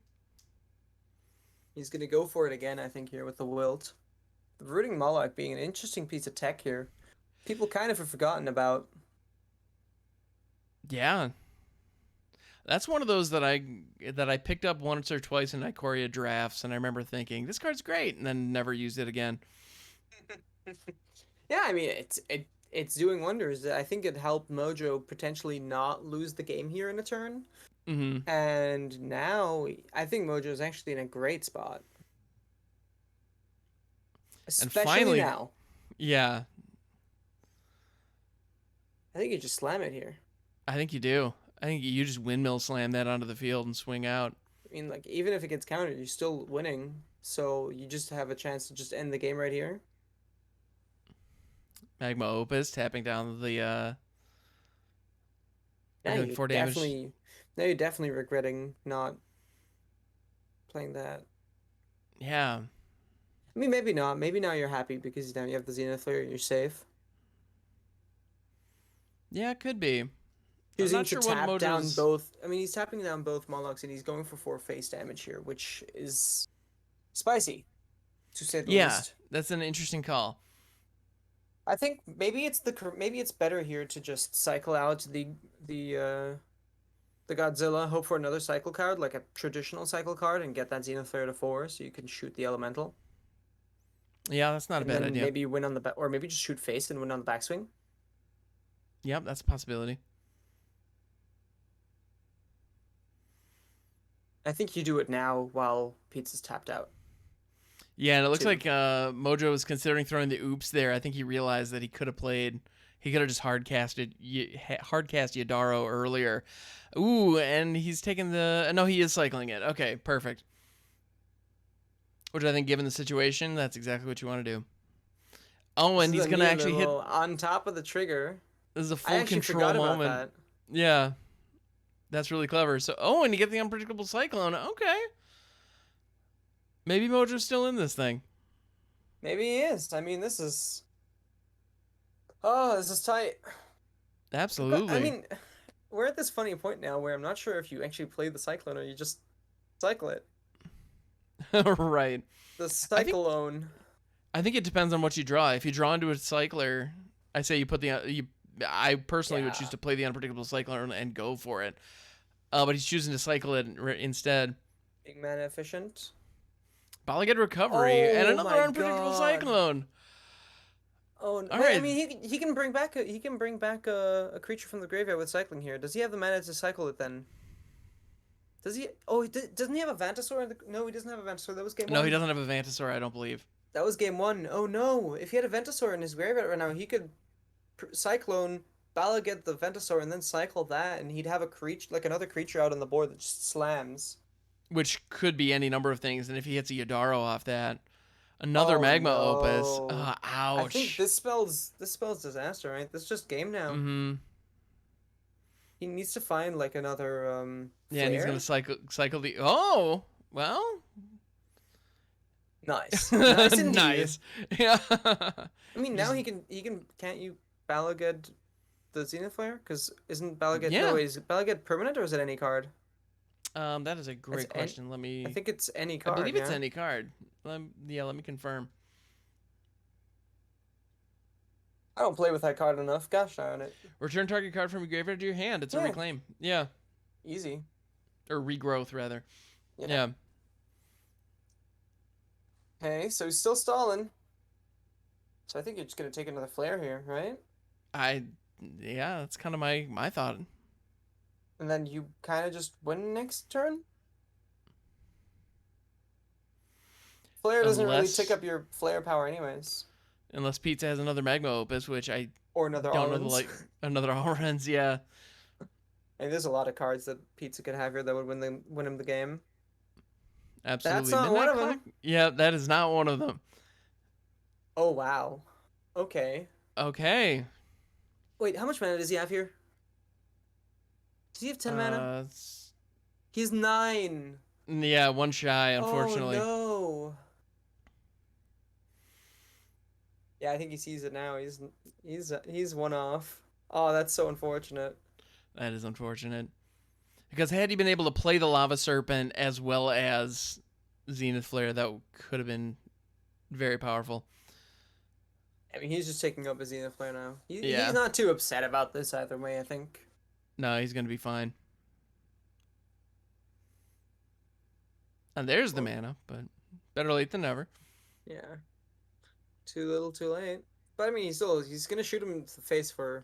He's gonna go for it again, I think, here with the Wilt. The Rooting Moloch being an interesting piece of tech here. People kind of have forgotten about. Yeah. That's one of those that I picked up once or twice in Ikoria drafts, and I remember thinking, this card's great, and then never used it again. Yeah, I mean, it's doing wonders. I think it helped Mojo potentially not lose the game here in a turn. Mm-hmm. And now I think Mojo's actually in a great spot. Especially finally- now. Yeah, I think you just slam it here. I think you do. I think you just windmill slam that onto the field and swing out. I mean, like, even if it gets countered, you're still winning. So you just have a chance to just end the game right here. Magma Opus tapping down the Now doing you're 4 damage. definitely regretting not playing that. Yeah. I mean, maybe not. Maybe now you're happy because now you have the Zenith Flare and you're safe. Yeah, it could be. Choosing not to sure what tap down Mojo's- both. I mean, he's tapping down both Molochs, and he's going for 4 face damage here, which is spicy, to say the Yeah, least. that's an interesting call. I think maybe it's better here to just cycle out the Godzilla, hope for another cycle card, like a traditional cycle card, and get that Zenith Flare to 4, so you can shoot the elemental. Yeah, that's not a And bad then idea. maybe win on the or maybe just shoot face and win on the backswing. Yep, that's a possibility. I think you do it now while Pizza's tapped out. Yeah, and it looks Two. like Mojo was considering throwing the oops there. I think he realized that he could have just hardcast Yadaro earlier. Ooh, and he's taking no, he is cycling it. Okay, perfect. Which I think, given the situation, that's exactly what you want to do. Oh, and This he's is a gonna neat actually hit. little on top of the trigger. This is a I full actually control forgot about moment. that. Yeah, that's really clever. So, oh, and you get the unpredictable cyclone. Okay, maybe Mojo's still in this thing. Maybe he is. I mean, this is tight. Absolutely. But, I mean, we're at this funny point now where I'm not sure if you actually play the cyclone or you just cycle it. Right. The cyclone. I think it depends on what you draw. If you draw into a cycler, I say you put the I personally would Yeah. choose to play the Unpredictable Cyclone and go for it. But he's choosing to cycle it instead. Big mana efficient. Balagad Recovery and Oh another my Unpredictable God. Cyclone. Oh, no. All Wait, I right. mean, he can bring back a creature from the graveyard with cycling here. Does he have the mana to cycle it then? Does he? Oh, doesn't he have a Vantasaur? No, he doesn't have a Vantasaur. That was game No, one. he doesn't have a Vantasaur, I don't believe. That was game one. Oh no! If he had a Ventusaur in his graveyard right now, he could Cyclone, Bala get the Ventusaur, and then cycle that, and he'd have a creature, like another creature out on the board that just slams. Which could be any number of things. And if he hits a Yodaro off that, another Oh, Magma Opus. no. Ouch. I think this spells disaster, right? This is just game now. Mm-hmm. He needs to find like another Yeah, and he's flare? gonna cycle the. Oh, well. Nice. Nice indeed. Nice. Yeah. I mean, now he can can't you Balagad the Zenith Flare? Because isn't Balagad Yeah. no, is Balagad permanent or is it any card? That is a great It's question. Let me. I think it's any I card. believe it's yeah? any card. Let me confirm. I don't play with that card enough. Gosh darn it. Return target card from your graveyard to your hand. It's a Yeah. reclaim. Yeah. Easy. Or regrowth, rather. Yeah. Yeah. Okay, so he's still stalling. So I think you're just gonna take another flare here, right? Yeah, that's kind of my thought. And then you kind of just win next turn. Flare doesn't really Unless- tick up your flare power, anyways. Unless Pizza has another Magma Opus, which I Or another don't know Alrons. another Alrons, yeah. And there's a lot of cards that Pizza could have here that would win him the game. Absolutely. not one Midnight of 'em. Clock? Yeah, that is not one of them. Oh wow. Okay. Okay. Wait, how much mana does he have here? Does he have 10 mana? He's 9. Yeah, one shy, unfortunately. Oh no. Yeah, I think he sees it now. He's one off. Oh, that's so unfortunate. That is unfortunate. Because had he been able to play the Lava Serpent as well as Zenith Flare, that could have been very powerful. I mean, he's just taking up his Zenith Flare now. Yeah. He's not too upset about this either way, I think. No, he's going to be fine. And there's the mana, but better late than never. Yeah. Too little, too late. But I mean, he's gonna shoot him in the face for.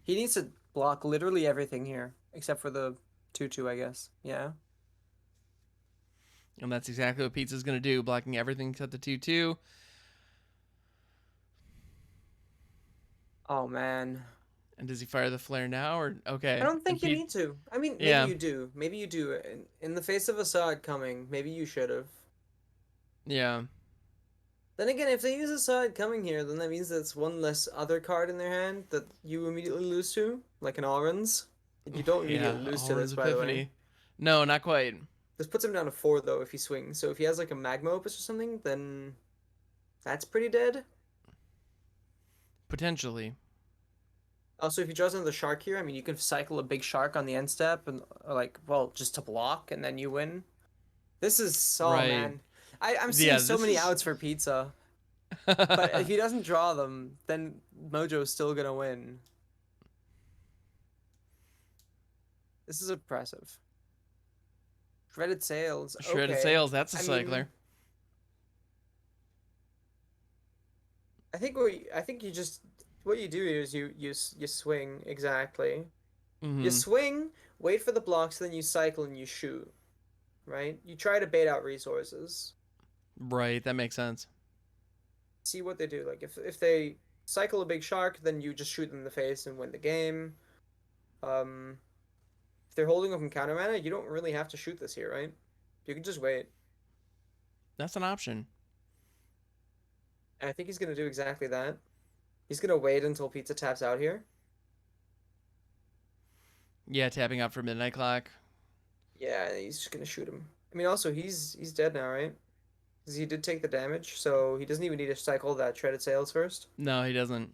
He needs to block literally everything here, except for the 2/2, I guess. Yeah. And that's exactly what Pizza's going to do, blocking everything except the 2/2. Oh man. And does he fire the flare now or okay? I don't think And you need to. I mean, maybe Yeah. you do. Maybe you do. In the face of Assad coming, maybe you should have. Yeah. Then again, if they use Assad coming here, then that means that's one less other card in their hand that you immediately lose to, like an Alrons. You don't immediately lose to this, Alrund's by the way. Epiphany. No, not quite. This puts him down to 4 though if he swings. So if he has like a Magma Opus or something, then that's pretty dead. Potentially. Also, if he draws another shark here, I mean, you can cycle a big shark on the end step and like, well, just to block, and then you win. This is so Right. man. I'm seeing Yeah, so this many is- outs for Pizza, but if he doesn't draw them, then Mojo's still gonna win. This is impressive. Shredded Sails. Shredded okay. Sails, that's a I mean, cycler. I think you just what you do is you swing exactly. Mhm. You swing, wait for the blocks, then you cycle and you shoot. Right? You try to bait out resources. Right, that makes sense. See what they do. Like if they cycle a big shark, then you just shoot them in the face and win the game. If they're holding up from counter mana, you don't really have to shoot this here, right? You can just wait. That's an option. And I think he's gonna do exactly that. He's gonna wait until Pizza taps out here. Yeah, tapping out for Midnight Clock. Yeah, he's just gonna shoot him. I mean, also he's dead now, right? Because he did take the damage, so he doesn't even need to cycle that Shredded Sails first. No, he doesn't.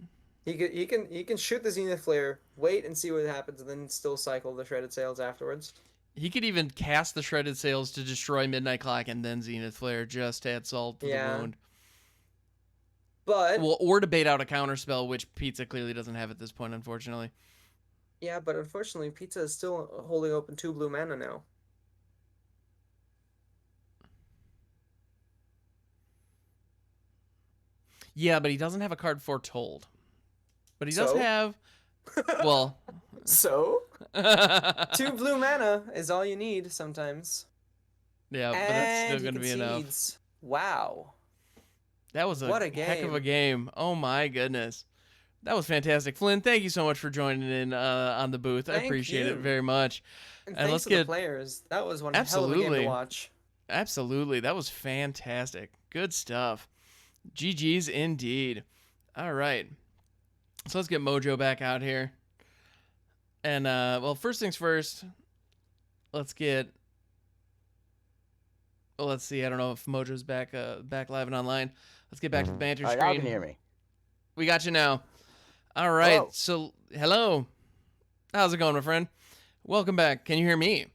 He can shoot the Zenith Flare, wait and see what happens, and then still cycle the Shredded Sails afterwards. He could even cast the Shredded Sails to destroy Midnight Clock and then Zenith Flare just to add salt to the Yeah. wound. But Well, or to bait out a counterspell, which Pizza clearly doesn't have at this point, unfortunately. yeah, but unfortunately, Pizza is still holding open 2 blue mana now. Yeah, but he doesn't have a card Foretold. But he does So? have. Well. So? 2 2 blue mana is all you need sometimes. Yeah, but that's still And he going to be enough. concedes. Wow. That was What a heck of a game. game. Oh my goodness. That was fantastic. Flynn, thank you so much for joining in on the booth. I Thank appreciate it you. very much. And And thanks let's to get the players. That was one hell of a game Absolutely. to watch. Absolutely. That was fantastic. Good stuff. GG's indeed. All right. So let's get Mojo back out here. And well, first things first, let's get well, let's see. I don't know if Mojo's back live and online. Let's get back to the banter All right, screen. now you can hear me. We got you now. All right. Hello. So, hello. How's it going, my friend? Welcome back. Can you hear me?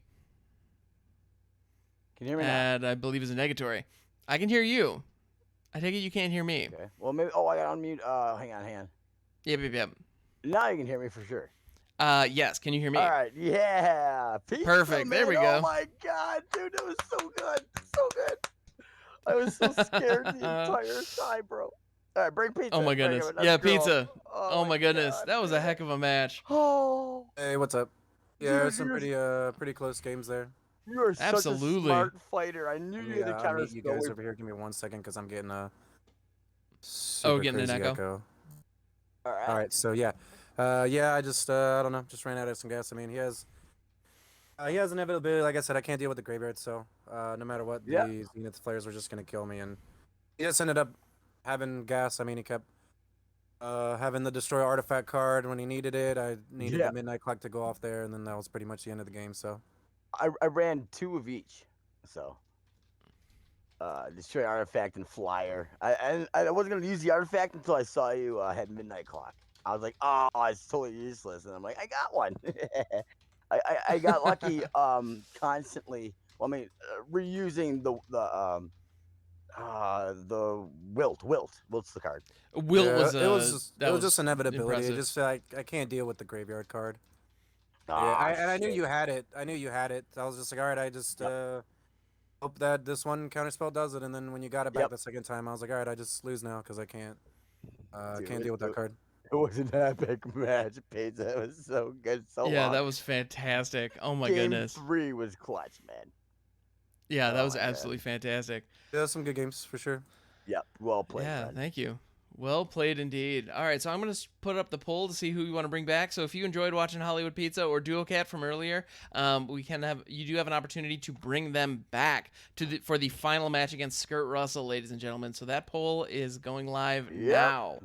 Can you hear me now? And I believe it's a negatory. I can hear you. I take it you can't hear me. Okay. Well, maybe. Oh, I got to unmute. Hang on. Yep. Now you can hear me for sure. Yes. Can you hear me? All right. Yeah. Pizza, Perfect, there man. we go. Oh my god, dude, it was so good. So good. I was so scared the entire time, bro. All right, bring pizza. Oh my Bring goodness. it. Let's Yeah, go. pizza. Oh my goodness. God, That was a man. heck of a match. Oh, Hey, what's up? Yeah, Dude, there's some you're- pretty close games there. you are such a Absolutely. smart fighter. I knew you had Yeah, the I'll counter meet you guys over here. Give me 1 second, cause I'm getting a super getting an crazy echo? All right. All right, so yeah, I just I don't know, just ran out of some gas. I mean, he has inevitability. Like I said, I can't deal with the graveyard, so no matter what, Yeah. the Zenith players were just gonna kill me, and he just ended up having gas. I mean, he kept having the destroy artifact card when he needed it. I needed Yeah. the midnight clock to go off there, and then that was pretty much the end of the game. So I ran 2 of each, so destroy artifact and flyer. I wasn't gonna use the artifact until I saw you had midnight clock. I was like, oh, it's totally useless, and I'm like, I got one. I got lucky constantly. Well, I mean, reusing the Wilt's the card. Wilt yeah, was it was just inevitability. impressive. It just like I can't deal with the graveyard card. Ah, I knew shit. you had it. I was just like, all right, I just hope that this one counterspell does it. And then when you got it back Yep. the second time, I was like, all right, I just lose now because I can't Dude, deal with that card. It was an epic match, pizza. It was so good, so Yeah, long. that was fantastic. Oh my Game goodness. 3 was clutch, man. Yeah, that Oh was my God. absolutely fantastic. Yeah, some good games for sure. Yep, well played. Yeah, friend. thank you. Well played indeed. All right, so I'm going to put up the poll to see who you want to bring back. So if you enjoyed watching Hollywood Pizza or Duo Cat from earlier, you do have an opportunity to bring them back for the final match against Skirt Russell, ladies and gentlemen. So that poll is going live Yep. now.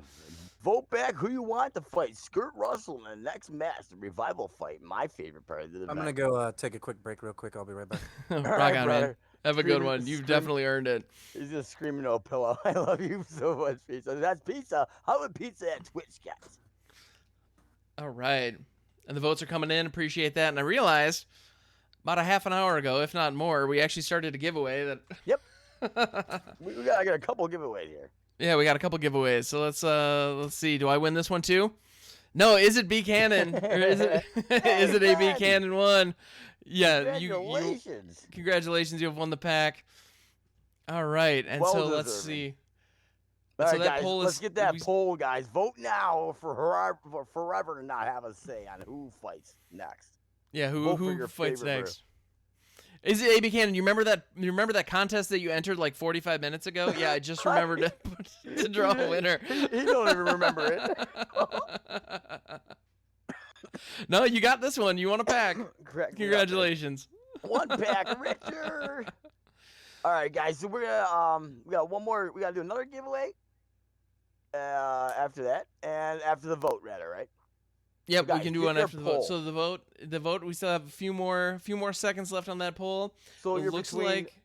Vote back who you want to fight. Skirt Russell in the next match, the revival fight. My favorite part of the event. I'm gonna go take a quick break real quick. I'll be right back. Rock right, on, man. brother. Have a good Screaming- one. You've scream- definitely earned it. He's just screaming to a pillow. I love you so much, pizza. That's pizza. How would pizza at Twitch, guys? All right. And the votes are coming in. Appreciate that. And I realized about a half an hour ago, if not more, we actually started a giveaway that Yep. I got a couple giveaways here. Yeah, we got a couple giveaways. So let's see. Do I win this one too? No, is it B Cannon? Or is it is it a B Ben. Cannon one? Yeah, Congratulations. congratulations, you have won the pack. All right. And Well so let's deserving. see. All So right, that guys, poll let's is- get that we- poll, guys. Vote now for forever to not have a say on who fights next. Yeah, Vote for who your fights favorite next? Is it AB Cannon? You remember that contest that you entered like 45 minutes ago? Yeah, I just remembered to draw a winner. He don't even remember it. No, you got this one. You won a pack. Correct. Congratulations. One pack, Richard. All right, guys. So we're gonna we got one more. We gotta do another giveaway. After that, and after the vote, rather, right? Yep, Guys, we can do get one your after the vote. poll. So the vote, we still have a few more seconds left on that poll. So It you're looks between like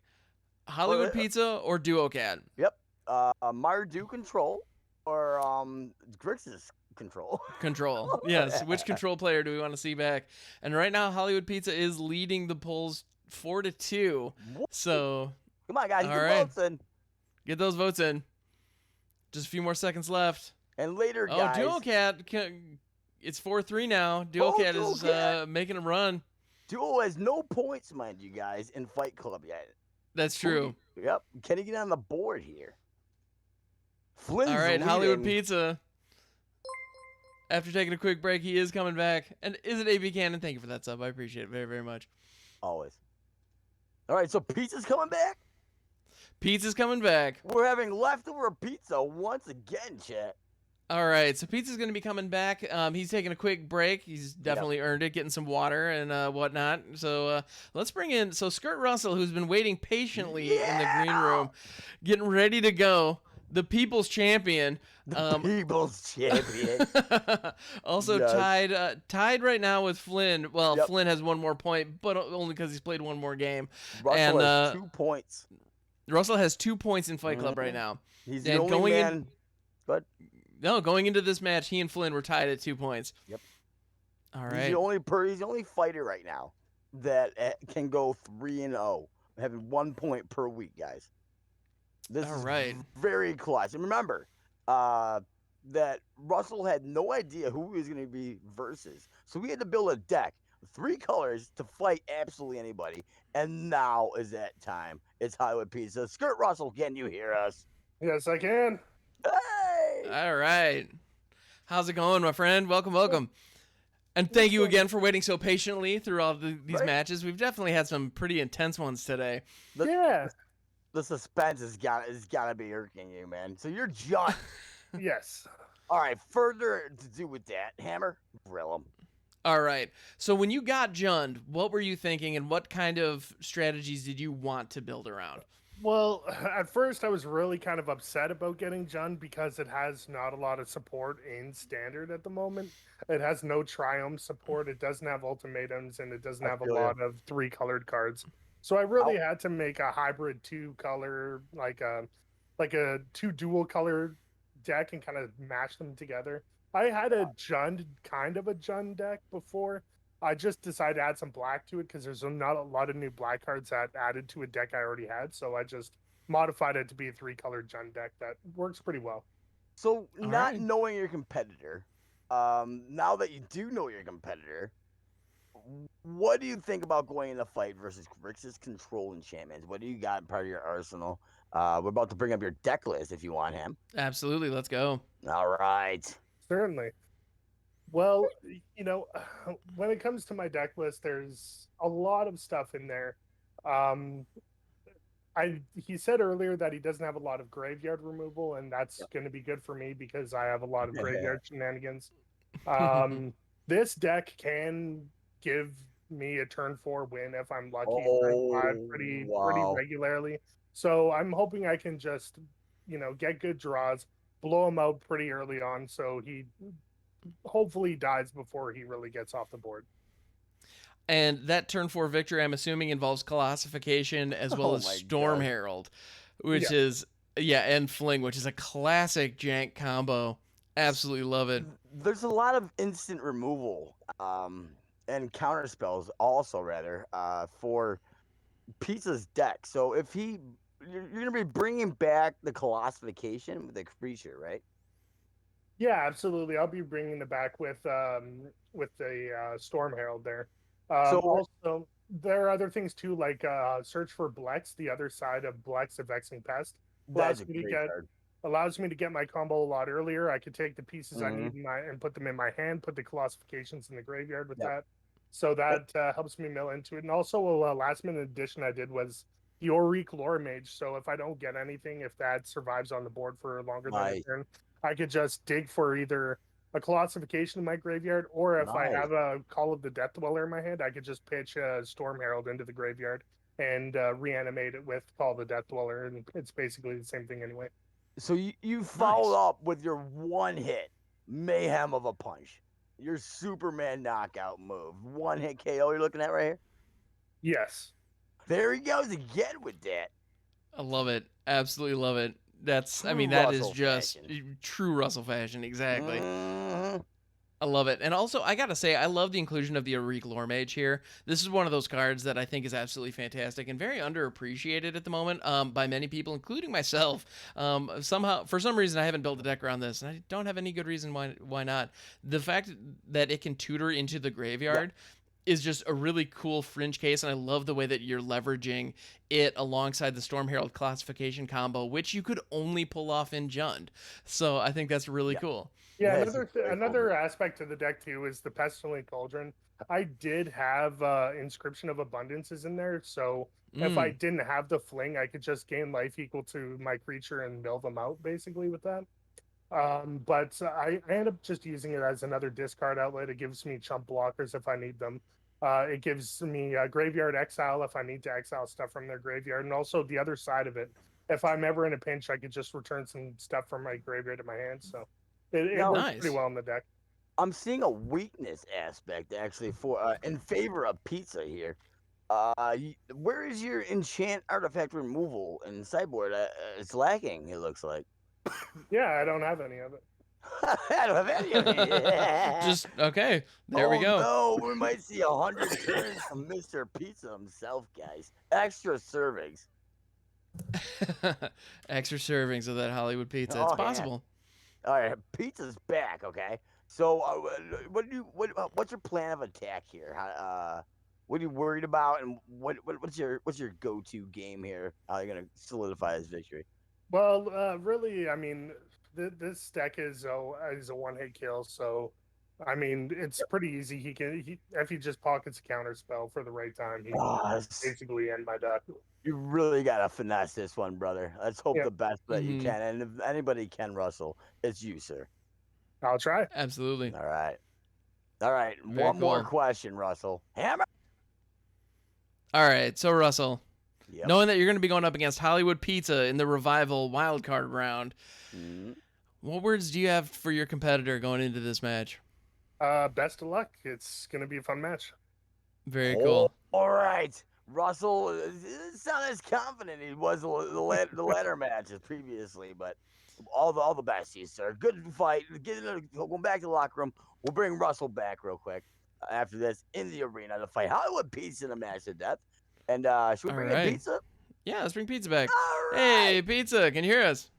Hollywood uh, Pizza or Duo Cat. Mardu control or Grix's control. Control. Yes. Which control player do we want to see back? And right now, Hollywood Pizza is leading the polls 4-2. So Come on, guys, All get right. votes in. get those votes in. Just a few more seconds left. And later, Oh, guys. Duo Cat. It's 4-3 now. Duo Cat Duo is Cat. making a run. Duo has no points, mind you guys, in Fight Club yet. That's true. Yep. Can he get on the board here? Flynn's All right, leading. Hollywood Pizza. After taking a quick break, he is coming back. And is it AB Cannon? Thank you for that sub. I appreciate it very, very much. Always. All right, so pizza's coming back? Pizza's coming back. We're having leftover pizza once again, chat. All right, so Pizza's going to be coming back. He's taking a quick break. He's definitely earned it, getting some water and whatnot. So let's bring in Skirt Russell, who's been waiting patiently in the green room, getting ready to go. The People's Champion. The People's Champion. Also tied right now with Flynn. Well, Flynn has one more point, but only because he's played one more game. Russell has 2 points. Russell has 2 points in Fight Club right now. He's the only man. Going into this match, he and Flynn were tied at 2 points. Yep. All right. He's the only fighter right now that can go 3-0, having 1 point per week, guys. This is very clutch. And remember, that Russell had no idea who he was going to be versus. So we had to build a deck, 3 colors to fight absolutely anybody. And now is that time. It's Hollywood Pizza. Skirt Russell, can you hear us? Yes, I can. Hey! All right. How's it going, my friend? Welcome. And thank you again for waiting so patiently through all these matches. We've definitely had some pretty intense ones today. The suspense has got to be irking you, man. So you're John. Yes. All right, further to do with that, Hammer, grill him. All right. So when you got Jund, what were you thinking, and what kind of strategies did you want to build around? Well, at first I was really kind of upset about getting Jund because it has not a lot of support in Standard at the moment. It has no Triumph support, it doesn't have ultimatums, and it doesn't have a lot of 3-colored cards. So I really had to make a hybrid 2-color, like a 2 dual-color deck and kind of mash them together. I had a Jund, kind of a Jund deck before. I just decided to add some black to it because there's not a lot of new black cards that added to a deck I already had. So I just modified it to be a 3-colored Jund deck that works pretty well. So knowing your competitor, now that you do know your competitor, what do you think about going in a fight versus Grixis Control Enchantments? What do you got in part of your arsenal? We're about to bring up your deck list if you want him. Absolutely. Let's go. All right. Certainly. Well, when it comes to my deck list, there's a lot of stuff in there. He said earlier that he doesn't have a lot of graveyard removal, and that's going to be good for me because I have a lot of graveyard shenanigans. This deck can give me a turn 4 win if I'm lucky, turn 5 pretty regularly. So I'm hoping I can just, get good draws, blow him out pretty early on, so he hopefully dies before he really gets off the board. And that turn 4 victory, I'm assuming, involves Colossification as well as Storm Herald, which is, and Fling, which is a classic jank combo. Absolutely love it. There's a lot of instant removal and counter spells also, for Pizza's deck. So if you're going to be bringing back the Colossification with the creature, right? Yeah, absolutely. I'll be bringing it back with the Storm Herald there. Also, there are other things too, like Search for Blex, the other side of Blex, the Vexing Pest. Allows me to get my combo a lot earlier. I could take the pieces I need and put them in my hand, put the Colossifications in the graveyard with that. So that helps me mill into it. And also a last minute addition I did was Yorick Lore Mage. So if I don't get anything, if that survives on the board for longer than a turn, I could just dig for either a Colossification in my graveyard, or if I have a Call of the Death Dweller in my hand, I could just pitch a Storm Herald into the graveyard and reanimate it with Call of the Death Dweller, and it's basically the same thing anyway. So you followed up with your 1-hit mayhem of a punch, your Superman knockout move, 1-hit KO you're looking at right here? Yes. There he goes again with that. I love it. Absolutely love it. That is just true Russell fashion. Exactly. I love it. And also, I gotta say, I love the inclusion of the Auric Lore Mage here. This is one of those cards that I think is absolutely fantastic and very underappreciated at the moment by many people, including myself. Somehow, for some reason, I haven't built a deck around this, and I don't have any good reason why not. The fact that it can tutor into the graveyard is just a really cool fringe case, and I love the way that you're leveraging it alongside the Storm Herald classification combo, which you could only pull off in Jund. So I think that's really cool. Yeah, Yes, it's very another aspect to the deck too is the Pestilent Cauldron. I did have Inscription of Abundances in there, so if I didn't have the fling, I could just gain life equal to my creature and mill them out basically with that. But I end up just using it as another discard outlet. It gives me chump blockers if I need them. It gives me graveyard exile if I need to exile stuff from their graveyard, and also the other side of it. If I'm ever in a pinch, I could just return some stuff from my graveyard to my hand. So it works Nice. pretty well in the deck. I'm seeing a weakness aspect actually for in favor of pizza here. Where is your enchant artifact removal in sideboard? It's lacking. It looks like. Yeah, I don't have any of it. I don't have any of it. Just okay. There we go. No, we might see 100 turns from Mr. Pizza himself, guys. Extra servings. Extra servings of that Hollywood pizza. Oh, It's yeah. possible. All right, pizza's back. Okay, so what's your plan of attack here? What are you worried about, and what's your go-to game here? How are you gonna solidify this victory? Well, really, I mean, this deck is a one-hit kill, so I mean, it's pretty easy. If he just pockets a counter spell for the right time, he can basically end my deck. You really gotta finesse this one, brother. Let's hope the best that you Mhm. can, and if anybody can, Russell, it's you, sir. I'll try. Absolutely. All right. Very one more cool. question, Russell. Hammer. All right. So Russell, Yep. knowing that you're going to be going up against Hollywood Pizza in the Revival wildcard round, Mhm. what words do you have for your competitor going into this match? Best of luck. It's gonna be a fun match. Very cool. All right. Russell doesn't sound as confident he was the latter matches previously, but all the best to you, sir. Good fight. Going back to the locker room. We'll bring Russell back real quick after this in the arena to fight Hollywood Pizza in a match to death. And should we bring in Pizza? Yeah, let's bring Pizza back. All right. Hey, Pizza, can you hear us?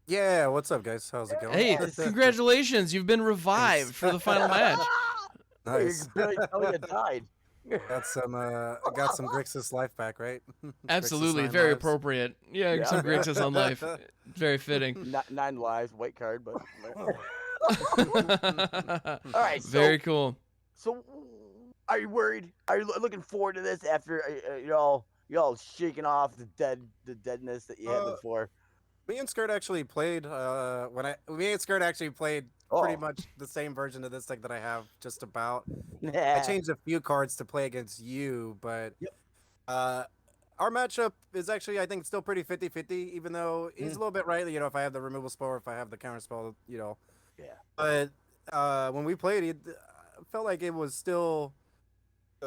Yeah, what's up, guys? How's it going? Hey, congratulations. You've been revived for the final match. Nice. Billy Elliot died. Got some Grixis life back, right? Absolutely. Grixis 9 Very lives. appropriate. Yeah, some Grixis on life. Very fitting. 9 lives, white card, but. All right. Very cool. So, are you worried? Are you looking forward to this after y'all shaking off the deadness that you had before? Me and Skirt actually played pretty much the same version of this deck that I have, just about. I changed a few cards to play against you, but our matchup is actually, I think, still pretty 50-50, even though he's a little bit right, if I have the removal spell or if I have the counter spell, Yeah. But when we played, it felt like it was still,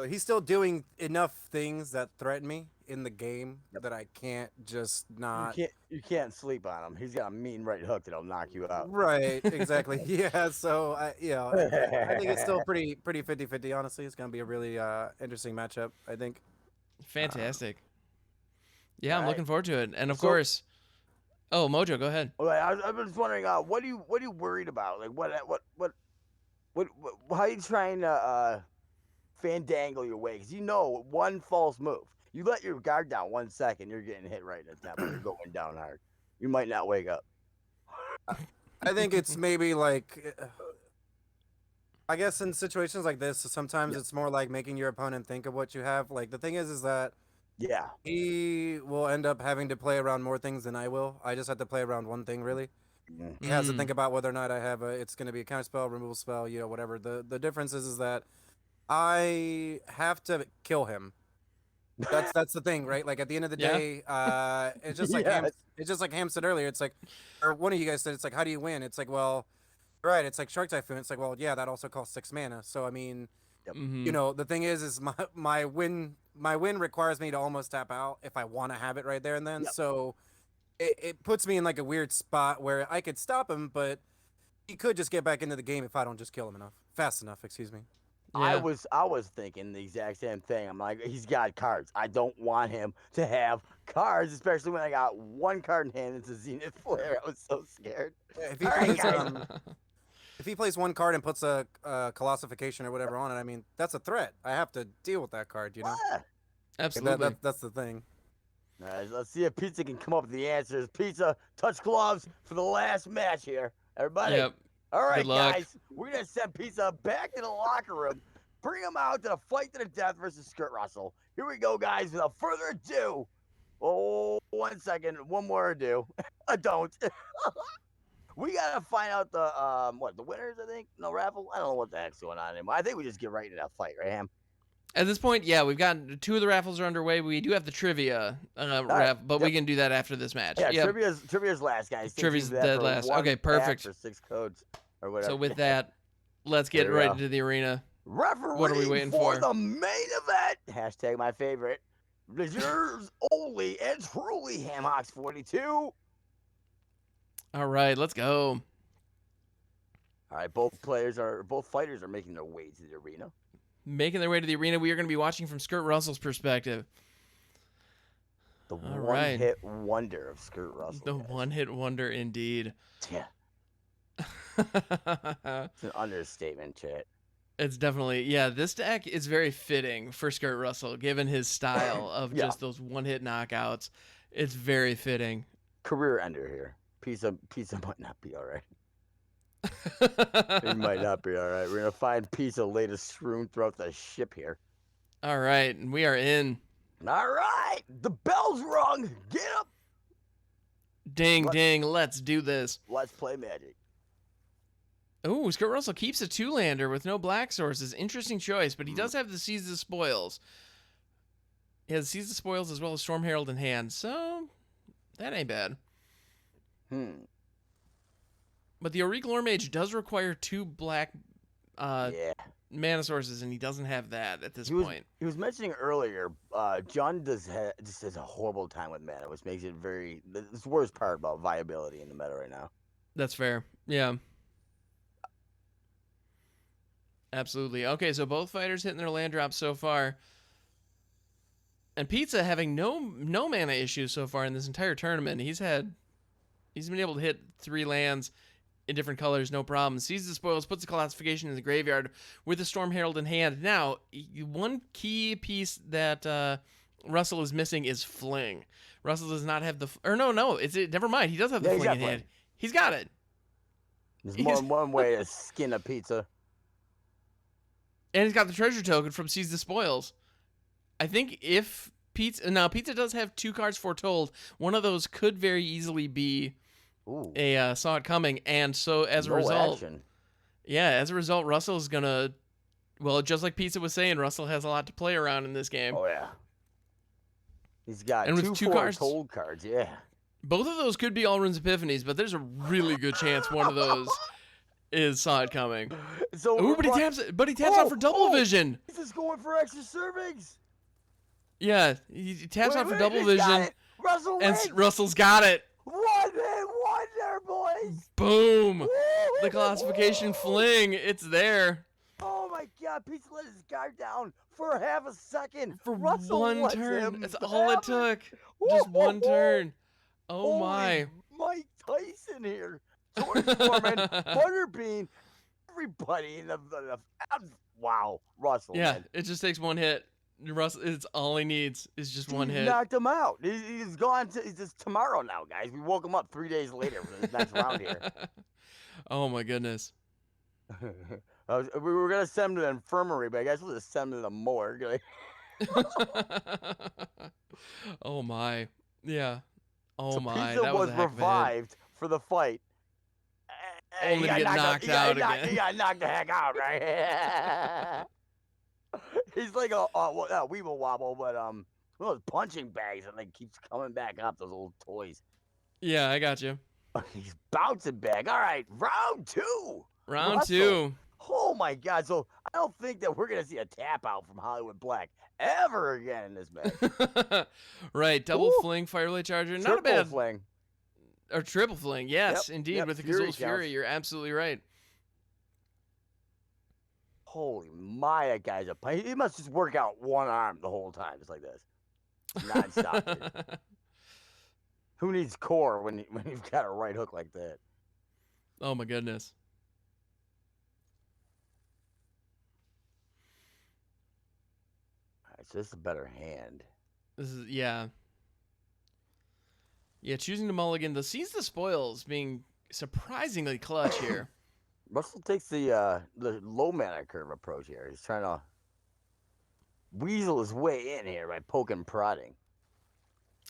he's still doing enough things that threaten me in the game that I can't just not. You can't sleep on him. He's got a mean right hook that'll knock you out. Right, exactly. Yeah, so I think it's still pretty 50-50. Honestly, it's gonna be a really interesting matchup, I think. Fantastic. Yeah, I'm Right. looking forward to it. And of So- course, oh, Mojo, go ahead. Okay, I was just wondering, what are you worried about? Like, how are you trying to fandangle your way? Because one false move, you let your guard down 1 second, you're getting hit right in the temple. You're going down hard. You might not wake up. I think it's maybe like, I guess in situations like this, sometimes it's more like making your opponent think of what you have. Like the thing is that Yeah. he will end up having to play around more things than I will. I just have to play around one thing really. He has to think about whether or not I have it's going to be a counter spell, removal spell, whatever. The difference is that I have to kill him. That's the thing, right? Like at the end of the day, it's just like it's just like Ham said earlier. It's like, or one of you guys said, it's like, how do you win? It's like, well, right. It's like Shark Typhoon. It's like, well, yeah, that also costs 6 mana. So I mean, the thing is my win requires me to almost tap out if I want to have it right there and then. So it puts me in like a weird spot where I could stop him, but He could just get back into the game if I don't just kill him fast enough. Excuse me. I Yeah. was thinking the exact same thing. I'm like, he's got cards. I don't want him to have cards, especially when I got one card in hand. It's a Zenith Flare. I was so scared. Yeah, if he All right, plays guys. if he plays one card and puts a Colossification or whatever on it, I mean that's a threat. I have to deal with that card. You know. Ah. Absolutely. That's the thing. All right, let's see if Pizza can come up with the answers. Pizza, touch gloves for the last match here. Everybody. Yep. All right, Good luck. guys. We're going to send Pizza back to the locker room. Bring him out to the fight to the death versus Skirt Russell. Here we go, guys. Without further ado. Oh, 1 second. One more ado. I don't. We got to find out the winners, I think? No raffle? I don't know what the heck's going on anymore. I think we just get right into that fight, right, Ham? At this point, yeah, we've got 2 of the raffles are underway. We do have the trivia raffle, but we can do that after this match. Yeah, Yep. trivia's last, guys. Stay Trivia's tuned for that dead for last. 1 Okay, pack perfect. For 6 codes or whatever. So with that, let's get There we right go. into the arena. Referee What are we waiting for? the main event. Hashtag my favorite. Is yours only and truly Hamhocks 42. All right, let's go. All right, both fighters are making their way to the arena. Making their way to the arena, we are going to be watching from Skirt Russell's perspective. The All one-hit wonder of Skirt Russell. The guys. one-hit wonder indeed. Yeah, it's an understatement, chat. It's definitely, yeah, this deck is very fitting for Skirt Russell, given his style of Yeah. just those one-hit knockouts. It's very fitting. Career ender here. Pizza might not be all right. He might not be all right. We're gonna find Pizza latest strewn throughout the ship here. All right, and we are in. All right, the bell's rung. Get up. Ding, What? ding, let's do this. Let's play Magic. Ooh, Skirt Russell keeps a 2-lander with no black sources. Interesting choice, but he does have the Seize the Spoils. He has Seize the Spoils as well as Storm Herald in hand, so that ain't bad. But the Auric Lore Mage does require 2 black Yeah. mana sources, and he doesn't have that at this He was, point. he was mentioning earlier, John just has a horrible time with mana, which makes it very. That's the worst part about viability in the meta right now. That's fair. Yeah. Absolutely. Okay, so both fighters hitting their land drops so far. And Pizza having no mana issues so far in this entire tournament. He's been able to hit 3 lands in different colors, no problem. Seizes the Spoils, puts the Classification in the graveyard with the Storm Herald in hand. Now, one key piece that Russell is missing is Fling. Russell does not have the... never mind. He does have the Yeah, he's Fling got in Fling. hand. He's got it. There's He's- more than one way to skin a pizza. And he's got the treasure token from Seize the Spoils. I think if Pizza... Now, Pizza does have 2 cards foretold. One of those could very easily be Ooh, a Saw It Coming. And so, as a no result... action. Yeah, as a result, Russell's going to... Well, just like Pizza was saying, Russell has a lot to play around in this game. Oh yeah. He's got And with 2 2 cards- foretold cards. Yeah. Both of those could be Allrun's Epiphanies, but there's a really good chance one of those is Saw It Coming. So Ooh, but he taps out for double vision. He's just going for extra servings. Yeah, he taps out for double he's got vision, it. Russell and wins. Russell's got it. One hit wonder, boys. Boom! Woo! The Classification Fling, it's there Oh my God! Pizza let his guard down for half a second. for Russell one lets turn. him That's all it have took. Just one turn. Oh Holy my! Mike Tyson here. George Foreman, Butterbean, everybody in the wow, Russell. Yeah, man. it just takes one hit. Russell, it's all he needs is just one He hit. knocked him out. He's gone. He's just tomorrow now, guys. We woke him up 3 days later for the next round here. Oh my goodness. We were gonna send him to the infirmary, but I guess we'll just send him to the morgue. Oh my. Yeah. Oh So my. Pizza That was was a heck of a hit. revived for the fight. Only He to got get knocked out again. He got knocked the heck out, right? He's like a weeble wobble, but one of those punching bags and like keeps coming back up. Those little toys. Yeah, I got you. He's bouncing back. All right, round 2. Round Russell. 2. Oh my God! So I don't think that we're gonna see a tap out from Hollywood Black ever again in this match. Right, double Ooh. fling, Firelight Charger. Not a Triple bad. fling. Or triple fling, yes, Yep, indeed, yep, with the Fury Kazul's Fury. counts. You're absolutely right. Holy my, that guy's a he must just work out one arm the whole time, just like this, nonstop. Dude. Who needs core when you've got a right hook like that? Oh my goodness. All right, so this is a better hand. This is yeah. Yeah, choosing to mulligan the seize the spoils being surprisingly clutch here. Russell takes the low mana curve approach here. He's trying to weasel his way in here by poking and prodding.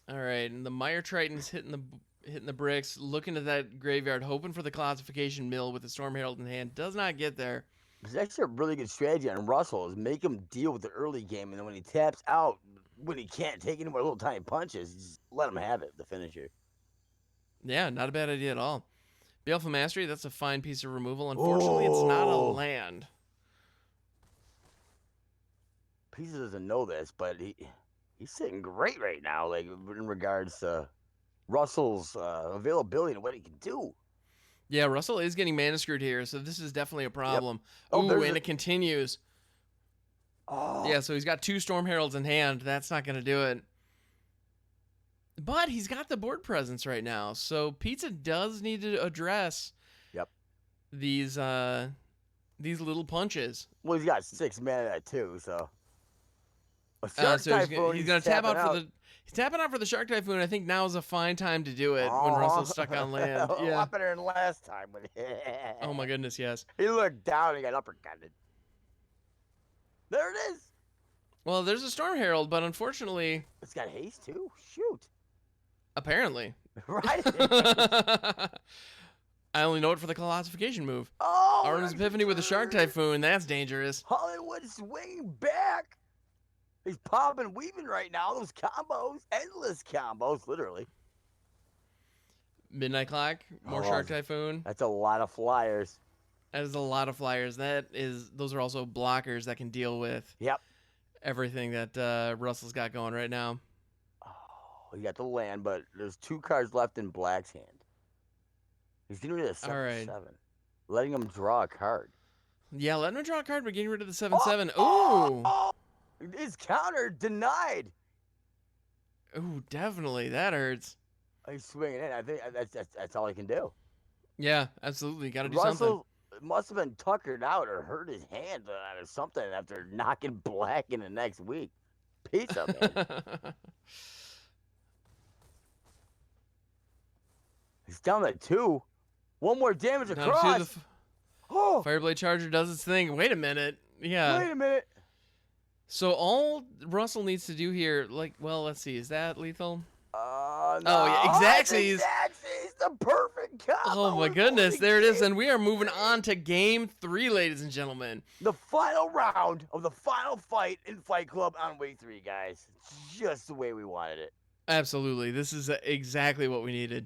All right, and the Mire Triton's hitting the bricks, looking at that graveyard, hoping for the classification mill with the Storm Herald in hand. Does not get there. It's actually a really good strategy on Russell is make him deal with the early game, and then when he taps out, when he can't take any more little tiny punches, just let him have it, the finisher. Yeah, not a bad idea at all. Baleful Mastery, that's a fine piece of removal. Unfortunately, it's not a land. Pizza doesn't know this, but he's sitting great right now, like in regards to Russell's availability and what he can do. Yeah, Russell is getting mana screwed here, so this is definitely a problem. Oh, Ooh, and it continues. Oh, Yeah, so he's got 2 Storm Heralds in hand. That's not going to do it. But he's got the board presence right now, so Pizza does need to address these little punches. well, he's got 6 mana too, so. So he's going to tap out for the. He's tapping out for the Shark Typhoon. I think now is a fine time to do it when Russell's stuck on land. A Yeah. lot better than last time. Oh my goodness, yes. He looked down and got uppercutted. There it is. Well, there's a Storm Herald, but unfortunately, It's got haste too. Shoot. apparently. Right. I only know it for the classification move. Oh. Arden's Epiphany with the Shark Typhoon. That's dangerous. Hollywood swinging back. He's popping, weaving right now. Those combos, endless combos, literally. Midnight Clock, more Oh, Shark Typhoon. That's a lot of flyers. That is a lot of flyers. Those are also blockers that can deal with Yep. everything that Russell's got going right now. Oh, he got the land, but there's 2 cards left in Black's hand. He's getting rid of the 7/7, letting him draw a card. Yeah, letting him draw a card, but getting rid of the 7/7. Oh, his counter denied. Ooh, definitely. That hurts. He's swinging in. I think that's all he can do. Yeah, absolutely. Got to do something. Russell must have been tuckered out or hurt his hand or something after knocking Black in the next week. Pizza, man. He's down to 2. 1 more damage Now, across. see, Oh, Fireblade Charger does its thing. Wait a minute. Yeah. wait a minute. So all Russell needs to do here, let's see. Is that lethal? No. Oh, yeah, Xaxes. Xaxes, the perfect combo. Oh my with goodness, 40 there it is, games. and we are moving on to game 3, ladies and gentlemen. The final round of the final fight in Fight Club on week 3, guys. Just the way we wanted it. Absolutely, this is exactly what we needed.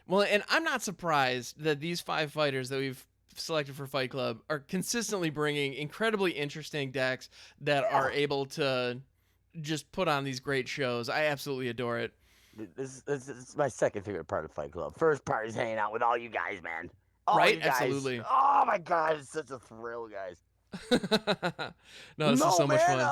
Well, and I'm not surprised that these 5 fighters that we've selected for Fight Club are consistently bringing incredibly interesting decks that are able to just put on these great shows. I absolutely adore it. This is my second favorite part of Fight Club. First part is hanging out with all you guys, man. All Right? you guys. Absolutely. Oh my god, it's such a thrill, guys. No, this is so much fun.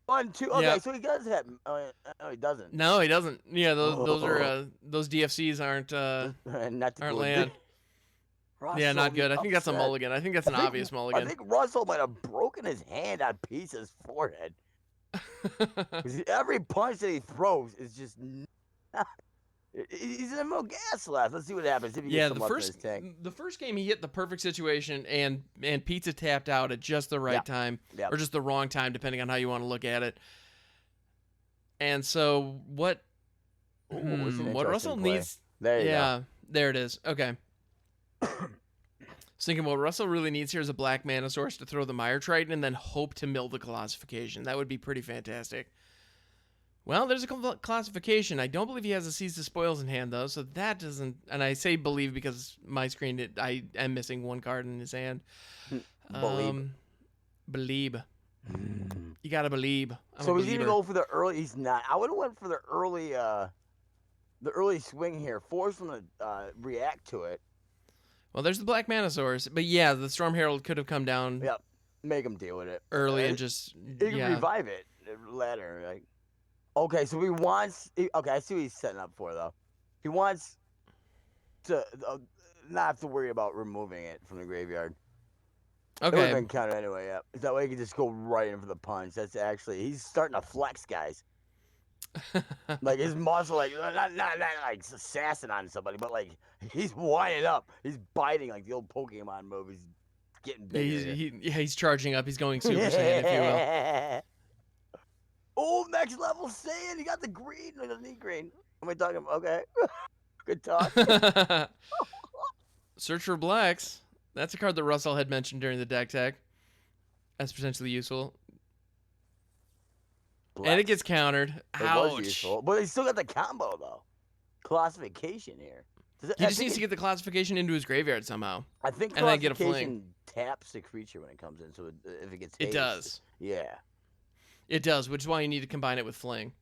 1, 2. Okay, Yep. so he does have. No, he doesn't. No, he doesn't. Yeah, those are those DFCs aren't Not the aren't good. land. Yeah, not Russell, good. I think that's a upset. mulligan. I think that's an obvious I mulligan. think Russell might have broken his hand on Pizza's forehead. 'Cause every punch that he throws is just. He's in no gas left. Let's see what happens if he Yeah, gets some left in his tank. the first game he hit the perfect situation and Pizza tapped out at just the right time Yep. or just the wrong time depending on how you want to look at it. And so what Ooh, it's an what Russell interesting play. needs There you go. yeah, there it is. Okay. So thinking what Russell really needs here is a black mana source to throw the Mire Triton and then hope to mill the classification. That would be pretty fantastic. Well, there's a classification. I don't believe he has a Seize the Spoils in hand, though, so that doesn't... And I say believe because my screen, I am missing 1 card in his hand. Believe. Believe. You gotta believe. I'm So a he's going to believer. go for the early. He's not. I would have went for the early the early swing here, force them to react to it. Well, there's the Black Manosaurs, but yeah, the Storm Herald could have come down Yep, make them deal with it early and just he can yeah. revive it later. Like, okay, so he wants. Okay, I see what he's setting up for though. He wants to not have to worry about removing it from the graveyard. It would Okay. have been counted anyway. Yeah, that way he can just go right in for the punch. That's actually he's starting to flex, guys. Like his muscle, like not like assassin on somebody, but like he's winding up. He's biting like the old Pokemon move. He's getting bigger. He's charging up. He's going Super Saiyan, if you will. Oh, next level Saiyan. He got the green. He doesn't need green. Am I talking about? Okay. Good talk. Search for Blacks. That's a card that Russell had mentioned during the deck tech. That's potentially useful. And it gets countered. It Ouch. was useful, but he still got the combo though. Classification here. He just needs to get the classification into his graveyard somehow. I think and then get a classification taps the creature when it comes in, so if it gets It hazed, does. Yeah. It does, which is why you need to combine it with Fling.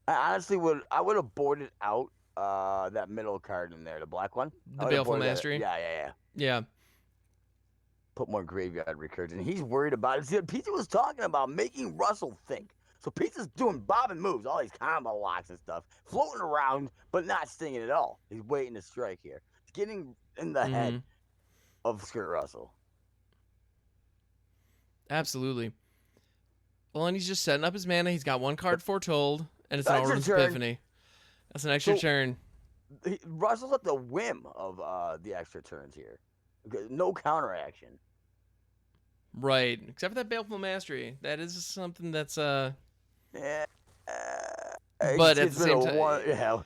I honestly would have boarded out that middle card in there, the black one. The I would've Baleful boarded that- Mastery? Yeah. Yeah. Put more graveyard recursion. He's worried about it. See, Pizza was talking about making Russell think. So Pizza's doing bobbing moves, all these combo locks and stuff, floating around, but not stinging at all. He's waiting to strike here. He's getting in the head of Skirt Russell. Absolutely. Well, and he's just setting up his mana. He's got one card foretold, and it's an Extra Aurora's turn. Epiphany. That's an extra So- turn. Russell's at the whim of the extra turns here. No counter action. Right. Except for that Baleful Mastery. That is something that's Yeah. But at it's the been same a time, one-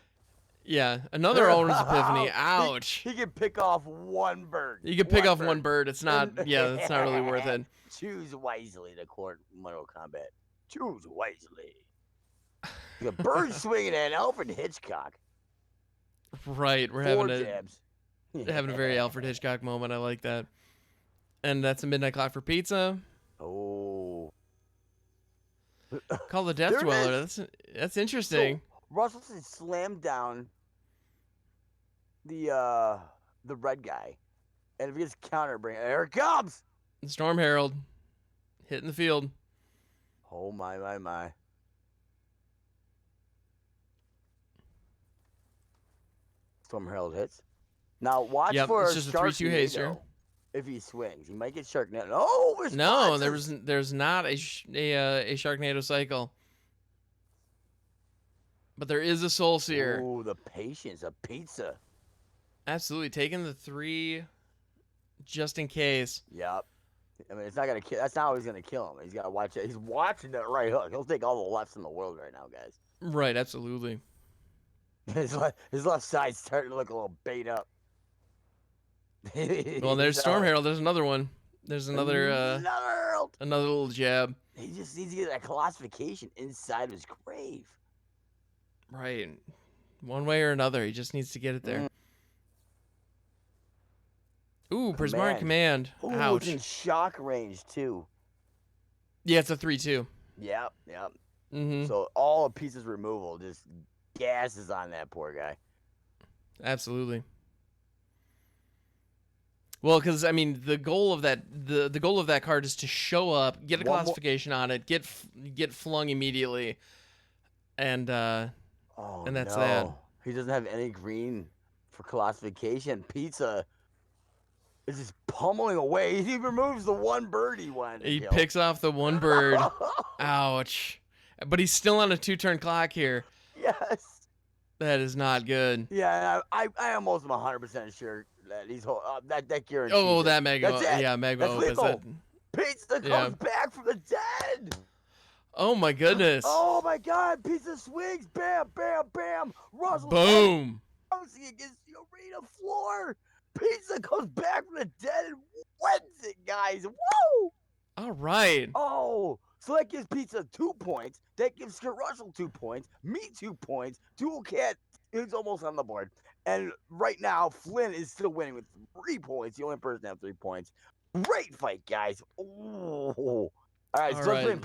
yeah, another Aurora's Epiphany. Ouch. He can pick off one bird. You can pick off bird. one bird. It's not. Yeah, that's not really worth it. Choose wisely to court Mortal Kombat. Choose wisely. The bird swinging at Alfred Hitchcock. Right. We're 4 having jabs. a very Alfred Hitchcock moment. I like that. And that's a Midnight Clock for Pizza. Oh. Call the Death There it Dweller. is. That's interesting. So, Russell slammed down the red guy. And if he gets counter, here it comes. Storm Herald hitting the field. Oh my. Storm Herald hits. Now watch Yep, for it's just a 3/2 haster. Sharknado if he swings. He might get Sharknado. Oh, No, responses! there's not a Sharknado cycle. But there is a Soul Seer. Oh, the patience of Pizza. Absolutely. Taking the 3 just in case. Yep. I mean, it's not gonna kill. That's not always gonna kill him. He's gotta watch it. He's watching that right hook. He'll take all the lefts in the world right now, guys. Right, absolutely. His left side's starting to look a little bait up. Well, there's Storm Herald. There's another one. There's another Herald. another little jab. He just needs to get that classification inside of his grave. Right. One way or another, he just needs to get it there. Ooh, Prismaric Command. Ooh, Ouch. it's in shock range too. Yeah, it's a 3/2. Yep. Mm-hmm. So all of Pizza's removal just gases on that poor guy. Absolutely. Well, because I mean, the goal of that the goal of that card is to show up, get a One more- classification on it, get flung immediately, and Oh, And that's no. that. He doesn't have any green for classification. Pizza is just pummeling away. He removes the one bird he wanted to he kill. picks off the one bird. Ouch! But he's still on a 2-turn clock here. Yes. That is not good. Yeah, I almost am 100% sure that he's that guarantees. Oh, it. that Mega, That's it. yeah, Mega That's Opus. lethal. That, Pizza comes Yeah. back from the dead. oh my goodness! Oh my God! Pizza swings. Bam, bam, bam. Russell Boom! bouncing against the arena floor. Pizza comes back from the dead and wins it, guys. Woo! All right. Oh, so that gives Pizza 2 points. That gives Skirt Russell 2 points. Me 2 points. Dual Cat is almost on the board. And right now, Flynn is still winning with 3 points. The only person to have 3 points. Great fight, guys. Oh. All right, All so right, let's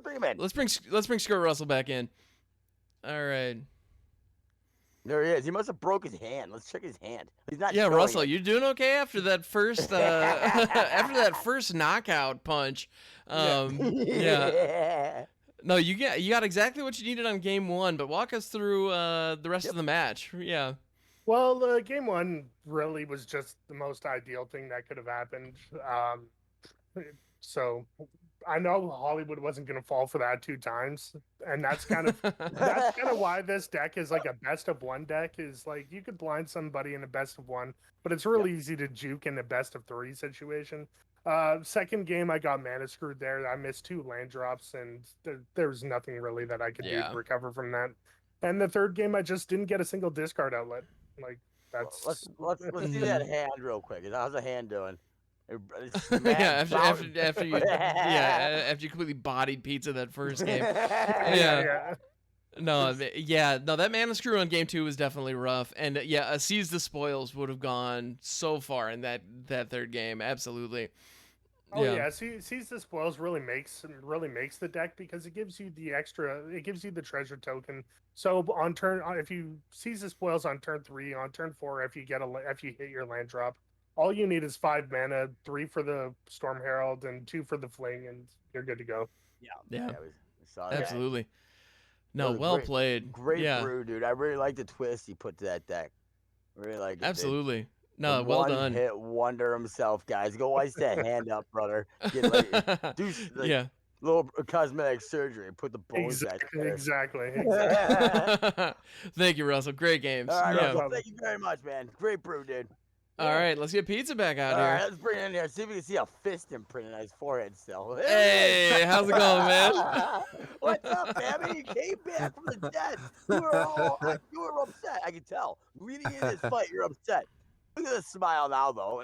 bring him in. Let's bring Skirt Russell back in. All right. There he is. He must have broke his hand. Let's check his hand. He's not. Yeah, showing Russell, it. you doing okay after that first after that first knockout punch? Yeah. Yeah. No, you got exactly what you needed on game 1, but walk us through the rest Yep. of the match. Yeah. Well, game one really was just the most ideal thing that could have happened. So I know Hollywood wasn't going to fall for that 2 times, and that's kind of why this deck is like a best of 1 deck. Is like you could blind somebody in a best of 1, but it's really easy to juke in a best of 3 situation. Second game I got mana screwed there. I missed 2 land drops, and there was nothing really that I could do to recover from that. And the third game I just didn't get a single discard outlet. Like that's Let's see that hand real quick. How's the hand doing? Yeah, after you completely bodied Pizza that first game. yeah. No, that mana screw on game 2 was definitely rough, and a Seize the Spoils would have gone so far in that third game, absolutely. Oh yeah, Seize the Spoils really makes the deck because it gives you the treasure token. So on turn, if you Seize the Spoils on turn 3, on turn 4, if you hit your land drop, all you need is 5 mana, 3 for the Storm Herald and 2 for the Fling, and you're good to go. Yeah. We saw that. Absolutely. No, well played. Great brew, dude. I really like the twist he put to that deck. Really like it. Absolutely. Dude. No, well done. Hit wonder himself, guys. Go ice that hand up, brother. Do little cosmetic surgery. Put the bones back together. Exactly. Thank you, Russell. Great games. All right, Russell, thank you very much, man. Great brew, dude. All right, let's get Pizza back out here. All right, let's bring it in here. See if we can see a fist imprint on his forehead still. Hey, how's it going, man? What's up, baby? You came back from the dead. You were upset. I can tell. Leading in this fight, you're upset. Look at the smile now, though.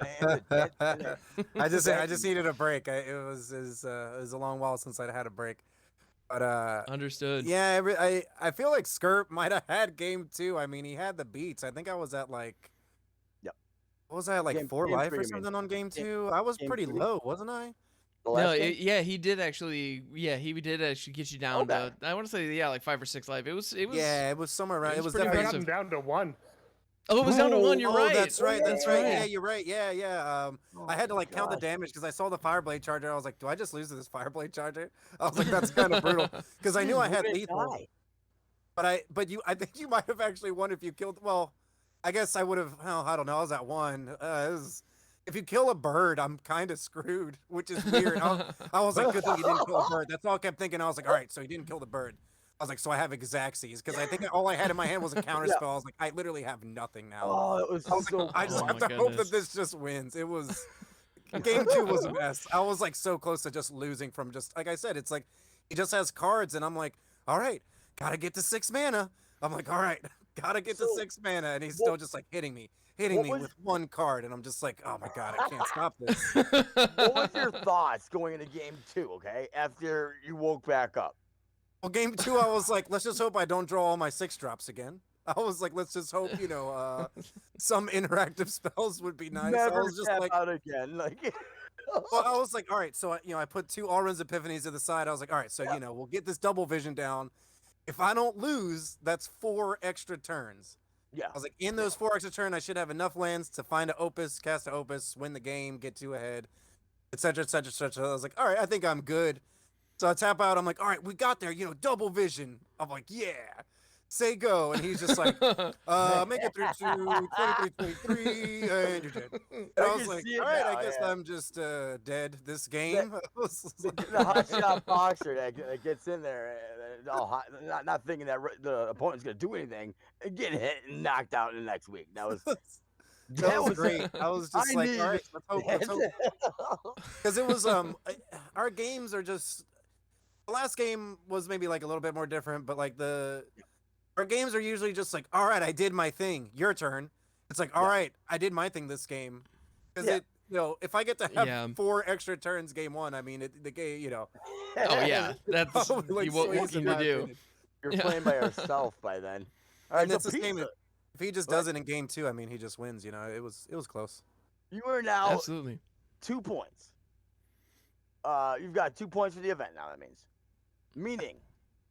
I just needed a break. It was a long while since I had a break. But understood. Yeah, I feel like Skirp might have had game 2. I mean, he had the beats. I think I was at like. What was I, like 4 life or something on game 2? I was pretty low, wasn't I? No, he did actually. Yeah, he did actually get you down to. I want to say like 5 or 6 life. It was. Yeah, it was somewhere around. It was definitely definitely down to 1. Oh, it was down to 1. You're right. That's right. Yeah, you're right. Yeah. I had to like count the damage because I saw the Fireblade Charger. I was like, do I just lose to this Fireblade Charger? I was like, that's kind of brutal because I knew I had lethal. But I think you might have actually won if you killed. Well, I guess I would have. Well, I don't know. I was at 1. If you kill a bird, I'm kind of screwed, which is weird. I was like, good thing you didn't kill a bird. That's all I kept thinking. I was like, all right, so he didn't kill the bird. I was like, so I have Exacxies because I think all I had in my hand was a counter spell. I was like, I literally have nothing now. Oh, it was so. I just have to hope that this just wins. It was game 2 was a mess. I was like so close to just losing from just like I said. It's like he just has cards, and I'm like, all right, gotta get to 6 mana. I'm like, all right, gotta get to 6 mana, and he's still just like hitting me with 1 card, and I'm just like, oh my god, I can't stop this. What was your thoughts going into game 2? Okay, after you woke back up. Well, game 2, I was like, let's just hope I don't draw all my 6 drops again. I was like, let's just hope, some interactive spells would be nice. Never I was just like, out again. Like, well, I was like, all right, so I put 2 Alrund's Epiphanies to the side. I was like, all right, so we'll get this double vision down. If I don't lose, that's 4 extra turns. Yeah. I was like, in those 4 extra turns, I should have enough lands to find an Opus, cast an Opus, win the game, get 2 ahead, etc., etc., etc. I was like, all right, I think I'm good. So I tap out. I'm like, all right, we got there. Double vision. I'm like, yeah. Say go. And he's just like, make it through to 23, and you're dead. And I was like, all right, I guess I'm just dead this game. The hot shot boxer that gets in there, not thinking that the opponent's going to do anything, and getting hit and knocked out in the next week. That was great. I was just like, all right, let's hope. Because it was, our games are just, the last game was maybe like a little bit more different, but like our games are usually just like, all right, I did my thing. Your turn. It's like, all right, I did my thing this game. Because if I get to have 4 extra turns game 1, I mean, the game, Oh yeah, that's like, what can we do? You're playing by yourself by then. All right, and that's the same. If he just does it in game 2, I mean, he just wins. It was close. You are now absolutely 2 points. You've got 2 points for the event now. That meaning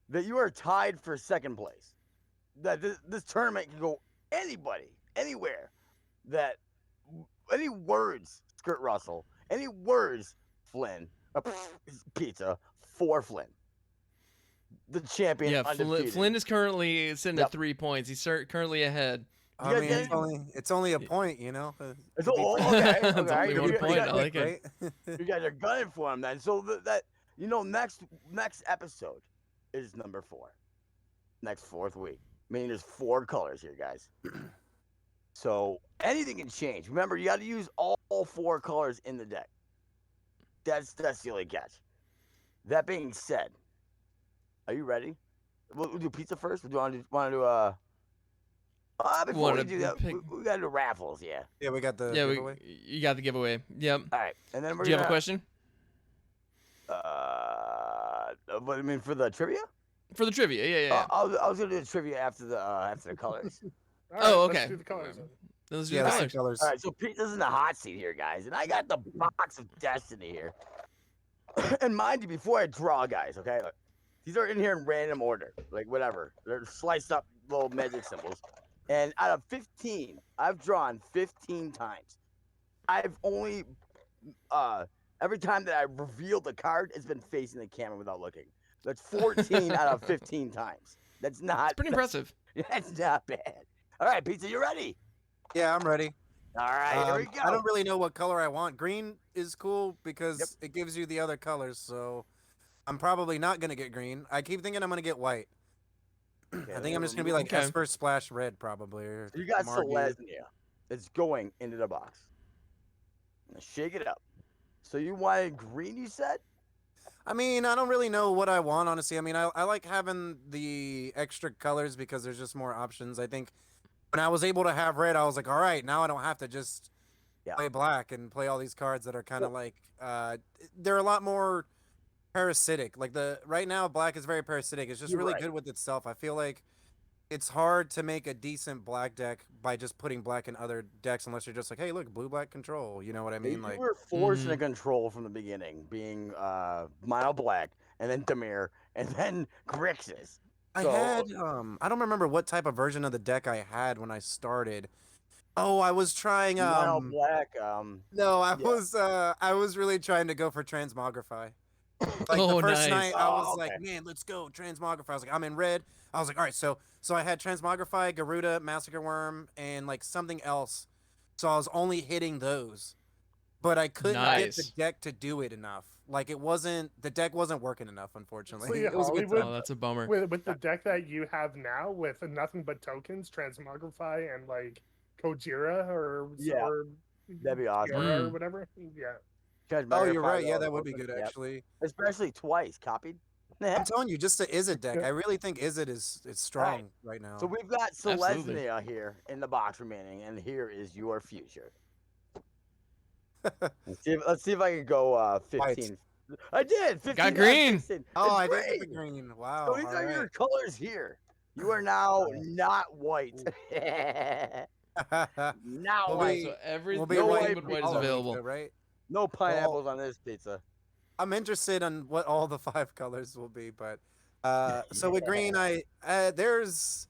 that you are tied for 2nd place. That this tournament can go anybody, anywhere that any words, Skirt Russell, any words, Flynn, pizza for Flynn, the champion, Yeah, undefeated. Flynn is currently sitting Yep. at 3 points. He's currently ahead. You I guys mean, get it's only a point, you know. It's Could be all, pretty- okay. It's Okay. only You- one you- point, you I guys- like it. right? You guys are gunning for him then. So that next episode is number 4. Next 4th week. Meaning there's 4 colors here, guys. So anything can change. Remember, you got to use all 4 colors in the deck. That's the only catch. That being said, are you ready? We'll do pizza first. Or do you want to do before Wanna we do that, pick- we gotta do raffles. Yeah. Yeah, we got the Yeah, giveaway. you got the giveaway. Yep. All right, and then we're Do you have a gonna, question But I mean, for the trivia. for the trivia? Yeah. I was gonna do the trivia after the colors. All Oh, let's okay. do the colors. Let's do Yeah, the that's colors. the colors. All right, so Pizza's in the hot seat here, guys, and I got the box of destiny here. And mind you, before I draw, guys, okay, look, these are in here in random order, like whatever. They're sliced up little magic symbols. And out of 15, I've drawn 15 times. I've only every time that I revealed the card, it's been facing the camera without looking. That's 14 out of 15 times. That's not It's pretty impressive. That's not bad. All right, Pizza, you ready? Yeah, I'm ready. All right, here we go. I don't really know what color I want. Green is cool because it gives you the other colors, so I'm probably not gonna get green. I keep thinking I'm gonna get white. I think I'm just gonna be like Okay. Esper splash red probably. Or You got Margie. Selesnya. It's going into the box. Now shake it up. So you wanted green, you said? I mean, I don't really know what I want, honestly. I mean, I like having the extra colors because there's just more options. I think when I was able to have red, I was like, all right, now I don't have to just play black and play all these cards that are kind of like, they're a lot more parasitic. Like right now, black is very parasitic. It's just You're really right. good with itself. I feel like it's hard to make a decent black deck by just putting black in other decks unless you're just like, hey, look, blue-black control. You know what I mean? You Like, were forcing a control from the beginning, being Mono Black, and then Demir, and then Grixis. I So- had I don't remember what type of version of the deck I had when I started. Oh, I was trying Mono Black, no, yeah. I was really trying to go for Transmogrify. Like Oh, the first nice. night I was Oh, like, okay. man, let's go Transmogrify. I was like, I'm in red. I was like, all right, so I had Transmogrify, Garuda, Massacre Worm, and like something else. So I was only hitting those. But I couldn't get the Nice. deck to do it enough. Like the deck wasn't working enough, unfortunately. See, It was a good Hollywood- time. Oh, that's a bummer. With the deck that you have now, with nothing but tokens, Transmogrify, and like Kojira or Yeah, or that'd be awesome. Tiara or Mm. whatever. Yeah. Oh, you're right. Yeah, that would be good, Yep. actually. Especially twice, copied. I'm telling you, just the Izzet deck. I really think Izzet is strong right now. So we've got Absolutely. Selesnya here in the box remaining, and here is your future. Let's see if I can go 15. I did 15. Got out of green. 16. Oh, I It's did get the green. green. Wow. So these all are your right. colors here. You are now not white. Now Well, white. we- So every we'll be no right way liquid white is all week, available. though, right? No pineapples on this pizza. I'm interested on what all the 5 colors will be, but so with green, there's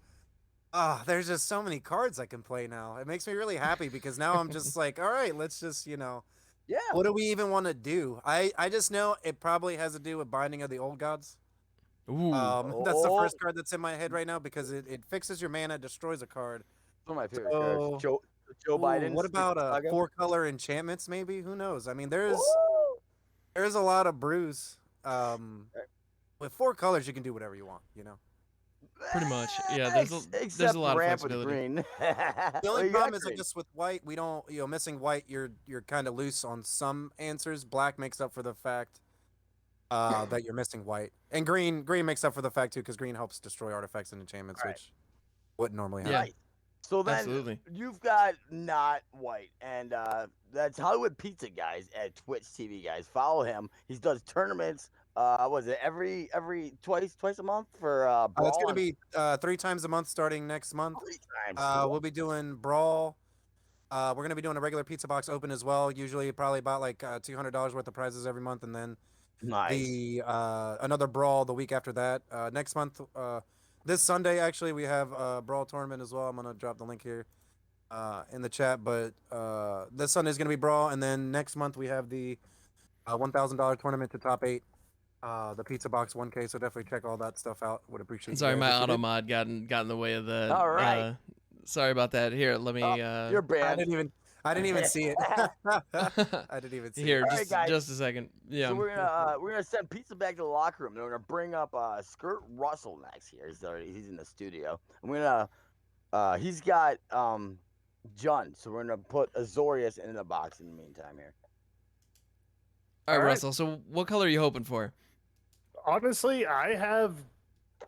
just so many cards I can play now. It makes me really happy because now I'm just like, all right, let's just Yeah. what do we even want to do? I just know it probably has to do with Binding of the Old Gods. Ooh. That's the Oh. first card that's in my head right now because it fixes your mana, destroys a card. One of my favorite So- cards. Joe Ooh, Biden. what about 4-color enchantments? Maybe, who knows? I mean, there's a lot of brews. With 4 colors, you can do whatever you want. You know. Pretty much. Yeah, there's a lot of ramp with flexibility. green. The only You got problem is, I green. guess, with white, we don't, missing white, you're kind of loose on some answers. Black makes up for the fact that you're missing white, and green makes up for the fact too, because green helps destroy artifacts and enchantments, Right. which wouldn't normally happen. Yeah. Right. So then Absolutely. you've got not white, and that's Hollywood Pizza guys at Twitch TV guys. Follow him. He does tournaments. Was it every twice a month for Brawl? It's gonna and be 3 times a month starting next month. 3 times. We'll be doing Brawl. We're gonna be doing a regular pizza box open as well. Usually, probably about like $200 worth of prizes every month, and then Nice. the another Brawl the week after that. Next month, This Sunday, actually, we have a Brawl tournament as well. I'm going to drop the link here in the chat. But this Sunday is going to be Brawl. And then next month, we have the $1,000 tournament to top 8. The Pizza Box 1K. So definitely check all that stuff out. Would appreciate it. Sorry, my auto mod got in the way of the. All right. Sorry about that. Here, let me. You're I banned. didn't even see it. I didn't even see Here, it. All right, just guys. just a second. Yeah. So we're gonna send Pizza back to the locker room. And we're gonna bring up Skirt Russell next here. He's in the studio. And we're gonna he's got Jun. So we're gonna put Azorius in the box in the meantime here. All right, All right. Russell. So what color are you hoping for? Honestly, I have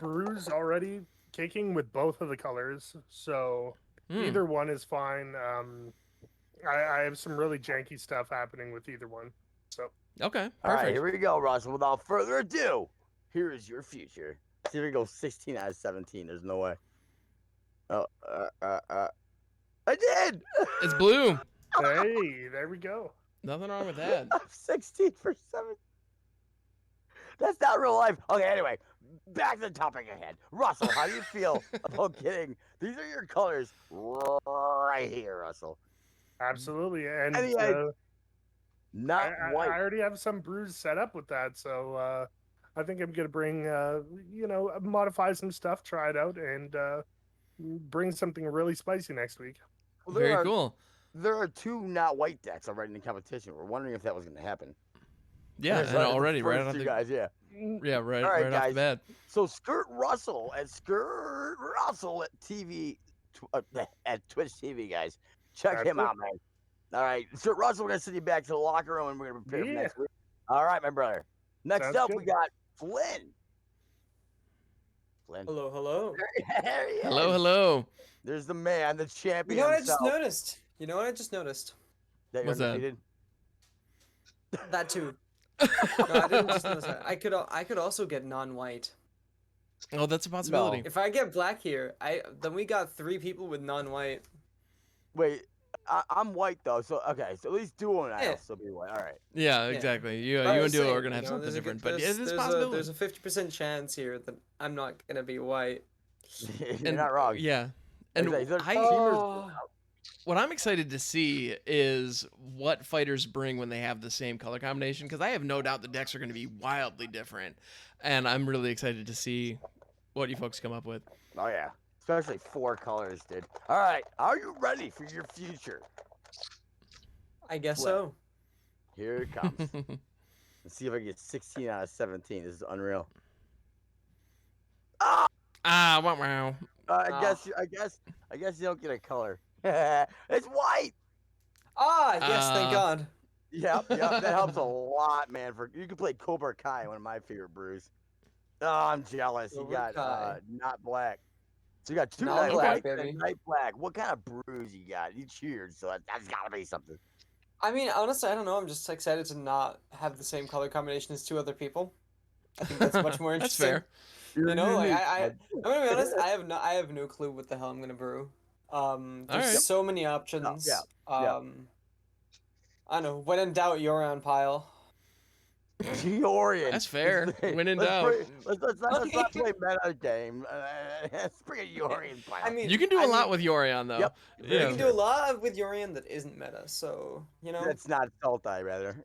brews already kicking with both of the colors, so either one is fine. I have some really janky stuff happening with either one. So Okay. All right, Perfect. here we go, Russell. Without further ado, here is your future. See if we go 16 out of 17. There's no way. Oh, I did. It's blue. hey, there we go. Nothing wrong with that. I'm 16 for 7. That's not real life. Okay, anyway, back to the topic ahead. Russell, how do you feel about getting these are your colors right here, Russell? Absolutely, and Any Not I white. already have some brews set up with that, so I think I'm gonna bring modify some stuff, try it out, and bring something really spicy next week. Well, Very cool. There are 2 not white decks already in the competition. We're wondering if that was going to happen. Yeah, There's and like the already right first off 2 the guys, yeah. yeah right All right, right off the guys. bat. So Skirt Russell at Skirt Russell at at Twitch TV, guys. Check him out, man. All right, Skirt Russell, we're gonna send you back to the locker room and we're gonna prepare for next week. All right, my brother. Next Sounds up, good. we got Flynn. Flynn. Hello, hello. There he is. Hello. There's the man, the You champion know what I just himself. noticed? You know what I just noticed? That you're What's that? undefeated? That too. No, I didn't just notice that. I could also get non-white. Oh, that's a possibility. If I get black here, then we got 3 people with non-white. Wait, I'm white though, so okay. So at least Duo and I Yeah. will still be white. All right. Yeah, exactly. You I and was Duo saying, are gonna have you know, something there's a different, good- but it is there's a possibility. There's a 50% chance here that I'm not gonna be white. You're not wrong. Yeah, and Like, there's I Oh. what I'm excited to see is what fighters bring when they have the same color combination, because I have no doubt the decks are going to be wildly different, and I'm really excited to see what you folks come up with. Oh yeah, especially 4 colors, dude. All right, are you ready for your future? I guess Flip. so. Here it comes. Let's see if I can get 16 out of 17. This is unreal. Wow. I Ah. guess you don't get a color. It's white. Yes, thank God. Yep, that helps a lot, man. You can play Cobra Kai, one of my favorite brews. Oh, I'm jealous. You Cobra got Kai. not black. So you got 2 Not night black, white baby. and night black. What kind of brews you got? You cheered, so that's gotta be something. I mean, honestly, I don't know. I'm just excited to not have the same color combination as 2 other people. I think that's much more That's interesting. fair. You know, like unique, I'm man. gonna be honest. I have no clue what the hell I'm gonna brew. There's Alright. so many options. yeah. I don't know. When in doubt, Yorion pile. Georian. That's fair. When in let's doubt. let's not play meta game. Let's bring a Georian pile. I mean, You can do a lot with Yorion, though. Yep. You Yeah. can do a lot with Yorion that isn't meta. So you know. That's not Sultai, rather.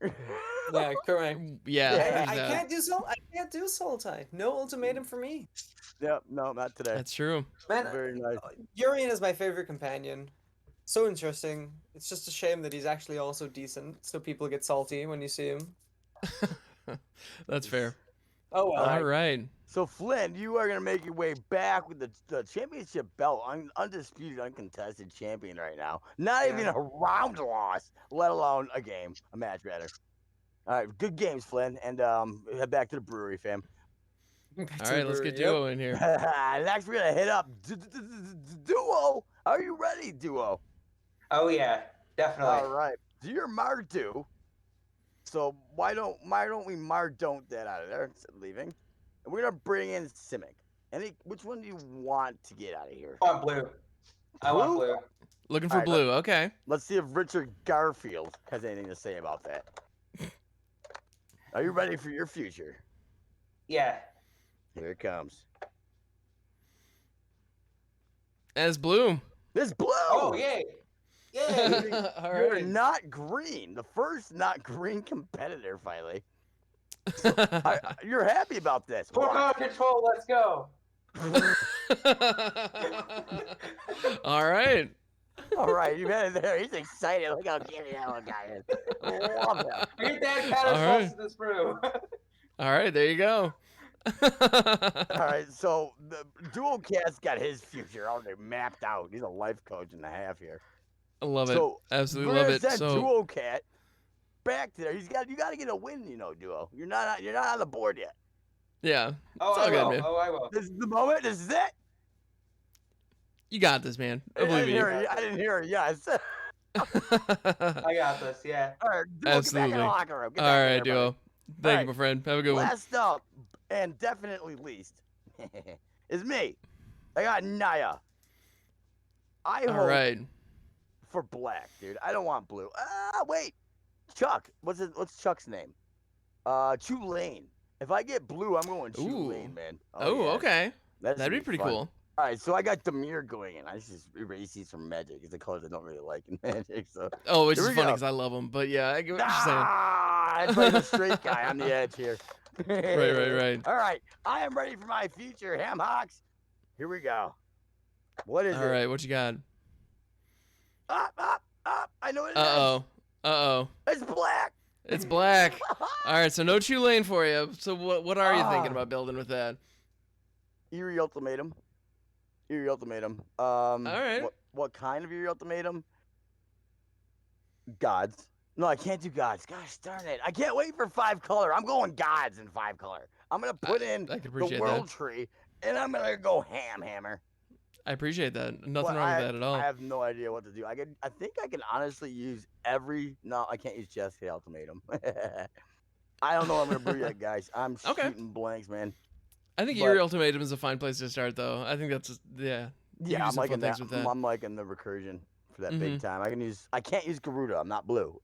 Yeah, correct. Yeah. I there's that. can't do I can't do Sultai. No ultimatum for me. Yep, no, not today. That's true. Man, Very nice. Yorion is my favorite companion. So interesting. It's just a shame that he's actually also decent, so people get salty when you see him. That's fair. Oh well. Alright. All right. So Flynn, you are gonna make your way back with the championship belt, undisputed, uncontested champion right now. Not even a round loss, let alone a game, a match rather. All right, good games, Flynn, and head back to the brewery, fam. All right. Let's get Duo in here. Next, we're gonna hit up Duo. Are you ready, Duo? Oh yeah, definitely. All right. So you're Mardu. So why don't we Mardon't that out of there instead of leaving? And we're gonna bring in Simic. Which one do you want to get out of here? I want blue. I want blue. Looking for Alright, blue. Okay. Let's see if Richard Garfield has anything to say about that. Are you ready for your future? Yeah. Here it comes. As blue. It's blue. Oh, yay! Yay! All You're right. not green. The first not green competitor, finally. You're happy about this. Full power control, let's go! All right. All right, you had it there. He's excited. Look how giddy that one guy is. I love him. I get that counter All right. sauce to this brew. All right, there you go. All right, so the Dual Cat's got his future already mapped out. He's a life coach and a half here. I love it. So Absolutely we're love gonna it. send So Dual Cat back to there. You got to get a win, Duo. You're not on the board yet. yeah, Oh, It's I all good, will. man. Oh, I will. This is the moment. This is it. you got this, man. I I believe didn't in you. hear. I didn't hear. Yes. I got this, yeah. All right, Duo, get back in Absolutely. the locker room. Get All back in right, there, buddy. Duo. Thank right. you, my friend. Have a good one. Last up, and definitely least, is me. I got Naya. I All hope right. for black, dude. I don't want blue. Wait. Chuck. What's Chuck's name? Tulane. If I get blue, I'm going Tulane, Ooh. man. Oh, yeah. okay. That's That'd gonna be pretty fun. cool. All right, so I got Demir going in. I just erase these from Magic. It's the colors I don't really like in Magic. So Oh, which Here is we funny go. because I love them. But yeah, I get what you're saying. I play the straight guy on the edge here. Right. All right, I am ready for my future, Ham Hocks. Here we go. What is All it? right, what you got? Up. I know what it is. Uh-oh. It's black. It's black. All right, so no Tulane for you. So what are you thinking Ah. about building with that? Eerie Ultimatum. All right. What kind of Eerie Ultimatum? Gods. No, I can't do gods. Gosh darn it. I can't wait for 5-color. I'm going gods in 5-color. I'm going to put in I can the appreciate world that. tree, and I'm going to go hammer. I appreciate that. Nothing But wrong with that at all. I have no idea what to do. I think I can honestly use every. No, I can't use Jeskai Ultimatum. I don't know what I'm gonna brew yet, guys. I'm Okay. shooting blanks, man. I think but- Eerie Ultimatum is a fine place to start, though. I think that's yeah. You can Yeah, do I'm some fun liking things that. with that. I'm liking the recursion for that Mhm. big time. I can't use Garuda. I'm not blue.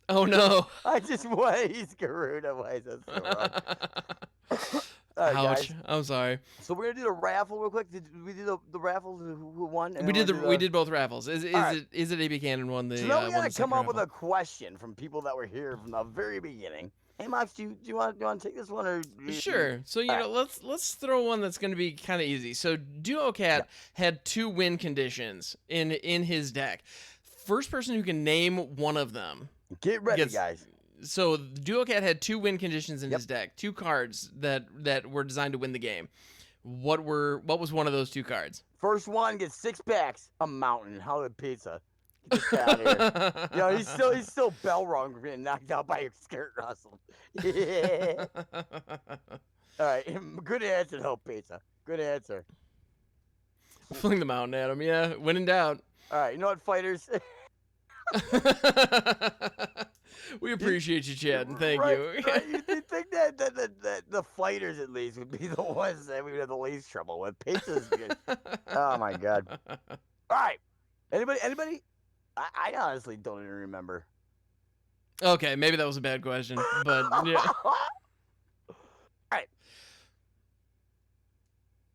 Oh no! I just want to use Garuda. Why is that so wrong? All right, Ouch! guys. I'm sorry. So we're gonna do the raffle real quick. Did we do the raffles? Who won? And We then did we'll we do did both raffles. Is right. it AB Cannon won the? So now we won gotta the second come up with raffle. a question from people that were here from the very beginning. Hey, Max, do you want to take this one or? Sure. So you know, let's throw one that's going to be kind of easy. So Duocat had 2 win conditions in his deck. First person who can name one of them. Get ready, gets- guys. So Duocat had 2 win conditions in Yep. his deck. 2 cards that were designed to win the game. What was one of those 2 cards? First one gets 6 packs. A mountain. Hollywood pizza. Get this guy out of here. Yo, he's still bell rung for getting knocked out by your skirt rustle. All right, good answer, Hope Pizza. Good answer. Fling the mountain at him. Yeah, when in doubt. All right, you know what, fighters? We appreciate you, Chad, and thank Right, you. right, you'd think that the fighters at least would be the ones that we would have the least trouble with. Pizza's good. Oh my god. All right. Anybody? I honestly don't even remember. Okay, maybe that was a bad question, but yeah. All right.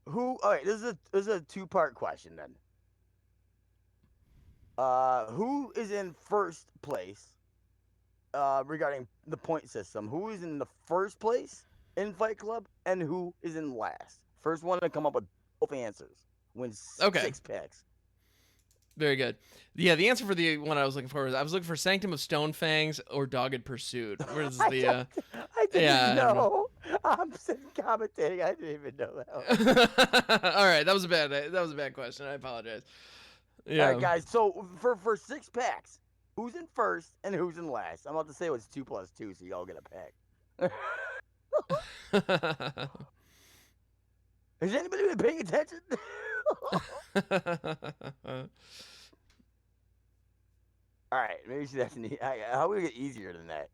All right, this is a 2-part question then. Who is in first place regarding the point system? Who is in the first place in Fight Club and who is in last? First one to come up with both answers wins Okay. 6 packs. Very good. Yeah, the answer for the one I was looking for was for Sanctum of Stonefangs or Dogged Pursuit. Where's the I didn't yeah, I don't know. I'm sitting commentating. I didn't even know that one. All right, that was a bad question. I apologize. Yeah. All right, guys. So for 6 packs, who's in first and who's in last? I'm about to say it was 2 + 2, so y'all get a pack. Has anybody been paying attention? All right, maybe that's neat. How we get easier than that?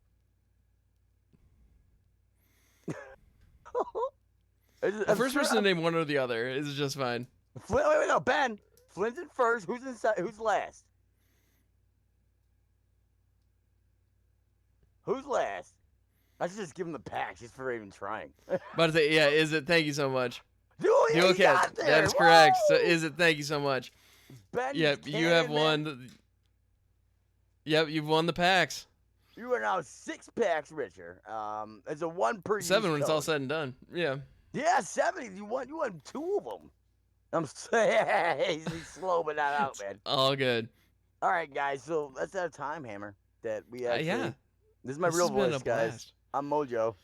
The first person to name one or the other is just fine. Wait, no, Ben. Flynn's in first. Who's inside? Who's last? Who's last? I should just give him the pack just for even trying. But yeah, is it? Thank you so much. Dual catch. got there. That is correct. So Woo! is it? Thank you so much. Ben Yep, you have Cannon, man. won. Yep, you've won the packs. You are now 6 packs richer. It's a 1 per 7 when use it's all code. said and done. Yeah. Yeah, 70. You won 2 of them. I'm saying he's slow but not out, man. All good. All right, guys. So that's our time, Hammer. That we actually. Yeah. This is my This real has been voice, a guys. blast. I'm Mojo.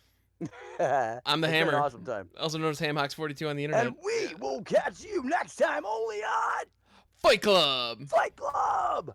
I'm the It's been Hammer. An awesome time. Also known as Hamhawks42 on the internet. And we will catch you next time only on Fight Club. Fight Club.